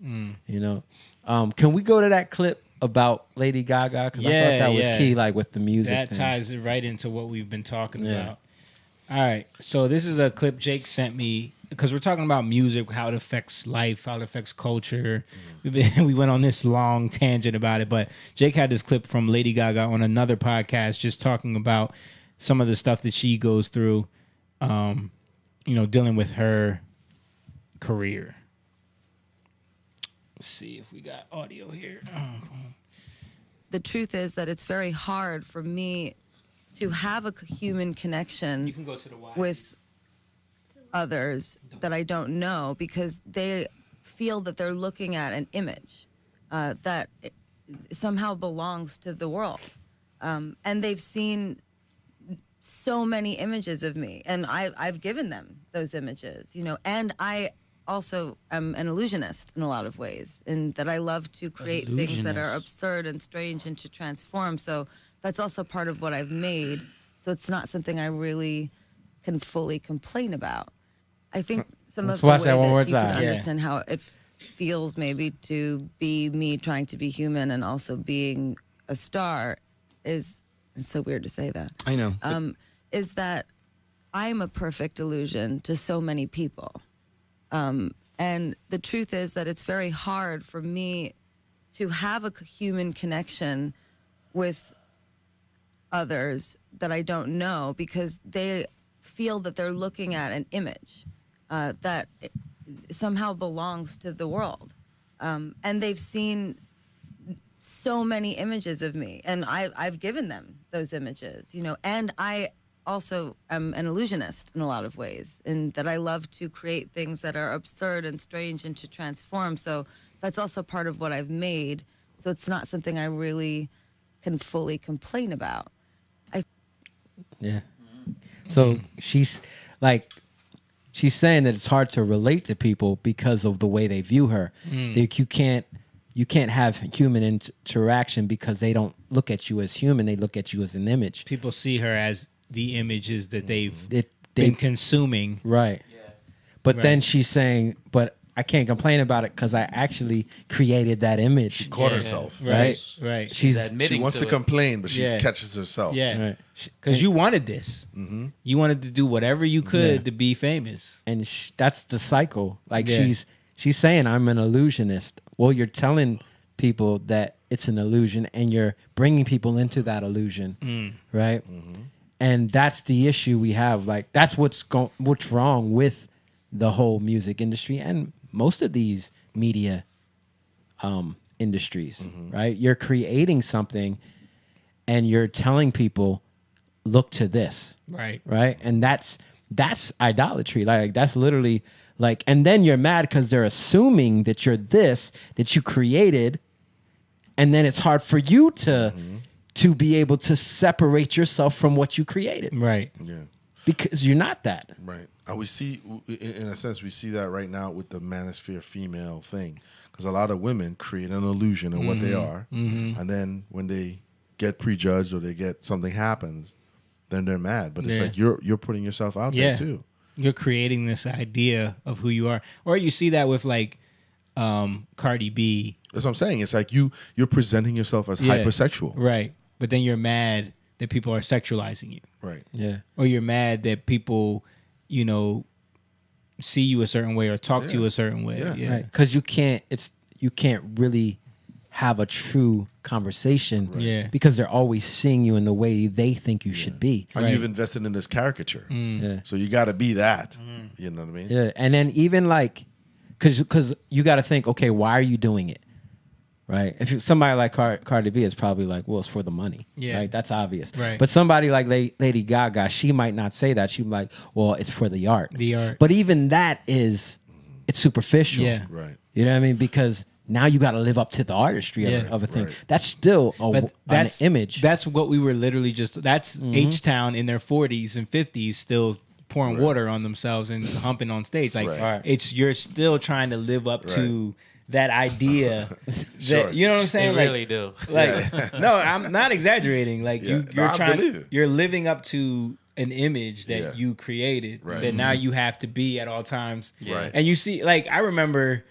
S4: Can we go to that clip about Lady Gaga? Because I thought that was key, like with the music.
S2: That
S4: thing.
S2: ties it right into what we've been talking about. All right. So this is a clip Jake sent me, because we're talking about music, how it affects life, how it affects culture. We went on this long tangent about it, but Jake had this clip from Lady Gaga on another podcast just talking about some of the stuff that she goes through, dealing with her career. Let's see if we got audio here.
S6: The truth is that it's very hard for me to have a human connection
S2: You can go to the Y.
S6: with others that I don't know, because they feel that they're looking at an image that somehow belongs to the world. And they've seen so many images of me, and I've given them those images, and I also am an illusionist in a lot of ways, in that I love to create things that are absurd and strange and to transform. So that's also part of what I've made. So it's not something I really can fully complain about. I think some
S4: Let's
S6: of the
S4: watch
S6: way
S4: that one more
S6: that you can
S4: time.
S6: understand how it feels maybe to be me trying to be human and also being a star is, it's so weird to say that.
S4: I know.
S6: Is that I'm a perfect illusion to so many people. And the truth is that it's very hard for me to have a human connection with others that I don't know, because they feel that they're looking at an image that somehow belongs to the world. And they've seen so many images of me, and I've given them those images, and I also am an illusionist in a lot of ways, in that I love to create things that are absurd and strange and to transform. So that's also part of what I've made. So it's not something I really can fully complain about.
S4: Yeah. So she's saying that it's hard to relate to people because of the way they view her. Like you can't you can't have human interaction because they don't look at you as human. They look at you as an image.
S2: People see her as the images that they've
S4: They
S2: been consuming.
S4: right. But
S2: Right.
S4: then she's saying, but I can't complain about it because I actually created that image.
S5: Caught herself.
S4: Right.
S2: Right.
S4: She's
S3: admitting
S5: She wants to
S3: it.
S5: complain, but she
S2: Yeah.
S5: catches herself.
S2: Yeah.
S4: right.
S2: Because you wanted this. You wanted to do whatever you could
S4: Yeah.
S2: to be famous.
S4: And that's the cycle. Like
S2: Yeah.
S4: she's saying I'm an illusionist. Well, you're telling people that it's an illusion, and you're bringing people into that illusion, right? And that's the issue we have. Like that's what's wrong with the whole music industry and most of these media industries, right? You're creating something, and you're telling people, look to this.
S2: Right.
S4: Right. And that's idolatry. Like that's literally like, and then you're mad because they're assuming that you're this, that you created, and then it's hard for you to be able to separate yourself from what you created
S2: Right.
S5: Yeah.
S4: because you're not that.
S5: Right. We see, in a sense, we see that right now with the manosphere female thing, because a lot of women create an illusion of what they are, and then when they get prejudged or they get something happens, then they're mad. But it's
S2: Yeah.
S5: like you're putting yourself out
S2: Yeah.
S5: there too.
S2: You're creating this idea of who you are. Or you see that with like Cardi B.
S5: That's what I'm saying. It's like you're presenting yourself as
S2: Yeah.
S5: hypersexual.
S2: Right. But then you're mad that people are sexualizing you.
S5: Right.
S4: Yeah.
S2: Or you're mad that people, see you a certain way or talk to you
S5: Yeah.
S2: a certain way.
S5: Yeah.
S2: Yeah.
S4: Right. Because you can't really have a true conversation
S2: Yeah.
S4: because they're always seeing you in the way they think you should be.
S5: And
S2: Right.
S5: you've invested in this caricature,
S4: Yeah.
S5: so you got to be that. You know what I mean?
S4: Yeah, and then even like, because you got to think, okay, why are you doing it, right? If somebody like Cardi B is probably like, well, it's for the money,
S2: Yeah.
S4: right? That's obvious,
S2: Right.
S4: But somebody like Lady Gaga, she might not say that. She'd be like, well, it's for the art.
S2: The art.
S4: But even that it's superficial.
S2: Yeah.
S5: Right.
S4: You know what I mean? Because now you got to live up to the artistry
S2: Yeah.
S4: of a thing.
S5: Right.
S4: That's still
S2: But that's
S4: an image.
S2: That's what we were literally just. That's H-Town in their 40s and 50s still pouring water on themselves and humping on stage. Like
S5: Right.
S2: it's you're still trying to live up to that idea.
S5: Sure.
S2: That, you know what I'm
S3: They
S2: saying? Like,
S3: really do.
S2: Like no, I'm not exaggerating. Like
S5: Yeah.
S2: you're
S5: No, I
S2: trying.
S5: believe it.
S2: You're living up to an image that
S5: Yeah.
S2: you created
S5: Right.
S2: that now you have to be at all times.
S5: Right.
S2: And you see, like I remember,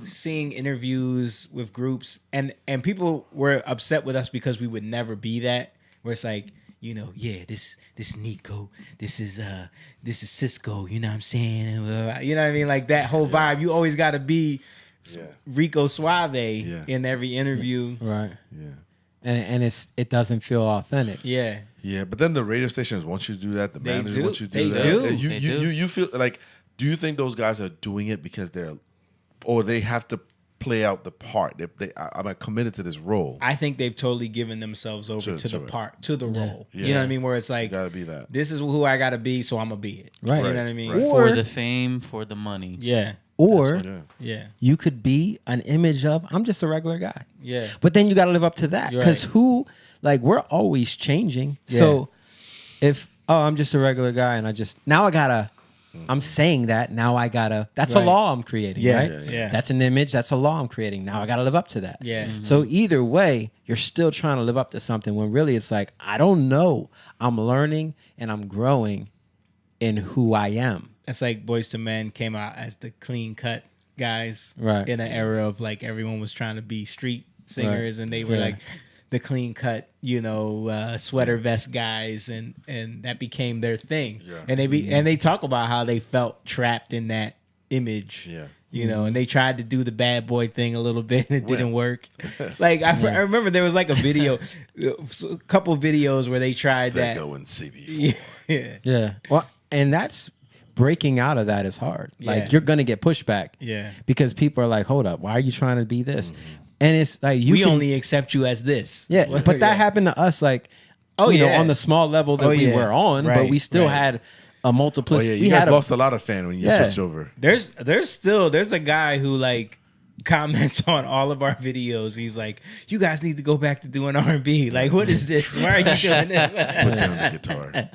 S2: seeing interviews with groups and people were upset with us because we would never be that. Where it's like, this Nico, this is Cisco, you know what I'm saying? You know what I mean? Like that whole vibe. You always got to be
S5: Yeah.
S2: Rico Suave
S5: Yeah.
S2: in every interview.
S4: right.
S5: Yeah.
S4: And it doesn't feel authentic.
S2: Yeah.
S5: Yeah, but then the radio stations want you to do that. The
S2: They
S5: managers
S2: do.
S5: want you to
S2: They
S5: do that.
S2: do.
S5: And
S3: They do.
S5: You feel like, do you think those guys are doing it because they have to play out the part? I'm committed to this role.
S2: I think they've totally given themselves over to the
S5: it.
S2: part, to the role.
S5: Yeah.
S2: You know what I mean? Where it's like,
S5: You got to be that.
S2: this is who I got to be, so I'm going to be it.
S4: Right.
S2: You know
S5: Right.
S2: what I mean?
S5: Right.
S4: Or-
S3: For the fame, for the money.
S2: Yeah.
S4: Or
S5: Yeah.
S2: Yeah.
S4: you could be an image of, I'm just a regular guy.
S2: Yeah.
S4: But then you got to live up to that
S2: You're
S4: because
S2: right.
S4: we're always changing.
S2: Yeah.
S4: So if, I'm just a regular guy and I'm saying that, now I gotta, that's a
S2: Right.
S4: law I'm creating,
S2: Yeah.
S4: right?
S2: Yeah.
S4: That's an image, that's a law I'm creating. Now I gotta live up to that.
S2: Yeah.
S4: So either way, you're still trying to live up to something when really it's like, I don't know. I'm learning and I'm growing in who I am.
S2: It's like Boys to Men came out as the clean cut guys,
S4: Right.
S2: in an era of like everyone was trying to be street singers,
S4: Right.
S2: and they were
S4: Yeah.
S2: like the clean cut, sweater vest guys, and that became their thing.
S5: Yeah.
S2: And they talk about how they felt trapped in that image.
S5: Yeah.
S2: And they tried to do the bad boy thing a little bit, and it didn't work. Like I remember there was like a video, a couple videos where they tried
S5: They
S2: that.
S5: go in CB4.
S2: Yeah.
S4: Yeah. Well, and that's breaking out of that is hard. Like
S2: Yeah.
S4: you're gonna get pushback.
S2: Yeah.
S4: Because people are like, hold up, why are you trying to be this? And it's like
S2: We only accept you as this.
S4: Yeah, but that happened to us, like,
S2: Oh, yeah.
S4: on the small level that
S2: Oh,
S4: we
S2: yeah.
S4: were on, but
S2: Right,
S4: we still
S2: right.
S4: had a
S5: Oh
S4: multiplicity.
S5: yeah,
S4: we
S5: you guys
S4: had
S5: lost a lot of fan when you
S4: Yeah.
S5: switched over.
S2: There's a guy who like comments on all of our videos. He's like, "You guys need to go back to doing R&B. Like, what is this? Why are you doing this?"
S5: Put down the guitar.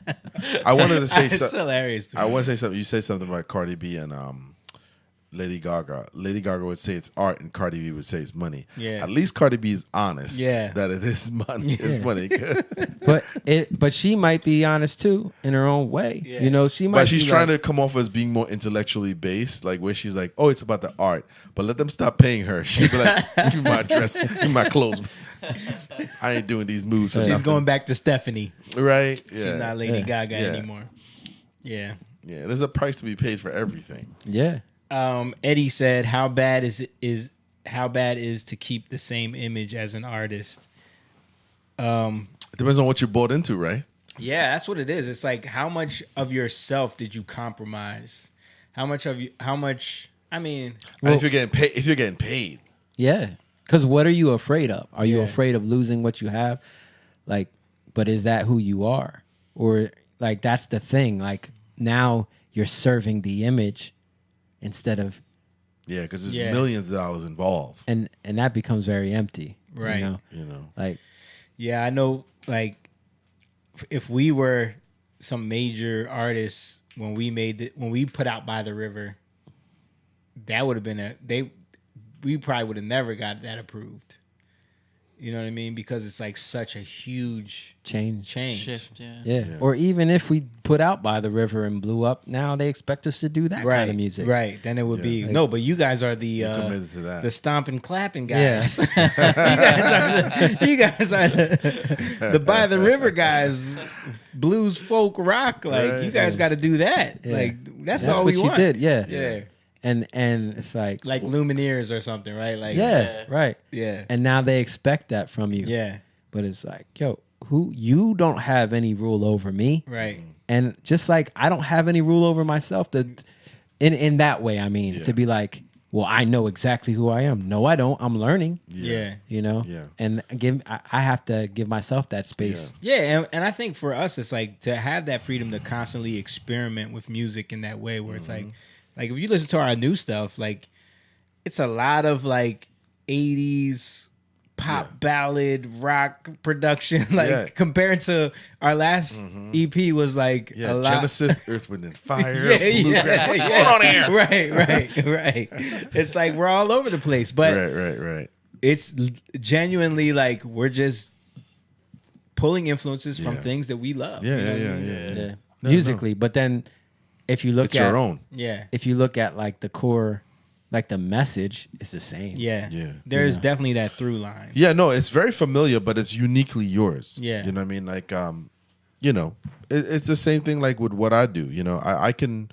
S5: I wanted to say
S2: It's
S5: something.
S2: hilarious. To me.
S5: I want to say something. You say something about Cardi B and Lady Gaga. Lady Gaga would say it's art, and Cardi B would say it's money.
S2: Yeah.
S5: At least Cardi B is honest.
S2: Yeah.
S5: That it is money. It's money.
S4: But she might be honest too in her own way.
S2: Yeah.
S4: You know, she might.
S5: But she's
S4: be
S5: trying
S4: like,
S5: to come off as being more intellectually based, like where she's like, "Oh, it's about the art," but let them stop paying her. She'd be like, "Give me my dress, give me my clothes. I ain't doing these moves." For
S2: She's
S5: nothing."
S2: going back to Stephanie.
S5: right. Yeah,
S2: She's not Lady
S4: Yeah.
S2: Gaga
S5: Yeah.
S2: anymore. Yeah.
S5: yeah. There's a price to be paid for everything.
S4: Yeah.
S2: Eddie said, "How bad is to keep the same image as an artist?"
S5: It depends on what you're bought into, right?
S2: Yeah, that's what it is. It's like, how much of yourself did you compromise? How much? I mean,
S5: And if you're getting paid,
S4: Yeah. Because what are you afraid of? Are you
S2: Yeah.
S4: afraid of losing what you have? Like, but is that who you are? Or like that's the thing. Like now you're serving the image instead of
S5: yeah, because there's
S2: Yeah.
S5: millions of dollars involved.
S4: and that becomes very empty.
S2: Right.
S5: You know,
S4: Like
S2: yeah, I know. Like, if we were some major artists when we put out By the River, that would have been we probably would have never got that approved. You know what I mean? Because it's like such a huge
S4: change.
S3: Shift, yeah.
S4: Yeah. Or even if we put out By the River and blew up, now they expect us to do that
S2: right,
S4: kind of music.
S2: Right. Then it would
S5: Yeah.
S2: be
S4: Like-
S2: no, but you guys are the
S5: committed to that.
S2: the stomping, clapping
S4: Yeah.
S2: guys. you guys are the By the River guys, blues, folk, rock. Like
S5: Right.
S2: you guys got to do that.
S4: Yeah.
S2: Like that's
S4: That's
S2: all
S4: what
S2: we
S4: you
S2: want.
S4: did. Yeah.
S2: Yeah.
S4: And it's like
S2: Lumineers or something, right? Like
S4: yeah, right.
S2: yeah,
S4: And now they expect that from you.
S2: yeah,
S4: But it's like, yo, you don't have any rule over me.
S2: right.
S4: And just like I don't have any rule over myself to in that way, I mean,
S5: Yeah.
S4: to be like, well, I know exactly who I am. No, I don't. I'm learning.
S2: Yeah.
S4: You know?
S5: Yeah.
S4: And I have to give myself that space.
S2: Yeah, and I think for us, it's like to have that freedom to constantly experiment with music in that way, where it's like if you listen to our new stuff, like it's a lot of like '80s pop ballad rock production, like
S5: Yeah.
S2: compared to our last EP was like
S5: Yeah,
S2: a lot.
S5: Genesis, Earth, Wind, and Fire.
S2: Yeah,
S5: Bluegrass. What's
S2: yeah.
S5: going on here?
S2: Right. It's like we're all over the place, but
S5: Right.
S2: it's genuinely like we're just pulling influences from
S5: Yeah.
S2: things that we love.
S5: Yeah,
S2: you know what I
S5: yeah.
S2: mean?
S5: No.
S4: Musically. But then if you look
S5: It's
S4: at
S5: your own.
S2: Yeah.
S4: if you look at like the core, like the message is the same.
S2: Yeah.
S5: Yeah.
S2: There's definitely that through line.
S5: Yeah, no, it's very familiar, but it's uniquely yours.
S2: Yeah.
S5: You know what I mean? Like, you know, it's the same thing like with what I do. You know, I can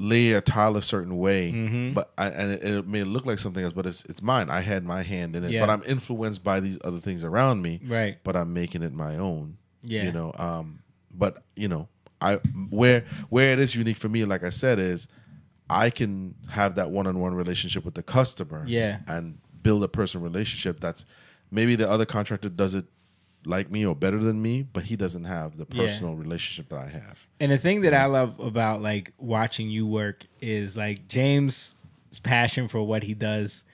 S5: lay a tile a certain way, but it may look like something else, but it's mine. I had my hand in it,
S2: Yeah.
S5: but I'm influenced by these other things around me.
S2: Right.
S5: But I'm making it my own.
S2: Yeah.
S5: You know, but you know, where it is unique for me, like I said, is I can have that one-on-one relationship with the customer.
S2: Yeah.
S5: And build a personal relationship that's maybe the other contractor does it like me or better than me, but he doesn't have the
S2: Yeah.
S5: personal relationship that I have.
S2: And the thing that I love about like watching you work is like James' passion for what he does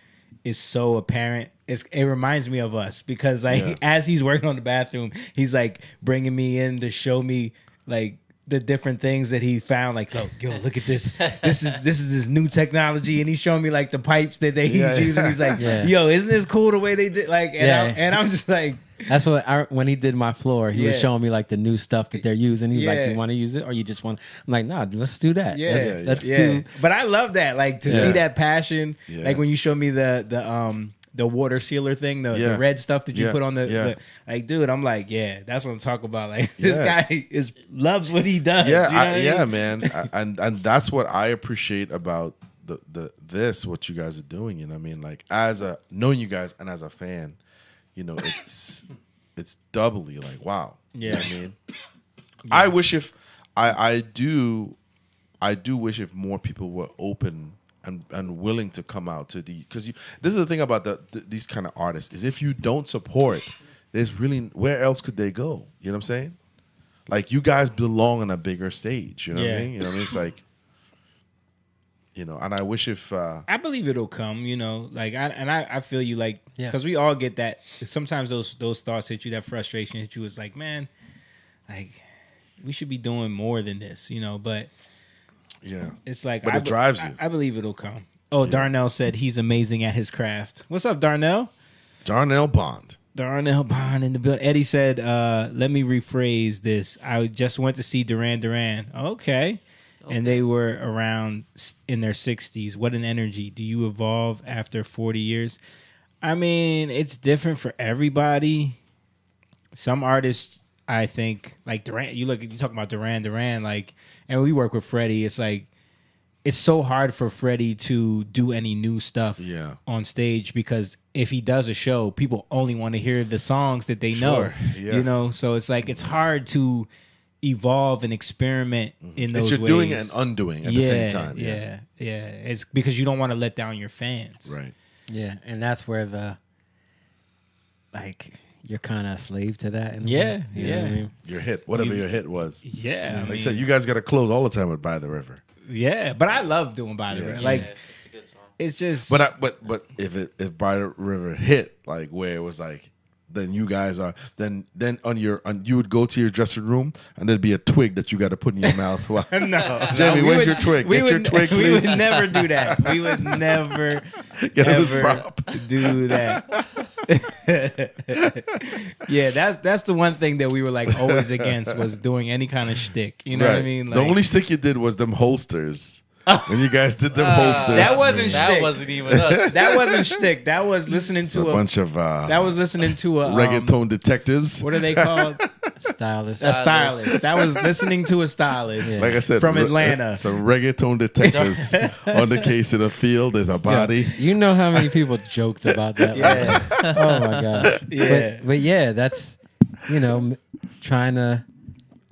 S2: is so apparent. It reminds me of us because like
S5: Yeah.
S2: as he's working on the bathroom, he's like bringing me in to show me like the different things that he found. Like, yo, look at this. This is this new technology, and he's showing me like the pipes that he's
S5: Yeah.
S2: using. He's like,
S4: Yeah.
S2: yo, isn't this cool the way they did? Like, and,
S4: Yeah.
S2: and I'm just like,
S4: That's what when he did my floor, he was
S2: Yeah.
S4: showing me like the new stuff that they're using. He was like,
S2: Yeah.
S4: "Do you want to use it, or you just want?" I'm like, "Nah, let's do that.
S2: Yeah,
S4: Let's
S2: yeah.
S4: do."
S2: But I love that, like to see
S5: Yeah.
S2: that passion.
S5: Yeah.
S2: Like when you show me the water sealer thing, the
S5: Yeah.
S2: red stuff that you
S5: Yeah.
S2: put on the like, dude, I'm like, yeah, that's what I'm talking about. Like this
S5: Yeah.
S2: guy loves what he does.
S5: Yeah,
S2: you know what I
S5: yeah,
S2: mean?
S5: man, and that's what I appreciate about this what you guys are doing. You know what I mean? Like knowing you guys and as a fan, you know, it's doubly like wow. You know what I mean? I wish if I do wish if more people were open and willing to come out to because this is the thing about these kind of artists is if you don't support, there's really where else could they go? You know what I'm saying? Like you guys belong on a bigger stage. You know what I
S2: Yeah.
S5: mean? You know what I mean? It's like, you know, and I wish if
S2: I believe it'll come, you know, like I feel you, like,
S4: Yeah.
S2: because we all get that. Sometimes those thoughts hit you, that frustration hit you. It's like, man, like we should be doing more than this, you know. But
S5: yeah,
S2: it's like
S5: But it drives you.
S2: I believe it'll come. Oh, Darnell said he's amazing at his craft. What's up, Darnell?
S5: Darnell Bond.
S2: Darnell Bond in the building. Eddie said, let me rephrase this. I just went to see Duran Duran. Okay. And they were around in their 60s. What an energy. Do you evolve after 40 years? I mean, it's different for everybody. Some artists, I think, like Duran, you talk about Duran Duran, like, and we work with Freddie. It's like, it's so hard for Freddie to do any new stuff on stage because if he does a show, people only want to hear the songs that they know.
S5: Yeah.
S2: You know, so it's like it's hard to evolve and experiment in those ways.
S5: It's you're doing and undoing at the same time.
S2: Yeah. It's because you don't want to let down your fans.
S5: Right.
S4: Yeah, and that's where the you're kind of a slave to that. In a
S2: Yeah,
S4: way, you know what I mean?
S5: Your hit, whatever your hit was.
S2: Yeah.
S5: Like I said, you guys got to close all the time with By the River.
S2: Yeah, but I love doing By the River. Like,
S3: it's a good song.
S2: it's just.
S5: But if By the River hit, like where it was like, then you guys are then you would go to your dressing room and there'd be a twig that you got to put in your mouth.
S2: No,
S5: Jamie,
S2: we
S5: where's
S2: would-
S5: your twig?
S2: we
S5: Get your
S2: would-
S5: twig,
S2: We
S5: please.
S2: would never do that. We would never
S5: Get him his
S2: ever
S5: prop.
S2: do that. Yeah, that's the one thing that we were like always against was doing any kind of shtick. You know what I mean?
S5: the only stick you did was them holsters. When you guys did them holsters,
S2: that wasn't
S3: That
S2: shtick.
S3: wasn't even us.
S2: That wasn't shtick. That was listening
S5: It's a
S2: to
S5: bunch of
S2: That was listening to a
S5: reggaeton detectives.
S2: What are they called?
S4: Stylist.
S2: A stylist. That was listening to a stylist.
S4: Yeah.
S5: Like I said,
S2: From Atlanta.
S5: some reggaeton detectives on the case in the field. There's a body.
S4: You know how many people joked about that?
S2: Yeah.
S4: Oh my god.
S2: Yeah.
S4: But yeah, that's trying to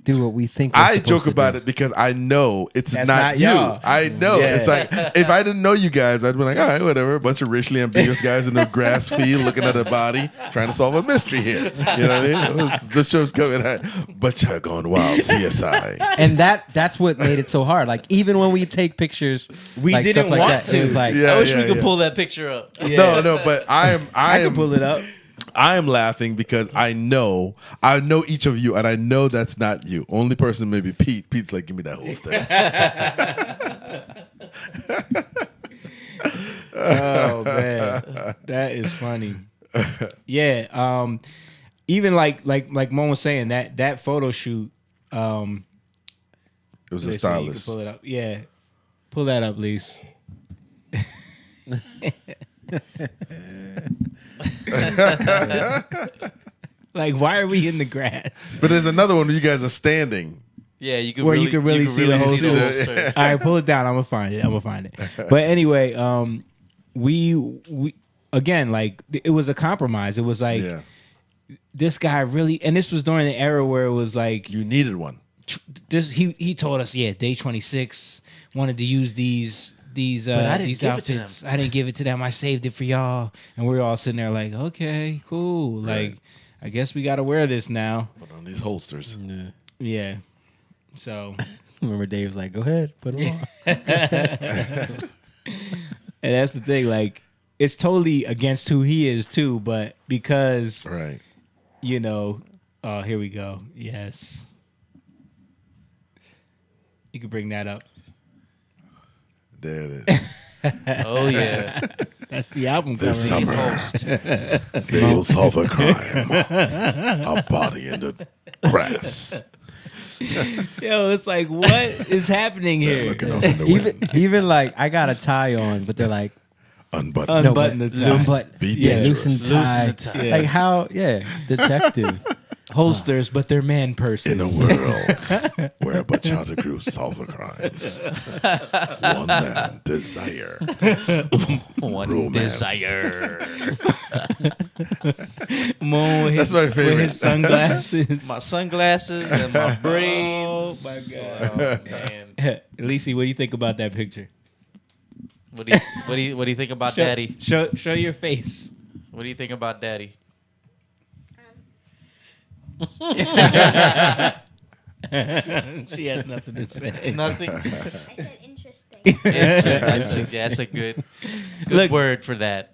S4: do what we think.
S5: I joke about it because I know it's
S2: That's
S5: not
S2: not
S5: you.
S2: y'all.
S5: I know.
S2: Yeah.
S5: It's like if I didn't know you guys, I'd be like, all right, whatever. A bunch of racially ambiguous guys in the grass field looking at a body, trying to solve a mystery here. You know what I mean? The show's coming at, but you're going wild, CSI.
S4: And that's what made it so hard. Like even when we take pictures,
S2: We
S4: like,
S2: didn't
S4: stuff like
S2: want
S4: that,
S2: to.
S4: it was like
S5: Yeah.
S3: I wish we could pull that picture up.
S5: No, but I
S2: I
S5: am
S2: can pull it up.
S5: I am laughing because I know each of you, and I know that's not you. Only person maybe Pete. Pete's like, give me that holster.
S2: Oh man, that is funny. Yeah, even like Mo was saying that photo shoot.
S5: It was a
S2: Let's see, you can
S5: stylist.
S2: pull it up. Yeah, pull that up, Lise. Like, why are we in the grass?
S5: But there's another one where you guys are standing.
S3: Yeah, you could
S2: Where
S3: really,
S2: you could really see the whole
S5: see the-
S3: holster.
S2: All right, pull it down. I'm gonna find it. But anyway, we again, like it was a compromise. It was like
S5: Yeah,
S2: this guy really, and this was during the era where it was like
S5: you needed one.
S2: this. He told us, yeah, day 26 wanted to use these
S3: I didn't
S2: these
S3: give it to
S2: outfits. I didn't give it to them. I saved it for y'all, and we were all sitting there like, okay, cool.
S5: Right.
S2: Like, I guess we got to wear this now.
S5: Put on these holsters.
S2: Yeah. So,
S4: remember Dave was like, "Go ahead, put them on."
S2: and that's the thing. Like, it's totally against who he is too. But because
S5: Right.
S2: oh, here we go. Yes, you can bring that up.
S5: There it is.
S3: Oh yeah,
S2: That's the album cover.
S5: This summer, they will solve a crime. A body in the grass.
S2: Yo, it's like, what is happening here?
S5: Looking off in the wind.
S4: Even like I got a tie on, but they're like,
S5: Unbuttoned.
S2: Unbutton the tie.
S4: unbutton,
S5: Be
S4: yeah,
S5: dangerous.
S4: loosen tie.
S3: Loosen the tie.
S4: Like how? Yeah, detective.
S2: Holsters, but they're man
S5: In a
S2: persons.
S5: world where a bachata group solves a crime, one man desire.
S3: one
S5: Romance.
S3: desire.
S2: Mo with
S5: That's
S2: his,
S5: my
S2: with
S5: favorite.
S2: his sunglasses.
S3: My sunglasses and my braids.
S2: Oh my god.
S3: Oh, man.
S2: Lisi, what do you think about that picture?
S3: What do you think about Daddy?
S2: Show your face.
S3: What do you think about Daddy?
S2: She has nothing to say.
S3: Nothing.
S7: I said interesting.
S3: That's a good
S2: Look-
S3: word for that.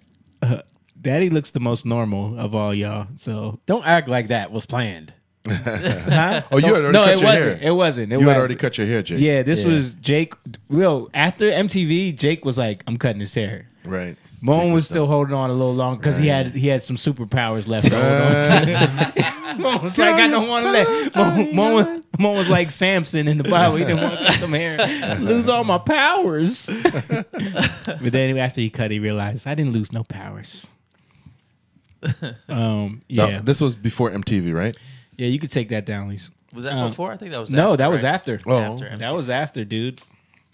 S2: Daddy looks the most normal of all y'all. So
S4: Don't act like that was planned.
S2: Huh?
S5: Oh, you had already
S2: no,
S5: cut
S2: it
S5: your
S2: wasn't.
S5: hair.
S2: It wasn't. It
S5: You
S2: was
S5: had already cut your hair, Jake.
S2: Yeah, this
S4: Yeah.
S2: was Jake. After MTV, Jake was like, "I'm cutting his hair."
S5: Right.
S2: Moan
S5: Jake
S2: was still
S5: done.
S2: holding on a little long because he had some superpowers left to hold on to. Moan was like, I don't want to let. Moan was like Samson in the Bible. He didn't want to cut them hair, lose all my powers. But then after he cut, he realized I didn't lose no powers.
S5: No,
S2: Yeah,
S5: this was before MTV, right?
S2: yeah. You could take that down, Lisa.
S3: Was that before? I think that was
S2: No,
S3: after,
S2: that was
S3: right?
S2: after.
S5: Oh.
S3: After
S2: That was after, dude.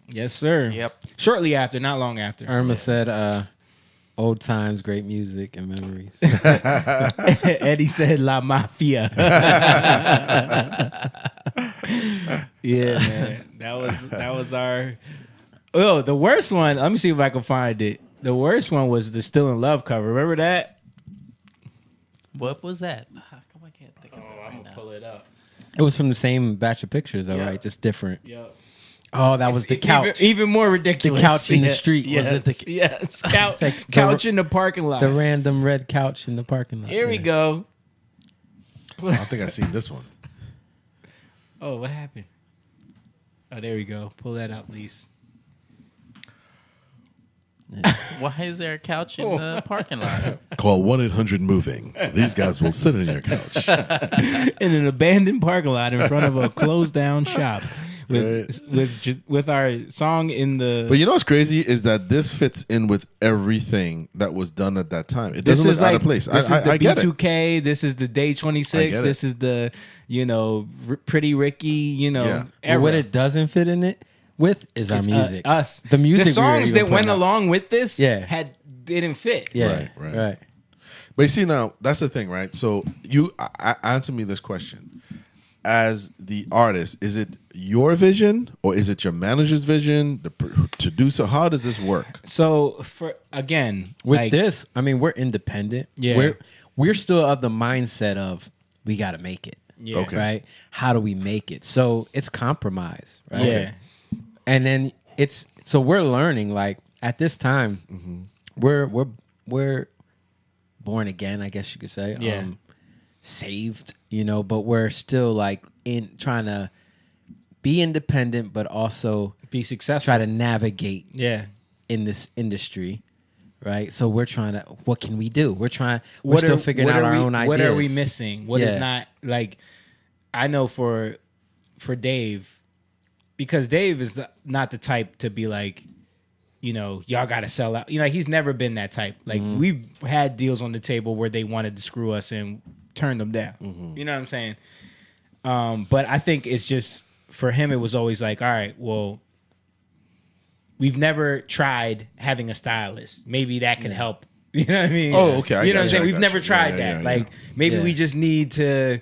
S2: Yes, sir.
S3: Yep.
S2: Shortly after, not long after.
S4: Irma said, "Old times, great music and memories."
S2: Eddie said La Mafia. Yeah, man. That was our Oh, the worst one. Let me see if I can find it. The worst one was the Still in Love cover. Remember that?
S3: What was that? How come I can't think of it right now?
S2: pull it up.
S4: It was from the same batch of pictures, though,
S2: Yeah.
S4: right? Just different.
S2: Yep.
S4: Oh, that was the couch.
S2: Even more ridiculous.
S4: couch in the
S2: Yeah.
S4: street.
S2: Yes.
S4: Was it
S2: Yes. Couch,
S4: like the-
S2: couch in the parking lot.
S4: The random red couch in the parking lot.
S2: Here we go.
S5: I think I seen this one.
S2: Oh, what happened? Oh, there we go. Pull that up, please.
S3: Why is there a couch in the parking lot?
S5: Call 1-800-MOVING. These guys will sit on your couch.
S2: In an abandoned parking lot in front of a closed down shop with our song in the.
S5: But you know what's crazy is that this fits in with everything that was done at that time. It
S2: This
S5: doesn't
S2: is
S5: look out
S2: like
S5: of place.
S2: this is the
S5: I get it.
S2: B2K. This is the Day
S5: I
S2: 26.
S5: get
S2: This is the Pretty Ricky.
S5: Yeah.
S2: Era.
S4: What it doesn't fit in it with is our
S2: It's,
S4: music.
S2: us.
S4: The music.
S2: The songs
S4: we were
S2: that went
S4: putting out.
S2: along with this
S4: Yeah.
S2: didn't fit.
S4: Yeah.
S5: Right.
S4: Right.
S5: But you see, now that's the thing, right? So answer me this question: as the artist, is it your vision or is it your manager's vision? To do so, how does this work?
S2: So
S4: With
S2: like,
S4: this, I mean, we're independent.
S2: Yeah.
S4: We're still of the mindset of we got to make it.
S2: Yeah.
S5: Okay.
S4: Right. How do we make it? So it's compromise. Right.
S2: Yeah.
S4: And then so we're learning, like, at this time,
S2: Mm-hmm.
S4: we're born again, I guess you could say.
S2: Yeah.
S4: Saved, but we're still like in trying to be independent, but also
S2: be successful.
S4: try to navigate
S2: Yeah.
S4: in this industry. Right. So we're trying to, what can we do? We're
S2: What
S4: still
S2: are-
S4: figuring
S2: what
S4: out
S2: are
S4: our
S2: we-
S4: own ideas.
S2: What are we missing? What is
S4: Yeah.
S2: not like? I know for Dave, because Dave is not the type to be like, y'all got to sell out. He's never been that type. Like we've had deals on the table where they wanted to screw us and turn them down. You know what I'm saying? But I think it's just for him. It was always like, all right, well, we've never tried having a stylist. Maybe that could help. You know what I mean?
S5: Oh, okay.
S2: You know what I'm saying?
S5: I
S2: We've
S5: got
S2: never
S5: you.
S2: tried
S5: Yeah,
S2: that.
S5: yeah,
S2: like maybe
S4: Yeah.
S2: we just need to,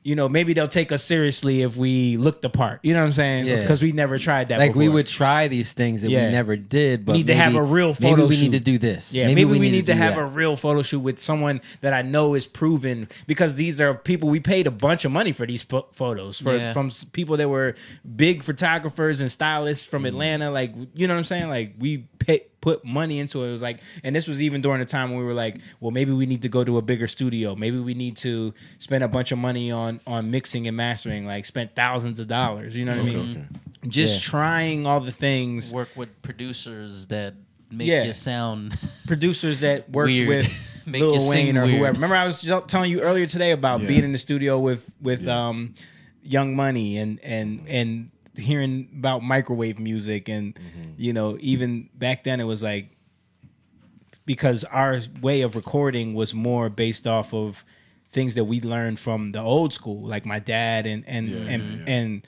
S2: maybe they'll take us seriously if we look the part. You know what I'm saying?
S4: Yeah.
S2: Because we never tried that.
S4: Like
S2: before.
S4: we would try these things that
S2: Yeah.
S4: we never did, but
S2: need to have a real photo
S4: maybe we
S2: shoot.
S4: need to do this.
S2: Yeah, maybe we need to
S4: do
S2: have
S4: that.
S2: a real photo shoot with someone that I know is proven, because these are people we paid a bunch of money for these photos from people that were big photographers and stylists from Atlanta. Like, you know what I'm saying? Like we put money into it. It was like, and this was even during the time when we were like, well, maybe we need to go to a bigger studio. Maybe we need to spend a bunch of money on mixing and mastering. Like spent thousands of dollars. You know what I mean? Just trying all the things.
S3: Work with producers that make
S2: Yeah.
S3: you sound
S2: Producers that worked
S3: Weird.
S2: with
S3: Make you
S2: Lil
S3: sing
S2: Wayne or
S3: weird.
S2: whoever. Remember, I was telling you earlier today about
S5: Yeah.
S2: being in the studio with Young Money and hearing about microwave music and even back then it was like, because our way of recording was more based off of things that we learned from the old school, like my dad and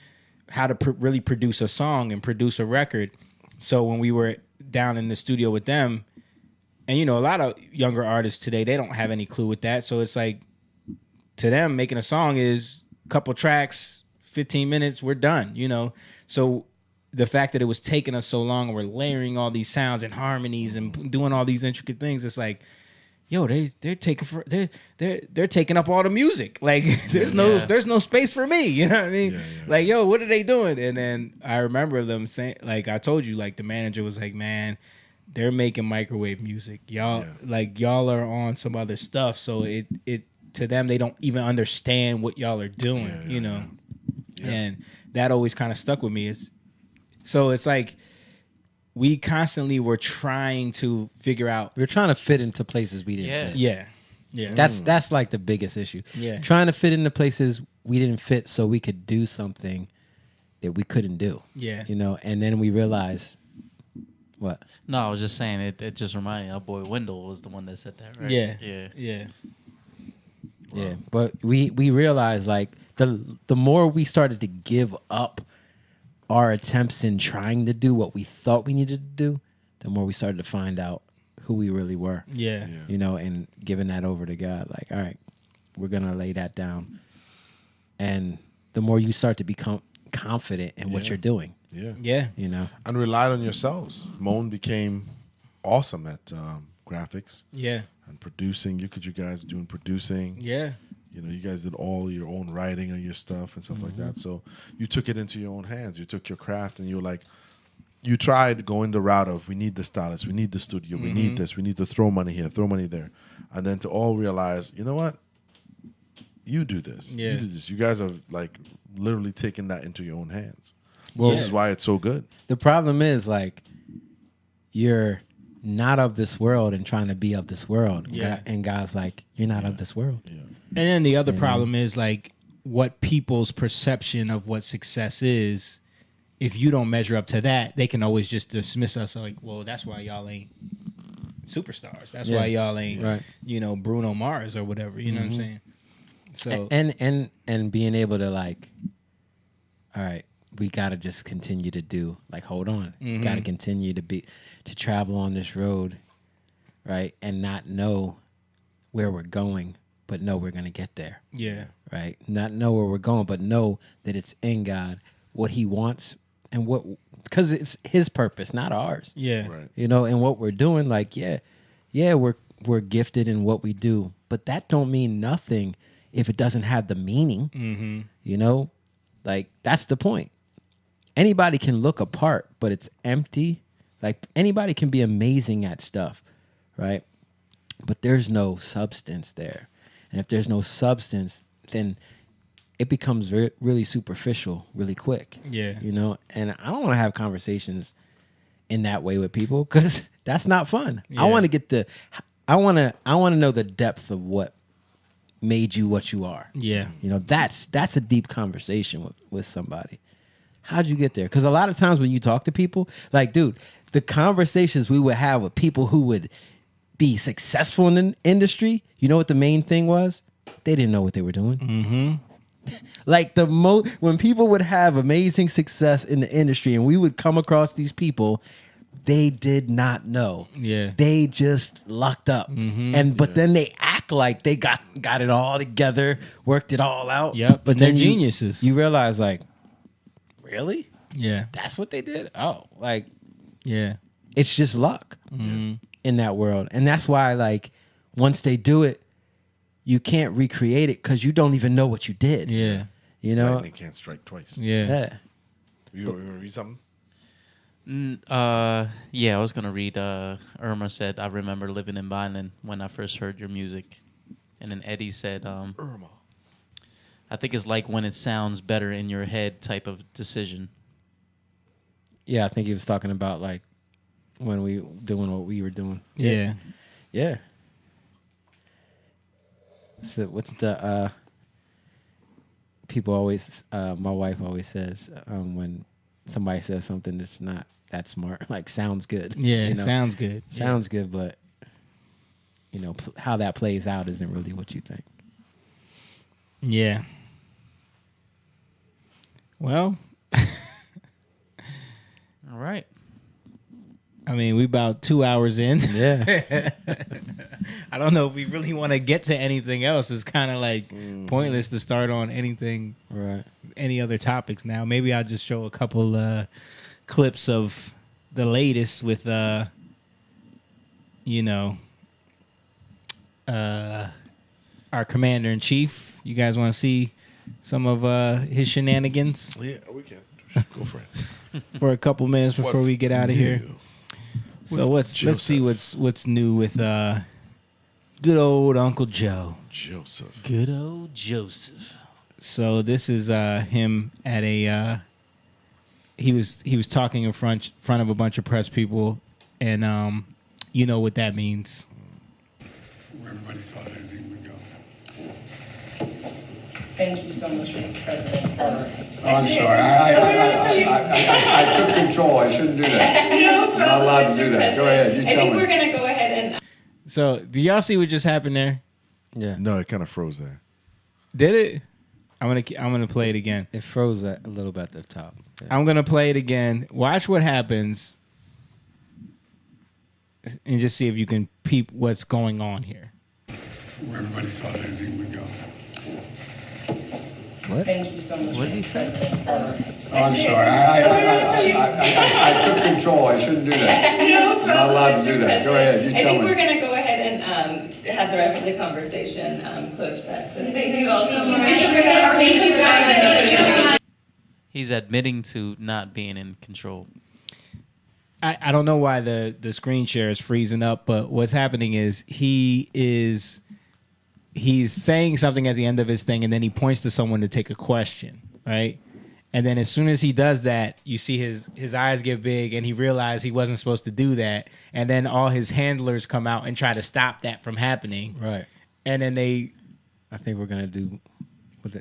S2: how to really produce a song and produce a record. So when we were down in the studio with them, and a lot of younger artists today, they don't have any clue with that. So it's like, to them, making a song is a couple tracks, 15 minutes, we're done, So the fact that it was taking us so long and we're layering all these sounds and harmonies and doing all these intricate things, it's like, yo, they're taking up all the music. Like there's no space for me. You know what I mean? Like, yo, what are they doing? And then I remember them saying, like I told you, like the manager was like, man, they're making microwave music. Y'all are on some other stuff. So to them, they don't even understand what y'all are doing, you know. And that always kind of stuck with me. It's like we constantly were trying to figure out.
S4: We're trying to fit into places we didn't fit.
S2: Yeah.
S4: That's like the biggest issue.
S2: Yeah.
S4: Trying to fit into places we didn't fit so we could do something that we couldn't do.
S2: Yeah.
S4: You know, and then we realized what?
S3: No, I was just saying it just reminded me, our boy Wendell was the one that said that, right?
S2: Yeah.
S4: Yeah. But we realized like the more we started to give up our attempts in trying to do what we thought we needed to do, the more we started to find out who we really were.
S2: Yeah.
S4: You know, and giving that over to God, like, all right, we're gonna lay that down. And the more you start to become confident in what you're doing,
S2: Yeah.
S4: you know.
S5: And relied on yourselves. Moan became awesome at graphics
S2: Yeah.
S5: and producing. You guys doing producing.
S2: Yeah.
S5: You know, you guys did all your own writing of your stuff and stuff like that. So you took it into your own hands. You took your craft and you were like, you tried going the route of, we need the stylist, we need the studio, we need this, we need to throw money here, throw money there. And then to all realize, you know what? You do this.
S2: Yeah.
S5: You do this. You guys have like literally taken that into your own hands.
S4: Well,
S5: This is why it's so good.
S4: the problem is like you're not of this world and trying to be of this world.
S2: Yeah.
S4: And God's like, you're not of this world.
S2: And then the other problem is like what people's perception of what success is. If you don't measure up to that, they can always just dismiss us like, well, that's why y'all ain't superstars. That's why y'all ain't,
S4: Right.
S2: you know, Bruno Mars or whatever. You know what I'm saying? So
S4: And being able to like, all right, we gotta just continue to do like, hold on, gotta continue to travel on this road, right, and not know where we're going, but know we're gonna get there,
S2: yeah,
S4: right? Not know where we're going, but know that it's in God, what He wants, and what, because it's His purpose, not ours.
S2: yeah,
S5: Right.
S4: You know, and what we're doing, like, we're gifted in what we do, but that don't mean nothing if it doesn't have the meaning. You know, like that's the point. Anybody can look apart, but it's empty. Like anybody can be amazing at stuff, right? But there's no substance there, and if there's no substance, then it becomes really superficial, really quick.
S2: Yeah.
S4: You know, and I don't want to have conversations in that way with people because that's not fun.
S2: Yeah.
S4: I want to get I want to know the depth of what made you what you are.
S2: yeah,
S4: You know, that's a deep conversation with somebody. How'd you get there? Because a lot of times when you talk to people, like, dude, the conversations we would have with people who would be successful in the industry, you know what the main thing was? They didn't know what they were doing. Mm-hmm. Like when people would have amazing success in the industry and we would come across these people, they did not know.
S2: Yeah.
S4: They just lucked up. But then they act like they got it all together, worked it all out.
S2: Yep,
S4: But
S2: they're
S4: then
S2: geniuses.
S4: You realize like, really?
S2: yeah,
S4: That's what they did? Oh, like
S2: yeah,
S4: it's just luck in that world. And that's why like once they do it, you can't recreate it because you don't even know what you did.
S2: yeah,
S4: You know?
S5: Lightning can't strike twice.
S2: yeah.
S4: Yeah.
S5: You want to read something?
S3: Yeah, I was gonna read. Irma said, "I remember living in Vineland when I first heard your music," and then Eddie said,
S5: Irma.
S3: "I think it's like when it sounds better in your head type of decision."
S4: Yeah, I think he was talking about like when we doing what we were doing.
S2: Yeah.
S4: Yeah. So what's the people always my wife always says when somebody says something that's not that smart, like sounds good.
S2: Yeah,
S4: you
S2: it
S4: know?
S2: sounds good.
S4: Sounds good, but you know how that plays out isn't really what you think.
S2: Yeah. Well,
S3: All right.
S2: I mean, we about 2 hours in.
S4: Yeah.
S2: I don't know if we really want to get to anything else. It's kind of like pointless to start on anything,
S4: Right.
S2: any other topics now. Maybe I'll just show a couple clips of the latest with, you know, our commander in chief. You guys want to see some of his shenanigans
S5: Yeah, we can. Go for it.
S2: for a couple minutes before we get out of here?
S5: new
S2: So let's see what's new with Good old Uncle Joe.
S5: Joseph.
S3: Good old Joseph.
S2: So this is him at a. He was talking in front of a bunch of press people, and you know what that means.
S8: Where everybody thought anything would go.
S9: Thank you so much, Mr. President.
S8: Oh, I'm sorry. I took control. I shouldn't do that.
S9: No
S8: I'm not allowed to do that. Go ahead. You
S9: I
S8: tell
S9: think
S8: me.
S9: we're going to go ahead and
S2: So do y'all see what just happened there?
S4: Yeah.
S5: No, it kind of froze there.
S2: Did it? I'm gonna play it again.
S4: It froze a little bit at the top. Yeah.
S2: I'm gonna play it again. Watch what happens, and just see if you can peep what's going on here.
S8: Where everybody thought anything would go.
S4: What?
S9: thank you so much,
S3: What did he
S9: Mr.
S3: say?
S9: President.
S8: Oh, I'm sorry. I took control. I shouldn't do that.
S9: No
S8: I'm not allowed to do that. Go ahead. You
S9: I
S8: tell
S9: think we're
S8: me.
S9: going to go ahead and have the rest of the conversation closed press. So thank you all so much.
S3: He's admitting to not being in control.
S2: I don't know why the screen share is freezing up, but what's happening is he's saying something at the end of his thing, and then he points to someone to take a question, right? And then as soon as he does that, you see his eyes get big, and he realized he wasn't supposed to do that. And then all his handlers come out and try to stop that from happening.
S4: Right.
S2: And then
S4: I think we're gonna do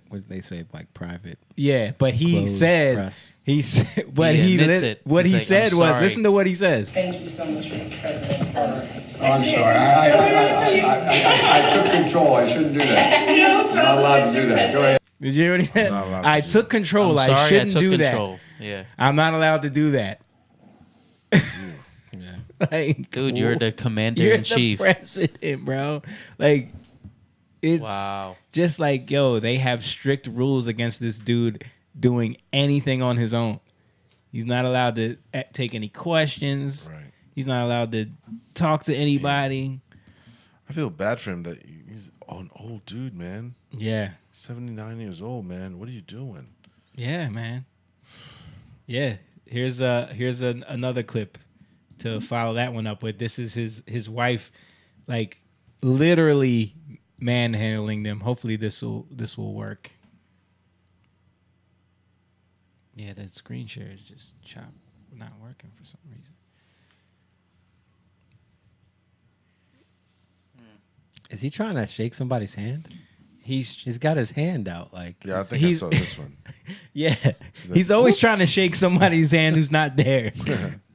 S4: what they say, like private.
S2: yeah, but he
S4: Closed
S2: said
S4: press.
S2: he said, but
S3: He
S2: he
S3: admits it.
S2: what
S3: He's
S2: he
S3: like,
S2: said
S3: "I'm
S2: was
S3: sorry."
S2: listen to what he says.
S9: Thank you so much, Mr. President.
S8: Oh, I'm sorry. I took control. I shouldn't do that. I'm not allowed to do that. Go ahead.
S2: Did you hear what he said?
S5: Not allowed to
S2: I
S5: do
S2: took control.
S3: I'm sorry,
S2: I shouldn't
S3: took
S2: do
S3: control. Yeah.
S2: that. I'm not allowed to do that.
S4: Yeah.
S2: Like,
S3: Dude, you're the commander
S2: you're
S3: in chief.
S2: the president, bro. Like, it's
S3: Wow.
S2: just like, yo, they have strict rules against this dude doing anything on his own. He's not allowed to take any questions.
S5: Right.
S2: He's not allowed to talk to anybody.
S5: I feel bad for him that he's an old dude, man.
S2: Yeah.
S5: 79 years old, man. What are you doing?
S2: Yeah, man. Yeah. Here's another clip to follow that one up with. This is his wife, like literally manhandling them. Hopefully this will work. Yeah, that screen share is just not working for some reason.
S4: Is he trying to shake somebody's hand?
S2: He's
S4: He's got his hand out, like
S5: Yeah, I think I
S2: He's-
S5: saw this one.
S2: yeah.
S5: like,
S2: He's always trying to shake somebody's hand who's not there.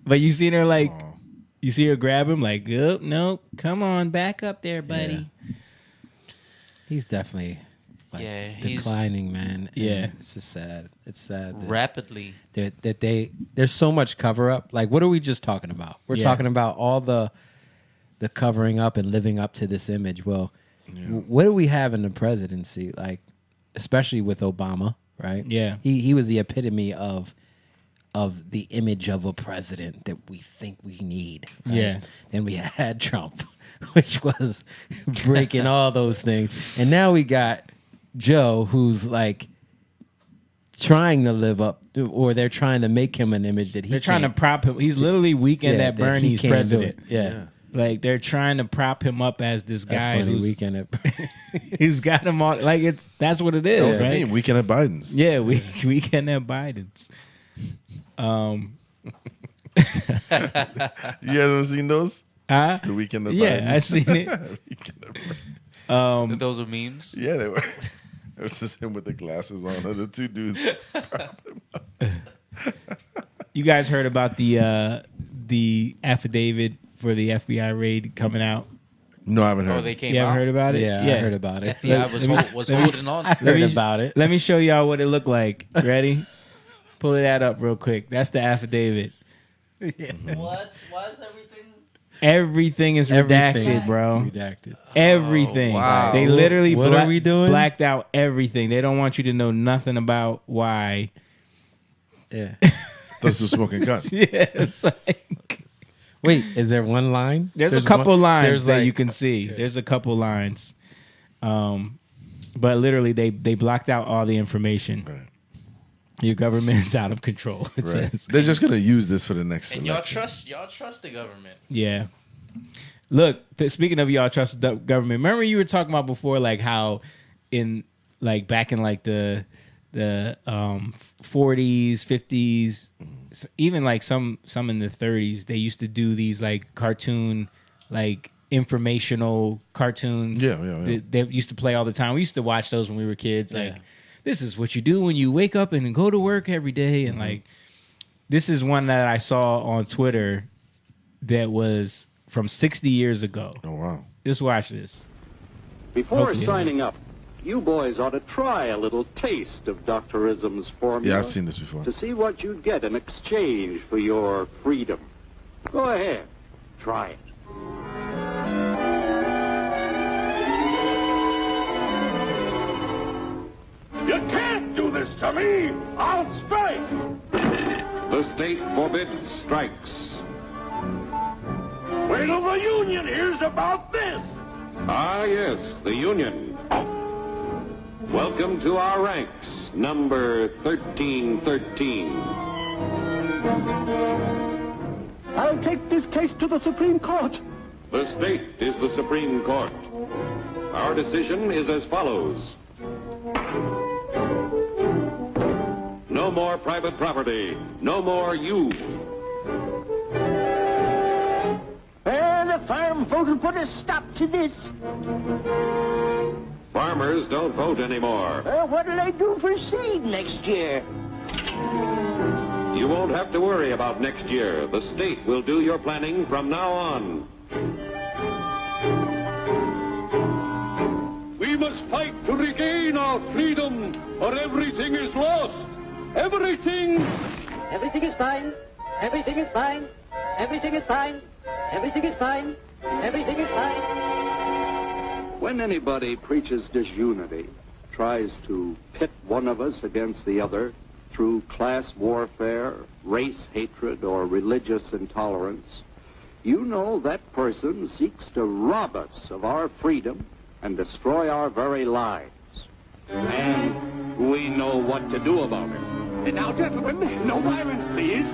S2: But you seen her like
S5: Oh.
S2: you see her grab him like, oh, no, come on, back up there, buddy.
S4: he's definitely like
S3: Yeah, he's-
S4: declining, man. And
S2: Yeah.
S4: it's just sad. It's sad that,
S3: Rapidly.
S4: there's so much cover up. Like, what are we just talking about? We're
S2: Yeah.
S4: talking about all the covering up and living up to this image. Well, what do we have in the presidency? Like, especially with Obama, right?
S2: Yeah.
S4: he was the epitome of the image of a president that we think we need. Right?
S2: Yeah.
S4: Then we had Trump, which was breaking all those things, and now we got Joe, who's like trying to live up, or they're trying to make him an image that he.
S2: They're trying to
S4: can't-
S2: prop him. He's literally weekend
S4: yeah,
S2: at
S4: that he
S2: Bernie's
S4: can't do
S2: president.
S4: it. Yeah.
S2: Like they're trying to prop him up as this
S4: That's
S2: guy
S4: funny.
S2: who's
S4: Weekend at
S2: he's got him all like that's what it
S5: That
S2: is,
S5: was the
S2: right?
S5: name, Weekend at Biden's.
S2: Yeah, weekend at Biden's.
S5: You guys ever seen those?
S2: Huh?
S5: The Weekend at
S2: Yeah,
S5: Biden's?
S2: I seen it.
S5: Weekend at Biden's.
S3: Those are memes.
S5: Yeah, they were. It was just him with the glasses on, and the two dudes.
S2: You guys heard about the affidavit for the FBI raid coming out?
S5: No, I haven't heard.
S3: Oh, they came
S2: You
S3: out.
S2: haven't heard about it?
S4: Yeah, I heard about it.
S3: Yeah, was holding on.
S4: I heard about it.
S2: Let me show y'all what it looked like. Ready? Pull that up real quick. That's the affidavit.
S3: What? Why is everything?
S2: Everything is redacted, bro.
S4: Redacted.
S2: Everything.
S3: wow.
S2: They literally
S4: What are we doing?
S2: blacked out everything. They don't want you to know nothing about why.
S4: Yeah.
S5: Those are smoking guns.
S2: Yeah, it's like
S4: Wait, is there one line?
S2: there's a couple
S4: one-
S2: lines
S4: there's
S2: that
S4: like-
S2: you can see. There's a couple lines. But literally they blocked out all the information.
S5: Right.
S2: Your government is out of control. It
S5: Right.
S2: says.
S5: They're just gonna use this for the next
S3: And
S5: election.
S3: y'all trust the government.
S2: Yeah. Look, speaking of y'all trust the government, remember you were talking about before, like how in like back in like the 40s, 50s, even like some in the 30s, they used to do these like cartoon, like informational cartoons.
S5: Yeah.
S2: They used to play all the time. We used to watch those when we were kids. Like, this is what you do when you wake up and go to work every day. And like, this is one that I saw on Twitter that was from 60 years ago.
S5: Oh, wow.
S2: Just watch this.
S10: Before
S2: Hopefully.
S10: signing up, you boys ought to try a little taste of Dr. Ism's formula.
S5: Yeah, I've seen this before.
S10: To see what you'd get in exchange for your freedom. Go ahead. Try it.
S11: You can't do this to me! I'll strike!
S10: The state forbids strikes.
S11: Wait till the union hears about this!
S10: Ah, yes, the union. Welcome to our ranks, number 1313.
S11: I'll take this case to the Supreme Court.
S10: The state is the Supreme Court. Our decision is as follows. No more private property. No more you.
S11: And the farm folks will put a stop to this.
S10: Farmers don't vote anymore.
S11: What'll they do for seed next year?
S10: You won't have to worry about next year. The state will do your planning from now on.
S11: We must fight to regain our freedom, or everything is lost. Everything.
S12: Everything is fine. Everything is fine. Everything is fine. Everything is fine. Everything is fine.
S10: When anybody preaches disunity, tries to pit one of us against the other through class warfare, race hatred, or religious intolerance, you know that person seeks to rob us of our freedom and destroy our very lives. And we know what to do about it.
S11: And now, gentlemen, no violence, please.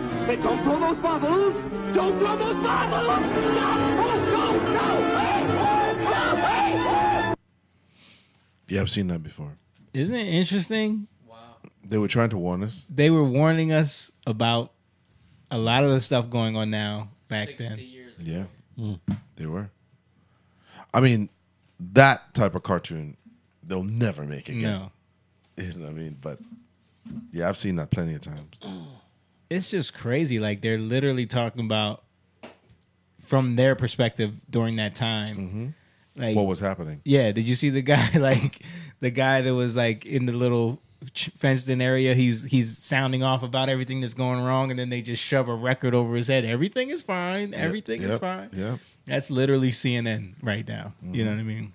S11: Don't throw those bottles. Don't throw those bottles. No! Hey!
S5: Yeah, I've seen that before.
S2: Isn't it interesting?
S5: They were trying to warn us.
S2: They were warning us about a lot of the stuff going on now back then.
S5: Yeah, they were. I mean, that type of cartoon, they'll never make again.
S2: No.
S5: You know what I mean? But yeah, I've seen that plenty of times.
S2: It's just crazy. Like, they're literally talking about from their perspective during that time. Like,
S5: What was happening?
S2: yeah, did you see the guy, like the guy that was like in the little fenced in area? He's sounding off about everything that's going wrong, and then they just shove a record over his head. Everything is fine. Everything is fine.
S5: Yeah.
S2: That's literally CNN right now. You know what I mean?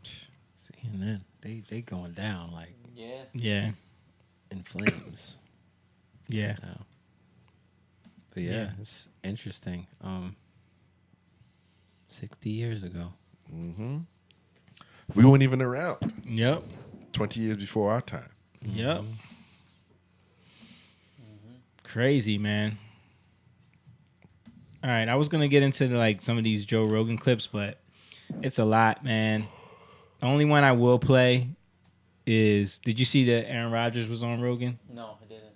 S4: CNN, they going down like
S2: Yeah.
S4: in flames.
S2: Yeah.
S4: now. But yeah, it's interesting. 60 years ago.
S5: We weren't even around.
S2: Yep.
S5: 20 years before our time.
S2: Yep. Crazy, man. All right, I was gonna get into like some of these Joe Rogan clips, but it's a lot, man. The only one I will play is, did you see that Aaron Rodgers was on Rogan?
S3: No, I didn't.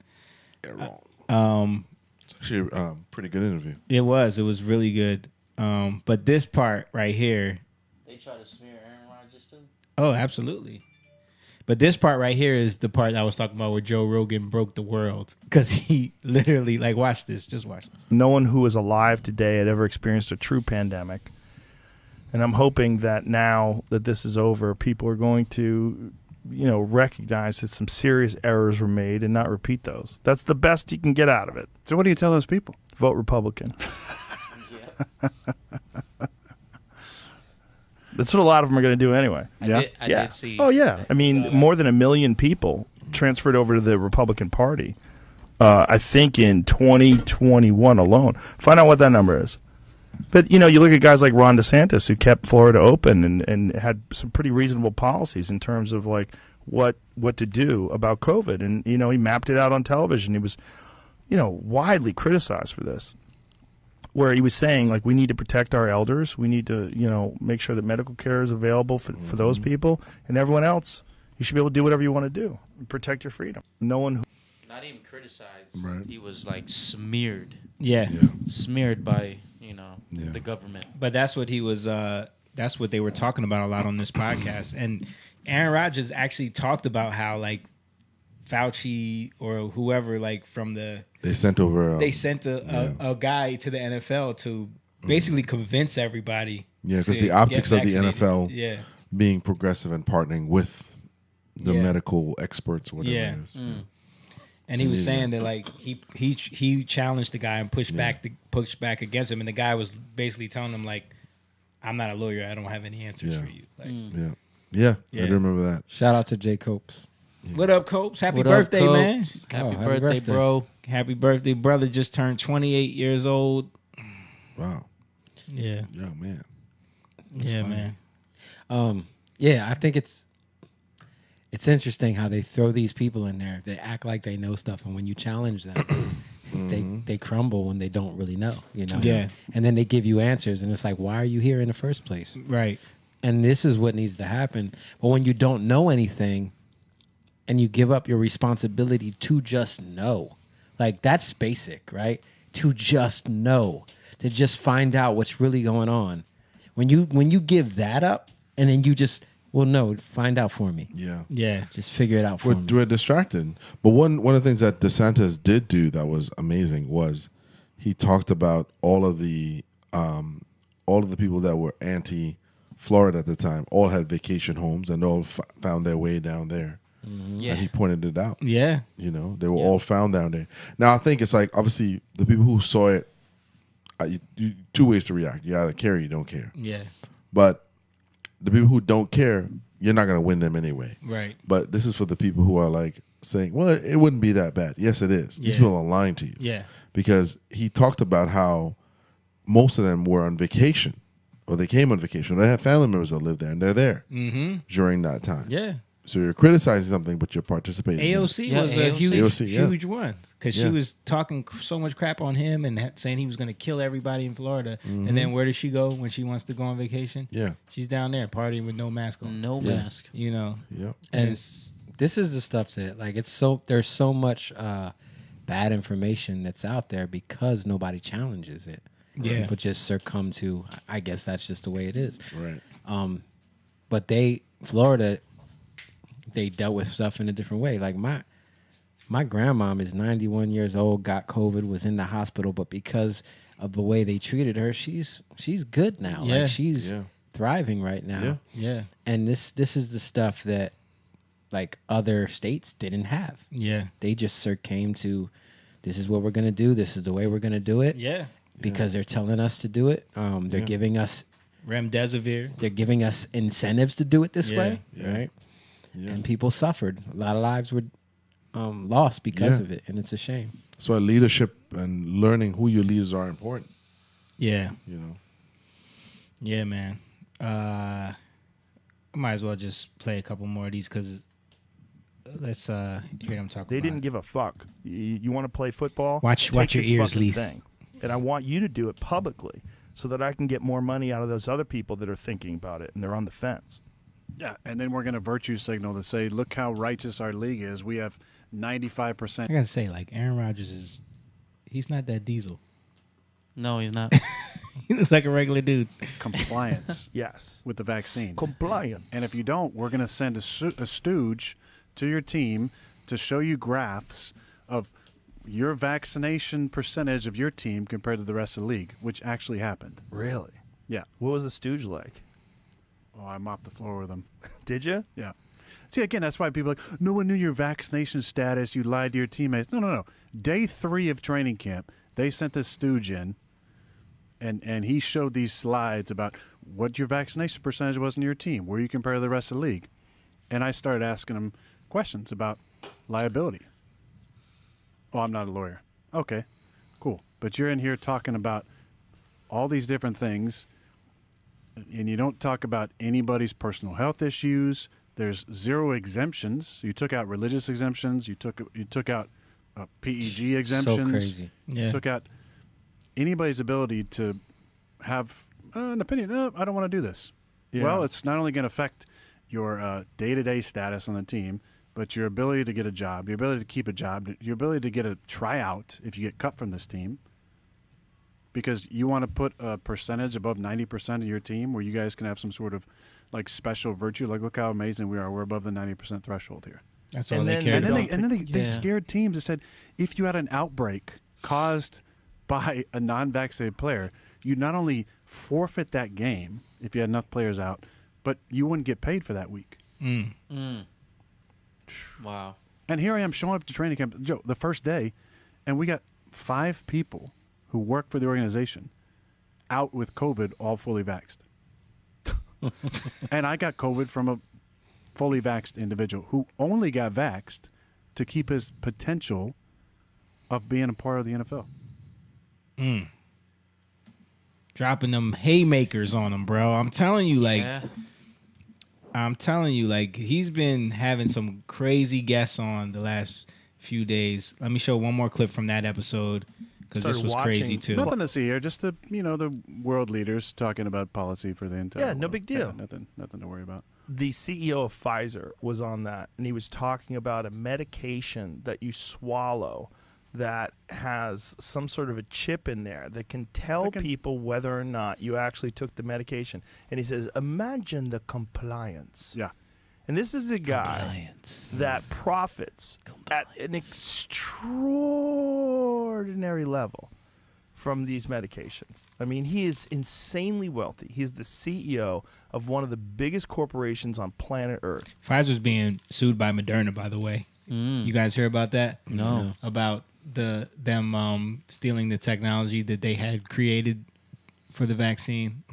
S5: It's actually a pretty good interview.
S2: It was really good. But this part right here,
S3: They try to smear Aaron Rodgers too.
S2: oh, absolutely. But this part right here is the part I was talking about where Joe Rogan broke the world, because he literally, like, watch this. Just watch this.
S13: No one who is alive today had ever experienced a true pandemic. And I'm hoping that now that this is over, people are going to, recognize that some serious errors were made and not repeat those. That's the best you can get out of it.
S14: So what do you tell those people?
S13: Vote Republican. That's what a lot of them are going to do anyway.
S3: I did see.
S13: Oh, yeah. I mean, more than 1 million people transferred over to the Republican Party, I think, in 2021 alone. Find out what that number is. But, you look at guys like Ron DeSantis, who kept Florida open and had some pretty reasonable policies in terms of, like, what to do about COVID. And, he mapped it out on television. He was, widely criticized for this. where he was saying, like, we need to protect our elders. We need to, make sure that medical care is available for those people, and everyone else. You should be able to do whatever you want to do. Protect your freedom. No one who
S3: not even criticized. Right. He was like smeared.
S2: Yeah.
S3: Smeared by, the government.
S2: But that's what he was that's what they were talking about a lot on this podcast. And Aaron Rodgers actually talked about how like Fauci or whoever like from the
S5: they sent
S2: a guy to the NFL to basically convince everybody.
S5: Yeah, because the optics of the NFL
S2: yeah.
S5: being progressive and partnering with the medical experts, whatever it is.
S2: And he was saying that like he challenged the guy and pushed back against him, and the guy was basically telling him like, "I'm not a lawyer. I don't have any answers for you." Like,
S5: yeah, I remember that.
S4: Shout out to Jay Copes.
S2: What up, Copes? Happy birthday, man!
S3: Happy birthday, bro!
S2: Happy birthday, brother! Just turned 28 years old.
S5: Wow.
S2: Yeah.
S5: Yeah, man.
S2: Yeah, man.
S4: Yeah, I think it's interesting how they throw these people in there. They act like they know stuff, and when you challenge them, they crumble when they don't really know.
S2: Yeah.
S4: And then they give you answers, and it's like, why are you here in the first place?
S2: Right.
S4: And this is what needs to happen. But when you don't know anything, and you give up your responsibility to just know, like that's basic, right? To just know, to just find out what's really going on. When you give that up, and then you just find out for me.
S2: Yeah.
S4: Just figure it out for me.
S5: We're distracted. But one of the things that DeSantis did do that was amazing was he talked about all of the people that were anti-Florida at the time all had vacation homes and all found their way down there.
S3: Yeah.
S5: And he pointed it out.
S2: Yeah.
S5: They were all found down there. Now, I think it's like, obviously, the people who saw it, you two ways to react. You either care or you don't care.
S2: Yeah.
S5: But the people who don't care, you're not going to win them anyway.
S2: Right.
S5: But this is for the people who are like saying, well, it wouldn't be that bad. Yes, it is. These people are lying to you.
S2: Yeah.
S5: Because he talked about how most of them were on vacation, or they came on vacation. They have family members that live there, and they're there during that time.
S2: Yeah.
S5: So you're criticizing something, but you're participating.
S2: AOC was a huge one because she
S5: Yeah.
S2: was talking so much crap on him and saying he was going to kill everybody in Florida. And then where does she go when she wants to go on vacation?
S5: Yeah.
S2: She's down there partying with no mask on.
S3: No mask.
S2: Yep.
S4: And this is the stuff that like there's so much bad information that's out there because nobody challenges it.
S2: Yeah.
S4: People just succumb to. I guess that's just the way it is.
S5: Right.
S4: But Florida, they dealt with stuff in a different way. Like my grandmom is 91 years old, got COVID, was in the hospital, but because of the way they treated her, she's good now.
S2: Yeah.
S4: Like she's thriving right now.
S2: Yeah.
S4: And this is the stuff that like other states didn't have.
S2: Yeah.
S4: They just came to, this is what we're gonna do. This is the way we're gonna do it.
S2: Yeah.
S4: Because they're telling us to do it. They're giving us
S2: remdesivir.
S4: They're giving us incentives to do it this way,
S5: Yeah.
S4: right?
S5: Yeah.
S4: And people suffered. A lot of lives were lost because of it, and it's a shame.
S5: So leadership and learning who your leaders are important.
S2: Yeah.
S5: You know.
S2: Yeah, man. I might as well just play a couple more of these because let's hear them talk.
S13: They didn't give a fuck. You want to play football?
S2: Watch
S13: Take
S2: your
S13: this
S2: ears,
S13: fucking
S2: Lise.
S13: thing. And I want you to do it publicly so that I can get more money out of those other people that are thinking about it and they're on the fence.
S14: Yeah, and then we're going to virtue signal to say, look how righteous our league is. We have 95%.
S2: I gotta say, like Aaron Rodgers he's not that diesel.
S3: No, he's not.
S2: He looks like a regular dude.
S14: Compliance.
S13: Yes.
S14: With the vaccine.
S13: Compliance.
S14: And if you don't, we're going to send a stooge to your team to show you graphs of your vaccination percentage of your team compared to the rest of the league, which actually happened.
S13: Really?
S14: Yeah.
S13: What was the stooge like?
S14: Oh, I mopped the floor with him.
S13: Did you?
S14: Yeah. See, again, that's why people are like, no one knew your vaccination status. You lied to your teammates. No. Day 3 of training camp, they sent this stooge in, and he showed these slides about what your vaccination percentage was in your team, where you compare to the rest of the league. And I started asking him questions about liability. Oh, I'm not a lawyer. Okay, cool. But you're in here talking about all these different things, and you don't talk about anybody's personal health issues. There's 0 exemptions. You took out religious exemptions. You took out PEG exemptions.
S4: So crazy.
S2: Yeah.
S14: You took out anybody's ability to have an opinion. I don't want to do this.
S13: Yeah.
S14: Well, it's not only going to affect your day-to-day status on the team, but your ability to get a job, your ability to keep a job, your ability to get a tryout if you get cut from this team, because you want to put a percentage above 90% of your team where you guys can have some sort of like special virtue. Like, look how amazing we are. We're above the 90% threshold here.
S2: That's all they care about.
S14: And then they scared teams that said, if you had an outbreak caused by a non-vaccinated player, you not only forfeit that game if you had enough players out, but you wouldn't get paid for that week.
S3: Wow.
S14: And here I am showing up to training camp, Joe, the first day, and we got 5 people who work for the organization out with COVID, all fully vaxxed. And I got COVID from a fully vaxxed individual who only got vaxxed to keep his potential of being a part of the NFL.
S2: Dropping them haymakers on him, bro. I'm telling you, he's been having some crazy guests on the last few days. Let me show one more clip from that episode because this was crazy too.
S14: Nothing to see here, just the world leaders talking about policy for the entire
S13: Yeah, no
S14: world.
S13: big deal.
S14: Yeah, nothing to worry about.
S13: The CEO of Pfizer was on that, and he was talking about a medication that you swallow that has some sort of a chip in there that can tell people whether or not you actually took the medication. And he says, imagine the compliance.
S14: Yeah.
S13: And this is a guy that profits at an extraordinary level from these medications. I mean, he is insanely wealthy. He is the CEO of one of the biggest corporations on planet Earth.
S2: Pfizer's being sued by Moderna, by the way. You guys hear about that?
S3: No.
S2: About them stealing the technology that they had created for the vaccine.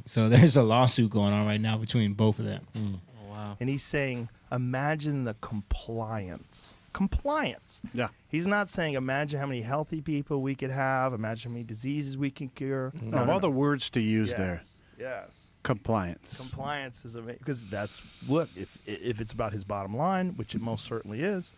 S2: So there's a lawsuit going on right now between both of them.
S3: Wow.
S13: And he's saying, imagine the compliance. Compliance.
S14: Yeah.
S13: He's not saying, imagine how many healthy people we could have, imagine how many diseases we can cure.
S14: No, all the words to use there.
S13: Yes.
S14: Compliance.
S13: Compliance is amazing because that's look. If it's about his bottom line, which it most certainly is,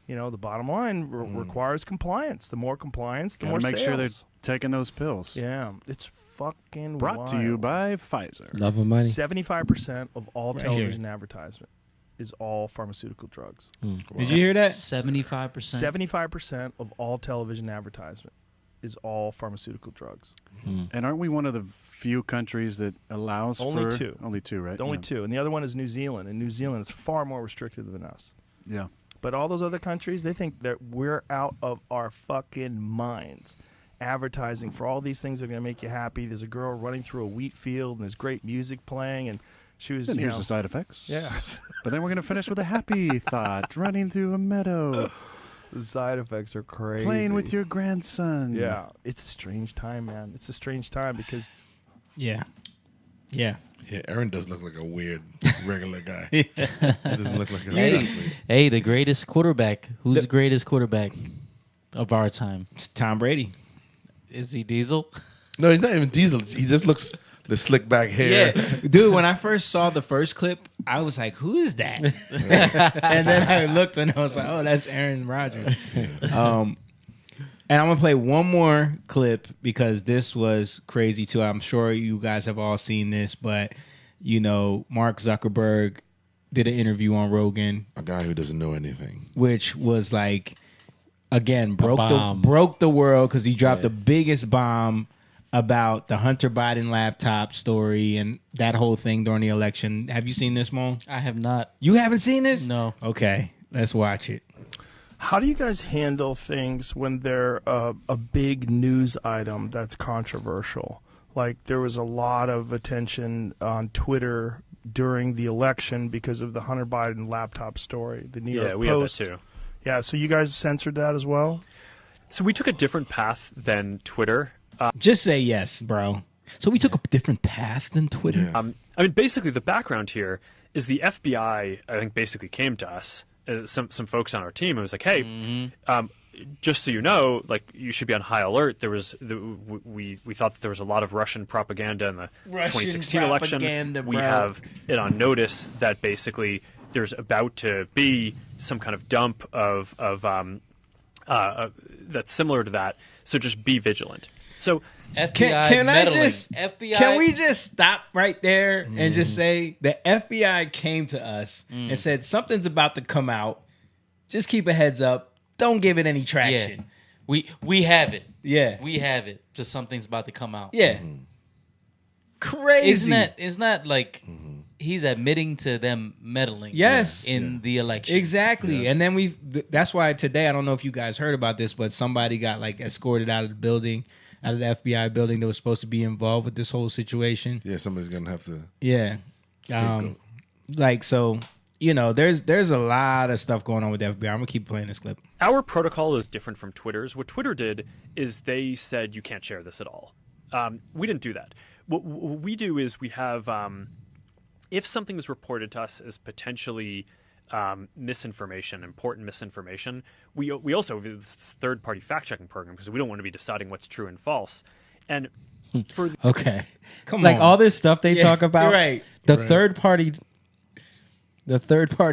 S13: the bottom line requires compliance. The more compliance, the more
S14: make
S13: sales.
S14: sure they're taking those pills.
S13: Yeah, it's fucking
S14: brought to you by Pfizer.
S4: Love of money.
S13: 75% of all
S2: Right
S13: television advertisement is all pharmaceutical drugs.
S2: Did you hear that?
S3: 75%.
S13: 75% of all television advertisement is all pharmaceutical drugs.
S14: And aren't we one of the few countries that allows
S13: Only
S14: for...
S13: two.
S14: Only two, right?
S13: Only two. And the other one is New Zealand. And New Zealand is far more restrictive than us.
S14: Yeah.
S13: But all those other countries, they think that we're out of our fucking minds. Advertising for all these things that are going to make you happy. There's a girl running through a wheat field, and there's great music playing, and she was,
S14: And here's the side effects.
S13: Yeah.
S14: But then we're going to finish with a happy thought. Running through a meadow.
S13: The side effects are crazy.
S14: Playing with your grandson.
S13: Yeah. It's a strange time, man. It's a strange time because...
S2: Yeah.
S5: Yeah, Aaron does look like a weird, regular guy. He doesn't look like a athlete.
S3: Hey, the greatest quarterback. Who's the greatest quarterback of our time?
S2: It's Tom Brady.
S3: Is he Diesel?
S5: No, he's not even Diesel. He just looks the slick back hair.
S2: Yeah, dude. When I first saw the first clip, I was like, "Who is that?" And then I looked and I was like, "Oh, that's Aaron Rodgers." And I'm gonna play one more clip because this was crazy too. I'm sure you guys have all seen this, but Mark Zuckerberg did an interview on Rogan,
S5: A guy who doesn't know anything.
S2: which was like, again, broke the world because he dropped the biggest bomb about the Hunter Biden laptop story and that whole thing during the election. Have you seen this, Mo?
S3: I have not.
S2: You haven't seen this?
S3: No.
S2: Okay, let's watch it.
S13: How do you guys handle things when they're a big news item that's controversial? Like there was a lot of attention on Twitter during the election because of the Hunter Biden laptop story. The New York
S15: we
S13: Post.
S15: had that too.
S13: Yeah, so you guys censored that as well?
S15: So we took a different path than Twitter.
S2: Just say yes, bro. So we took a different path than Twitter.
S15: I mean, basically, the background here is the FBI, I think, basically came to us, some folks on our team, and was like, hey, just so you know, like, you should be on high alert. There was we thought that there was a lot of Russian propaganda in the 2016 election. We have it on notice that basically there's about to be some kind of dump of that's similar to that. So just be vigilant. So
S3: FBI
S2: can I
S3: meddling.
S2: just
S3: FBI.
S2: can we just stop right there and just say the FBI came to us and said something's about to come out. Just keep a heads up. Don't give it any traction.
S3: Yeah. We have it.
S2: Yeah.
S3: We have it. Just something's about to come out.
S2: Yeah. Crazy.
S3: Isn't that like he's admitting to them meddling
S2: Yes.
S3: in the election.
S2: Exactly. And then that's why today, I don't know if you guys heard about this, but somebody got like escorted out of the building, out of the FBI building that was supposed to be involved with this whole situation.
S5: Yeah, somebody's gonna have to.
S2: Yeah.
S5: Scapegoat.
S2: Like, so, you know, there's a lot of stuff going on with the FBI. I'm gonna keep playing this clip.
S15: Our protocol is different from Twitter's. What Twitter did is they said you can't share this at all. We didn't do that. What we do is we have, if something is reported to us as potentially misinformation, important misinformation, we also have this third-party fact-checking program because we don't want to be deciding what's true and false. And for
S4: Okay.
S2: Come
S4: like
S2: on.
S4: all this stuff they talk about.
S2: Right.
S4: The third party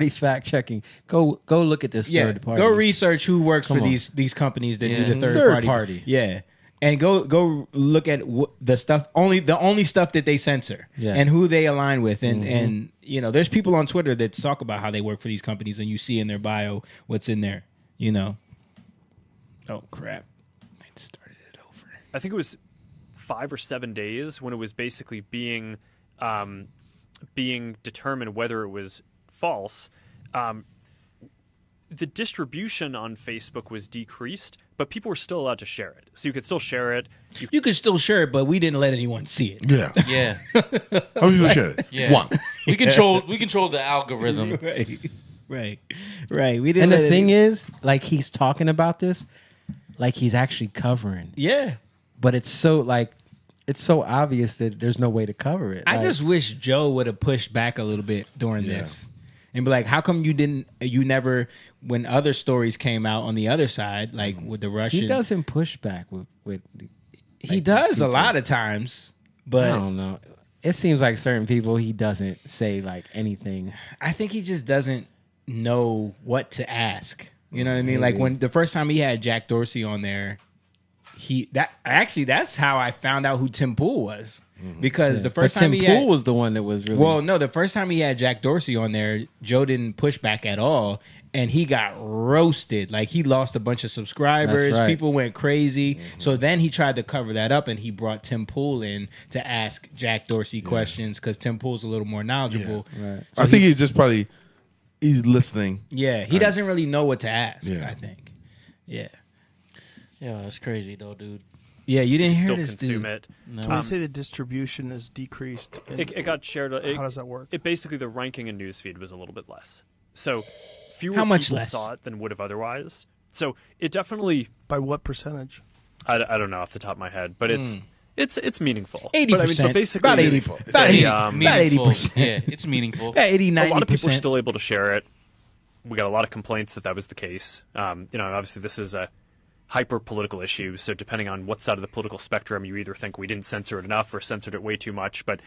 S4: fact checking. Go look at this
S2: Yeah.
S4: third party.
S2: Go research who works
S4: Come
S2: for
S4: on.
S2: these companies that do
S3: Yeah.
S2: the third
S4: Third
S2: party.
S4: party.
S2: Yeah. And go look at the stuff, the only stuff that they censor,
S4: Yeah.
S2: and who they align with, and you know, there's people on Twitter that talk about how they work for these companies, and you see in their bio what's in there. You know. Oh crap! I started it over.
S15: I think it was 5 or 7 days when it was basically being determined whether it was false. The distribution on Facebook was decreased, but people were still allowed to share it. So you could still share it.
S2: You could still share it, but we didn't let anyone see it.
S5: Yeah.
S3: Yeah.
S5: How many people share it?
S3: Yeah.
S5: One.
S3: We control the algorithm.
S2: Right. We didn't.
S4: And the
S2: let
S4: thing is, like he's talking about this, like he's actually covering.
S2: Yeah.
S4: But it's so obvious that there's no way to cover it.
S2: I
S4: Like,
S2: just wish Joe would have pushed back a little bit during this and be like, how come you never, when other stories came out on the other side, like with the Russian.
S4: he doesn't push back with
S2: He
S4: like,
S2: does
S4: these
S2: a
S4: people.
S2: lot of times,
S4: I
S2: but
S4: don't know. It seems like certain people he doesn't say like anything.
S2: I think he just doesn't know what to ask. You know what I mean? Like when the first time he had Jack Dorsey on there, that's how I found out who Tim Pool was. Because the first time
S4: Tim
S2: he
S4: Pool
S2: had,
S4: was the one that was really
S2: well, no, the first time he had Jack Dorsey on there, Joe didn't push back at all, and he got roasted. Like he lost a bunch of subscribers.
S4: That's right.
S2: People went crazy. So then he tried to cover that up, and he brought Tim Pool in to ask Jack Dorsey questions because Tim Pool's a little more knowledgeable.
S4: right.
S2: So
S5: I think he's just probably listening.
S2: yeah, he doesn't really know what to ask.
S5: Yeah.
S2: I think. Yeah.
S3: Yeah, that's crazy though, dude.
S2: Yeah, you didn't hear
S15: still
S2: this,
S15: consume
S2: dude.
S15: it.
S3: No.
S16: So when you say the distribution is decreased,
S15: It got shared.
S16: how does that work?
S15: It basically the ranking in newsfeed was a little bit less. So fewer
S2: How much
S15: people
S2: less?
S15: saw it than would have otherwise. So it definitely.
S16: By what percentage?
S15: I don't know off the top of my head, but it's meaningful.
S2: 80%.
S15: But, I mean, but basically,
S2: About 80.
S15: meaningful.
S2: About 80.
S15: Um,
S2: About
S3: Meaningful.
S2: 80%.
S3: Yeah, it's meaningful.
S2: Yeah, 80, 90%.
S15: a lot of people are still able to share it. We got a lot of complaints that was the case. Obviously this is a hyper political issue. So depending on what side of the political spectrum, you either think we didn't censor it enough or censored it way too much. But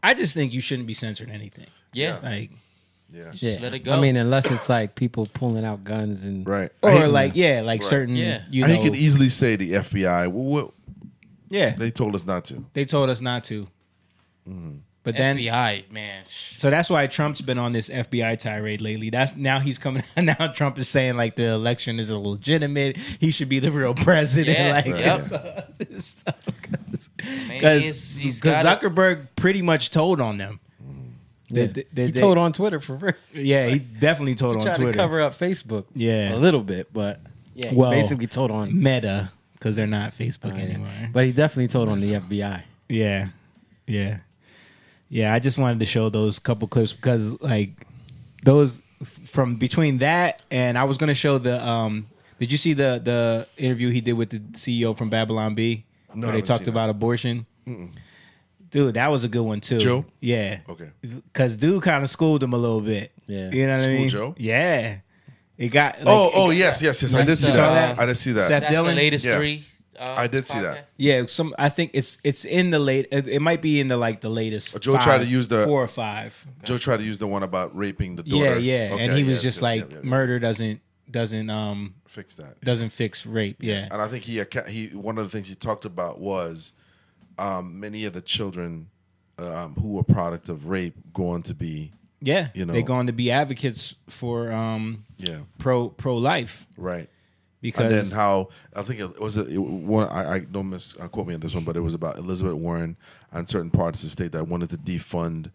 S2: I just think you shouldn't be censoring anything.
S3: Yeah.
S2: Like,
S3: Just let it go.
S4: I mean, unless it's like people pulling out guns and
S5: Right.
S2: or like, certain, you know.
S5: he could easily say the FBI. Well,
S2: yeah.
S5: They told us not to.
S2: They told us not to. But then
S3: FBI, man.
S2: So that's why Trump's been on this FBI tirade lately. Now he's coming. Now Trump is saying like the election is illegitimate. He should be the real president.
S3: Yeah,
S2: like
S3: yep.
S2: this stuff
S3: he's
S2: because
S3: got
S2: Zuckerberg pretty much told on them.
S4: Yeah. He told on Twitter for real.
S2: Yeah, he definitely told
S4: He
S2: on
S4: tried
S2: Twitter.
S4: to cover up Facebook.
S2: Yeah,
S4: a little bit, but yeah, he basically told on
S2: Meta because they're not Facebook anymore.
S4: But he definitely told on the FBI.
S2: Yeah. I just wanted to show those couple clips because like those from between that and I was gonna show the Did you see the interview he did with the CEO from Babylon B?
S5: No,
S2: where
S5: I
S2: they
S5: haven't
S2: talked
S5: seen
S2: about abortion. Dude, that was a good one too.
S5: Joe?
S2: Yeah.
S5: Okay.
S2: Because dude kind of schooled him a little bit.
S4: Yeah.
S2: You know what I
S5: School
S2: mean?
S5: Joe?
S2: Yeah. It got.
S5: Yes. I did see that. I did see that.
S2: Seth
S3: That's
S2: Dillon?
S3: the latest
S5: Yeah.
S3: 3.
S5: I did see that.
S2: Yeah, I think it's in the late. It might be in the latest.
S5: Joe tried to use the
S2: 4 or 5.
S5: Joe tried to use the one about raping the daughter.
S2: Yeah.
S5: Okay,
S2: and he was
S5: yes,
S2: just
S5: yeah,
S2: like
S5: yeah.
S2: murder doesn't doesn't
S5: fix that.
S2: Doesn't fix rape. Yeah.
S5: And I think he one of the things he talked about was many of the children who were product of rape going to be
S2: they're going to be advocates for pro life.
S5: Right.
S2: Because
S5: and then how I think it was one I don't quote me on this one, but it was about Elizabeth Warren and certain parts of the state that wanted to defund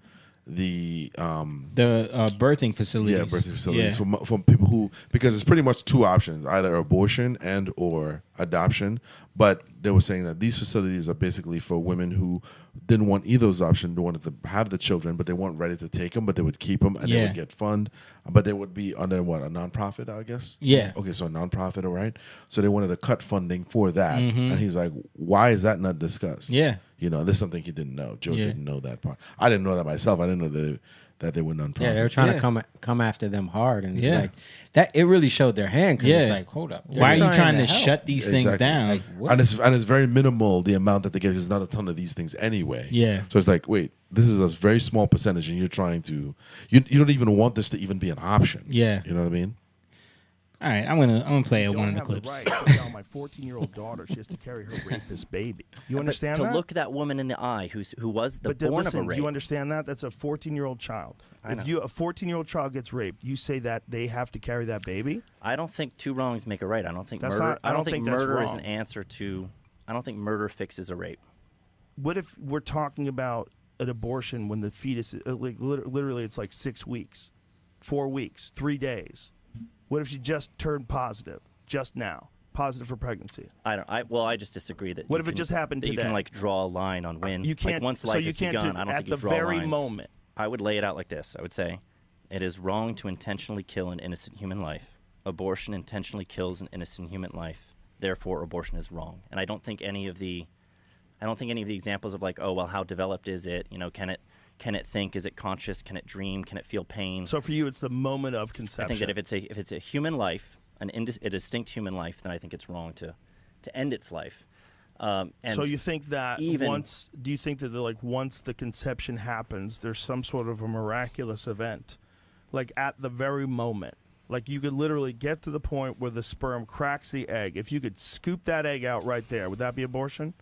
S5: the
S2: birthing facilities.
S5: Yeah, birthing facilities from people who, because it's pretty much two options, either abortion and or adoption. But they were saying that these facilities are basically for women who didn't want either of those options. They wanted to have the children, but they weren't ready to take them, but they would keep them and they would get fund. But they would be under what, a nonprofit, I guess?
S2: Yeah.
S5: Okay, so a nonprofit, all right. So they wanted to cut funding for that.
S2: Mhm.
S5: And he's like, why is that not discussed?
S2: Yeah.
S5: You know, this is something he didn't know. Joe didn't know that part. I didn't know that myself. I didn't know that they were nonprofit.
S4: Yeah, they were trying to come after them hard, and it's like that. It really showed their hand because it's like, hold up,
S2: why are you trying to shut these things down?
S4: Like, what?
S5: And it's very minimal the amount that they get. There's not a ton of these things anyway.
S2: Yeah.
S5: So it's like, wait, this is a very small percentage, and you're trying to you don't even want this to even be an option.
S2: Yeah.
S5: You know what I mean?
S2: All right, I'm gonna play one of the clips.
S16: Right to tell my 14-year-old daughter she has to carry her rapist baby. You understand
S17: to
S16: that?
S17: look that woman in the eye who was the
S16: But
S17: born
S16: listen,
S17: of a rape.
S16: do you understand that? That's a 14-year-old child. If a 14-year-old child gets raped, you say that they have to carry that baby?
S17: I don't think two wrongs make a right. I don't think
S16: That's
S17: murder.
S16: not- I don't think that's
S17: murder is an
S16: wrong.
S17: answer to. I don't think murder fixes a rape.
S16: What if we're talking about an abortion when the fetus, literally it's like 6 weeks, 4 weeks, 3 days? What if she just turned positive, just now, positive for pregnancy?
S17: I just disagree that.
S16: What if it just happened
S17: that
S16: today?
S17: You can like draw a line on when.
S16: You can't.
S17: Like, once
S16: so
S17: life
S16: you
S17: has
S16: can't
S17: begun,
S16: do,
S17: I don't
S16: at
S17: think
S16: the
S17: you draw
S16: very
S17: lines.
S16: moment.
S17: I would lay it out like this. I would say, it is wrong to intentionally kill an innocent human life. Abortion intentionally kills an innocent human life. Therefore, abortion is wrong. And I don't think any of the examples of like, oh well, how developed is it? You know, can it think? Is it conscious? Can it dream? Can it feel pain?
S16: So for you, it's the moment of conception.
S17: I think that if it's a human life, a distinct human life, then I think it's wrong to end its life. And
S16: so you think that
S17: even
S16: do you think that once the conception happens, there's some sort of a miraculous event, like at the very moment, like you could literally get to the point where the sperm cracks the egg. If you could scoop that egg out right there, would that be abortion?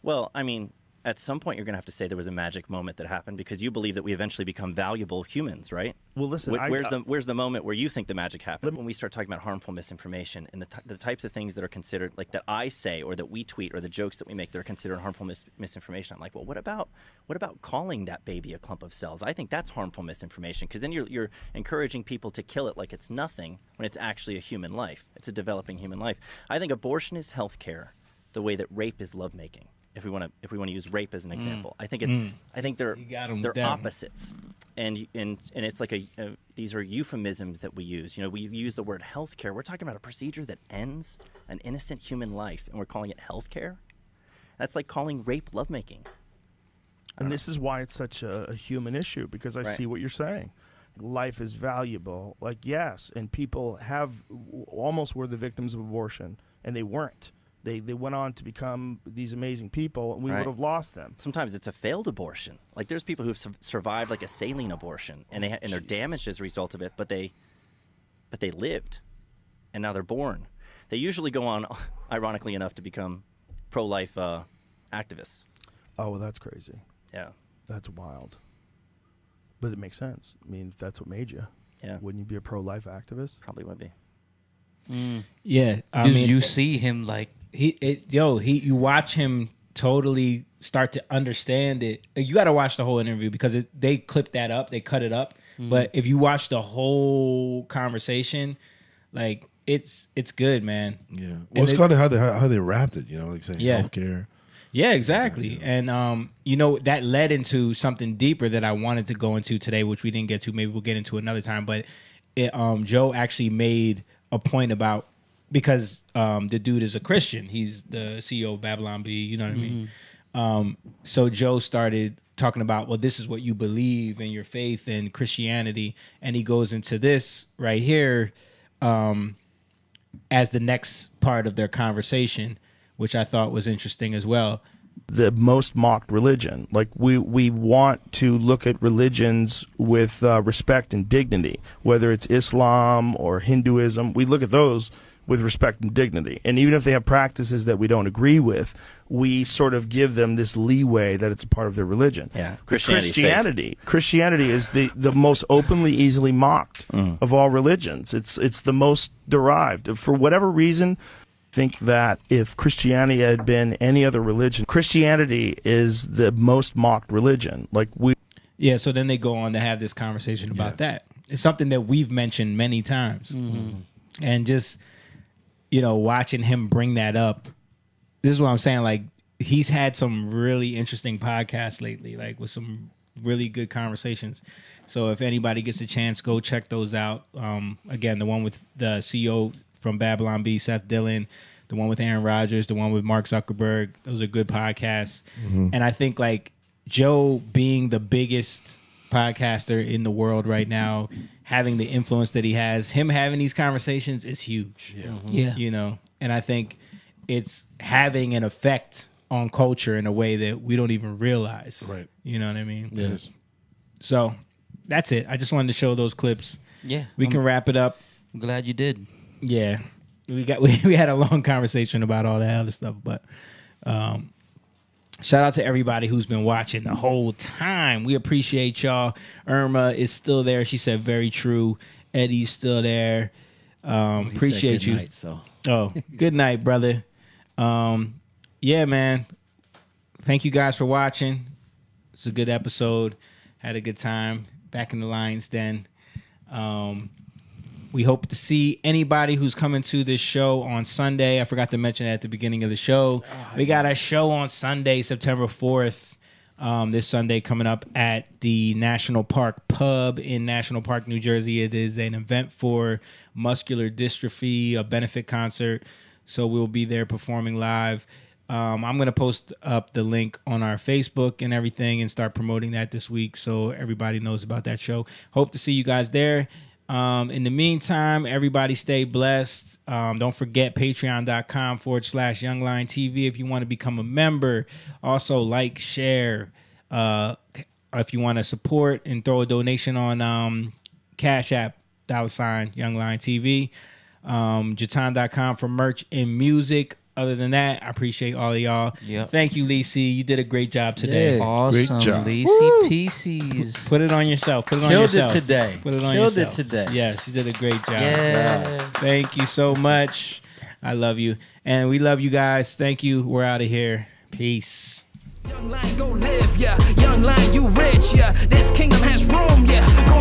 S17: Well, I mean, at some point you're going to have to say there was a magic moment that happened because you believe that we eventually become valuable humans, right?
S16: Well, listen,
S17: where's the moment where you think the magic happened? When we start talking about harmful misinformation and the types of things that are considered, like that I say or that we tweet or the jokes that we make that are considered harmful misinformation, I'm like, well, what about calling that baby a clump of cells? I think that's harmful misinformation because then you're encouraging people to kill it like it's nothing when it's actually a human life. It's a developing human life. I think abortion is healthcare the way that rape is lovemaking. If we want to use rape as an example, I think they're opposites, and it's like these are euphemisms that we use. You know, we use the word healthcare. We're talking about a procedure that ends an innocent human life, and we're calling it healthcare. That's like calling rape lovemaking.
S16: And this is why it's such a human issue, because I see what you're saying. Life is valuable. Like, yes, and people almost were the victims of abortion, and they weren't. They went on to become these amazing people, and we would have lost them.
S17: Sometimes it's a failed abortion. Like there's people who've survived like a saline abortion, and they're damaged as a result of it, but they lived, and now they're born. They usually go on, ironically enough, to become pro-life activists.
S16: Oh, well, that's crazy.
S17: Yeah,
S16: that's wild. But it makes sense. I mean, if that's what made you, wouldn't you be a pro-life activist?
S17: Probably would be.
S2: Yeah,
S3: I mean, you see him like
S2: you watch him totally start to understand it. You got to watch the whole interview because they clip that up, they cut it up.
S3: Mhm.
S2: But if you watch the whole conversation, like it's good, man.
S5: Yeah, well, it's kind of how they wrapped it. You know, like saying healthcare.
S2: Yeah, exactly. And that led into something deeper that I wanted to go into today, which we didn't get to. Maybe we'll get into another time. But Joe actually made a point about, because the dude is a Christian. He's the CEO of Babylon Bee, you know what I mean? So Joe started talking about, well, this is what you believe in your faith and Christianity. And he goes into this right here as the next part of their conversation, which I thought was interesting as well.
S13: the most mocked religion. Like we want to look at religions with respect and dignity, whether it's Islam or Hinduism. We look at those with respect and dignity. And even if they have practices that we don't agree with, we sort of give them this leeway that it's a part of their religion.
S17: Yeah,
S13: Christianity is the most openly, easily mocked of all religions. It's the most derived. For whatever reason, I think that if Christianity had been any other religion, Christianity is the most mocked religion.
S2: Yeah, so then they go on to have this conversation about that. It's something that we've mentioned many times. And just, watching him bring that up, this is what I'm saying. Like, he's had some really interesting podcasts lately, like with some really good conversations. So if anybody gets a chance, go check those out. Again, the one with the CEO from Babylon Bee, Seth Dillon, the one with Aaron Rodgers, the one with Mark Zuckerberg. Those are good podcasts. And I think like Joe being the biggest podcaster in the world right now, having the influence that he has, him having these conversations is huge. And I think it's having an effect on culture in a way that we don't even realize.
S5: Right.
S2: You know what I mean?
S5: Yes.
S2: So that's it. I just wanted to show those clips.
S3: Yeah.
S2: We can wrap it up.
S3: I'm glad you did.
S2: Yeah. We had a long conversation about all that other stuff, but shout out to everybody who's been watching the whole time. We appreciate y'all. Irma is still there. She said very true. Eddie's still there. Appreciate you.
S4: Night, so.
S2: Oh, good night, brother. Yeah, man. Thank you guys for watching. It's a good episode. Had a good time. Back in the Lion's Den. We hope to see anybody who's coming to this show on Sunday. I forgot to mention that at the beginning of the show. We got a show on Sunday, September 4th. This Sunday coming up at the National Park Pub in National Park, New Jersey. It is an event for muscular dystrophy, a benefit concert. So we'll be there performing live. I'm going to post up the link on our Facebook and everything and start promoting that this week so everybody knows about that show. Hope to see you guys there. In the meantime, everybody stay blessed. Don't forget patreon.com/youngliontv if you want to become a member. Also, like, share. If you want to support and throw a donation on Cash App, $youngliontv. Jatan.com for merch and music. Other than that, I appreciate all of y'all.
S3: Yep.
S2: Thank you, Lacey. You did a great job today.
S3: Yeah. Awesome,
S2: Great job.
S3: Lacey Pieces.
S2: Put it on yourself. Put it on
S4: Killed
S2: yourself.
S4: it today.
S2: Put it on
S4: Killed
S2: yourself.
S4: it today.
S2: Yes, you did a great job.
S3: Yeah.
S2: Thank you so much. I love you. And we love you guys. Thank you. We're out of here. Peace.
S1: Young lion, go live, yeah. Young lion, you rich, yeah. This kingdom has room, yeah. Go